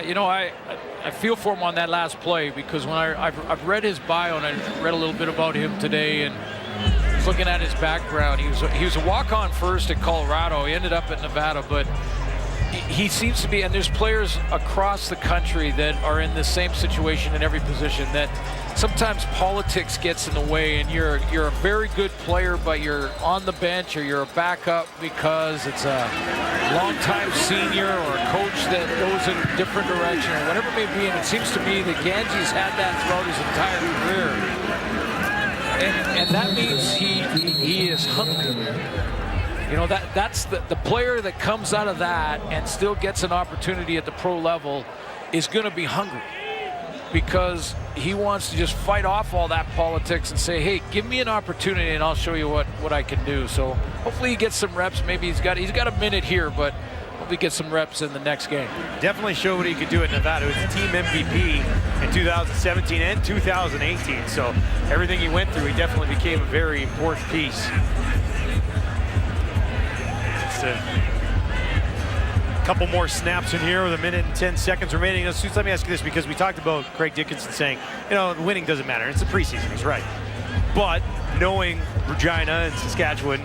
I feel for him on that last play, because when I've read his bio and I read a little bit about him today, and looking at his background, he was a walk-on first at Colorado. He ended up at Nevada, but he seems to be, and there's players across the country that are in the same situation in every position, that sometimes politics gets in the way, and you're a very good player, but you're on the bench or you're a backup because it's a long-time senior or a coach that goes in a different direction or whatever it may be. And it seems to me that Ganji's had that throughout his entire career. And that means he is hungry. That's the player that comes out of that and still gets an opportunity at the pro level is going to be hungry, because he wants to just fight off all that politics and say, hey, give me an opportunity and I'll show you what I can do. So hopefully he gets some reps. Maybe he's got a minute here, but hopefully get some reps in the next game. Definitely showed what he could do at Nevada. He was a team MVP in 2017 and 2018. So everything he went through, he definitely became a very important piece. Just a couple more snaps in here with 1 minute and 10 seconds remaining. Let me ask you this, because we talked about Craig Dickinson saying, winning doesn't matter. It's the preseason. He's right. But knowing Regina and Saskatchewan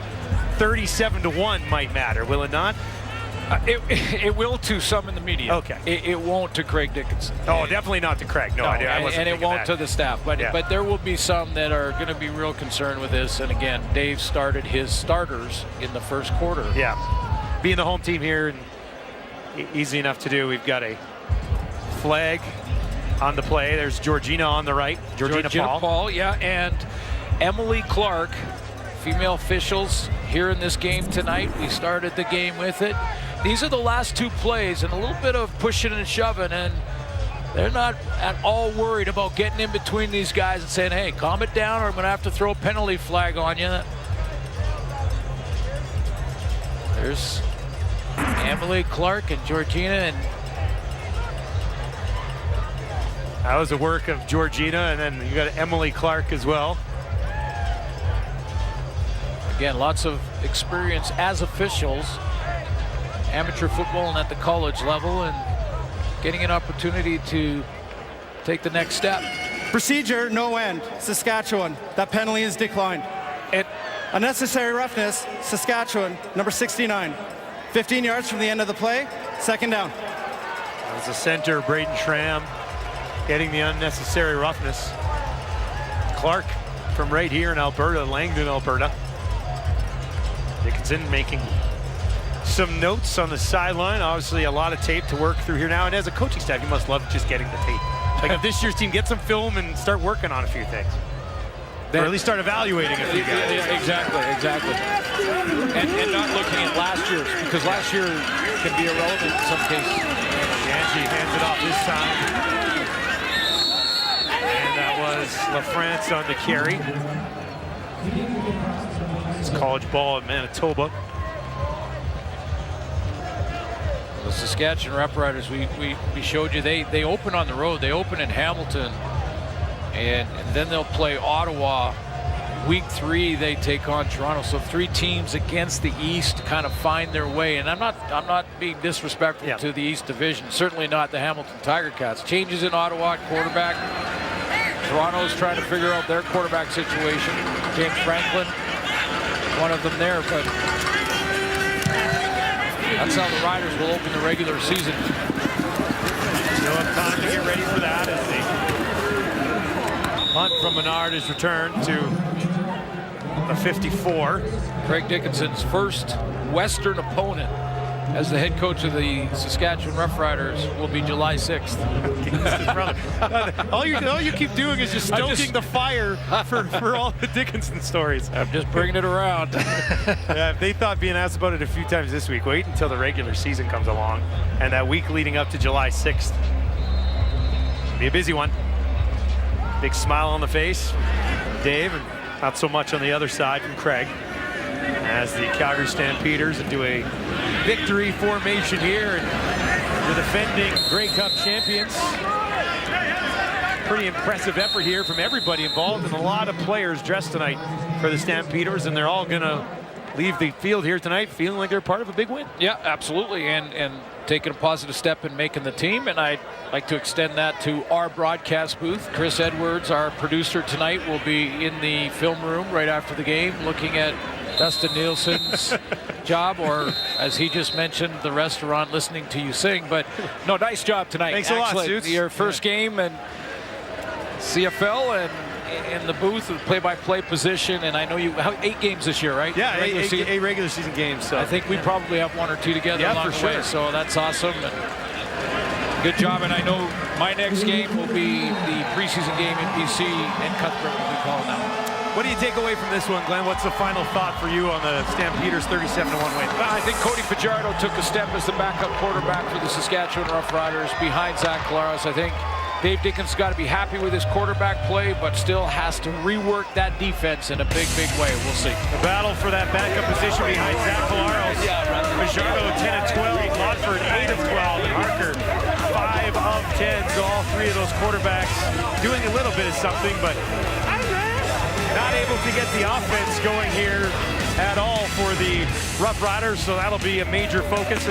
37-1 might matter, will it not? It will to some in the media. Okay. It won't to Craig Dickinson. Oh, definitely not to Craig. No, I wasn't and it thinking won't that. to the staff. But there will be some that are going to be real concerned with this. And again, Dave started his starters in the first quarter. Yeah. Being the home team here, and easy enough to do. We've got a flag on the play. There's Georgina on the right. Georgina Paul. Yeah, and Emily Clark, female officials here in this game tonight. We started the game with it. These are the last two plays, and a little bit of pushing and shoving, and they're not at all worried about getting in between these guys and saying, hey, calm it down, or I'm going to have to throw a penalty flag on you. There's Emily Clark and Georgina, and that was the work of Georgina, and then you got Emily Clark as well. Again, lots of experience as officials, amateur football and at the college level, and getting an opportunity to take the next step. Procedure, no end. Saskatchewan. That penalty is declined. Unnecessary roughness, Saskatchewan, number 69. 15 yards from the end of the play, second down. As a center, Braden Schramm getting the unnecessary roughness. Clark from right here in Alberta, Langdon, Alberta. Dickinson making some notes on the sideline. Obviously a lot of tape to work through here now. And as a coaching staff, you must love just getting the tape. Like if this year's team gets some film and start working on a few things. Or at least start evaluating a few guys. Exactly. And not looking at last year's, because last year can be irrelevant in some cases. Angie hands it off this time. And that was LaFrance on the carry. It's college ball in Manitoba. The Saskatchewan Roughriders, we showed you, they open on the road. They open in Hamilton, and then they'll play Ottawa. Week 3, they take on Toronto. So 3 teams against the East to kind of find their way. And I'm not being disrespectful to the East Division. Certainly not the Hamilton Tiger Cats. Changes in Ottawa at quarterback. Toronto's trying to figure out their quarterback situation. James Franklin, one of them there, but that's how the Riders will open the regular season. Still have time to get ready for that as the punt from Menard is returned to the 54. Craig Dickinson's first Western opponent as the head coach of the Saskatchewan Roughriders will be July 6th. all you keep doing is just stoking the fire for all the Dickinson stories. I'm just bringing it around. Yeah, if they thought being asked about it a few times this week, wait until the regular season comes along and that week leading up to July 6th. Be a busy one. Big smile on the face, Dave, and not so much on the other side from Craig. As the Calgary Stampeders into a victory formation here, and the defending Grey Cup champions. Pretty impressive effort here from everybody involved, and a lot of players dressed tonight for the Stampeders, and they're all gonna leave the field here tonight feeling like they're part of a big win. Yeah, absolutely, and taking a positive step in making the team, and I'd like to extend that to our broadcast booth. Chris Edwards, our producer tonight, will be in the film room right after the game looking at Dustin Nielsen's job, or as he just mentioned, the restaurant listening to you sing. But no, nice job tonight. Thanks a lot, Suits. Your first game and CFL, and in the booth, the play-by-play position, and I know you have 8 games this year, right? Yeah, eight regular season games. So I think we probably have 1 or 2 together along the way, so that's awesome. And good job, and I know my next game will be the preseason game in BC, and Cuthbert will be calling that. What do you take away from this one, Glenn? What's the final thought for you on the Stampeders 37-1 win? Well, I think Cody Fajardo took a step as the backup quarterback for the Saskatchewan Roughriders behind Zach Collaros. I think Dave Dickinson's got to be happy with his quarterback play, but still has to rework that defense in a big, big way. We'll see. The battle for that backup position behind Zach Collaros. Fajardo 10 of 12, Lodford 8 of 12, and Harker 5 of 10. So all 3 of those quarterbacks doing a little bit of something, but not able to get the offense going here at all for the Roughriders. So that'll be a major focus.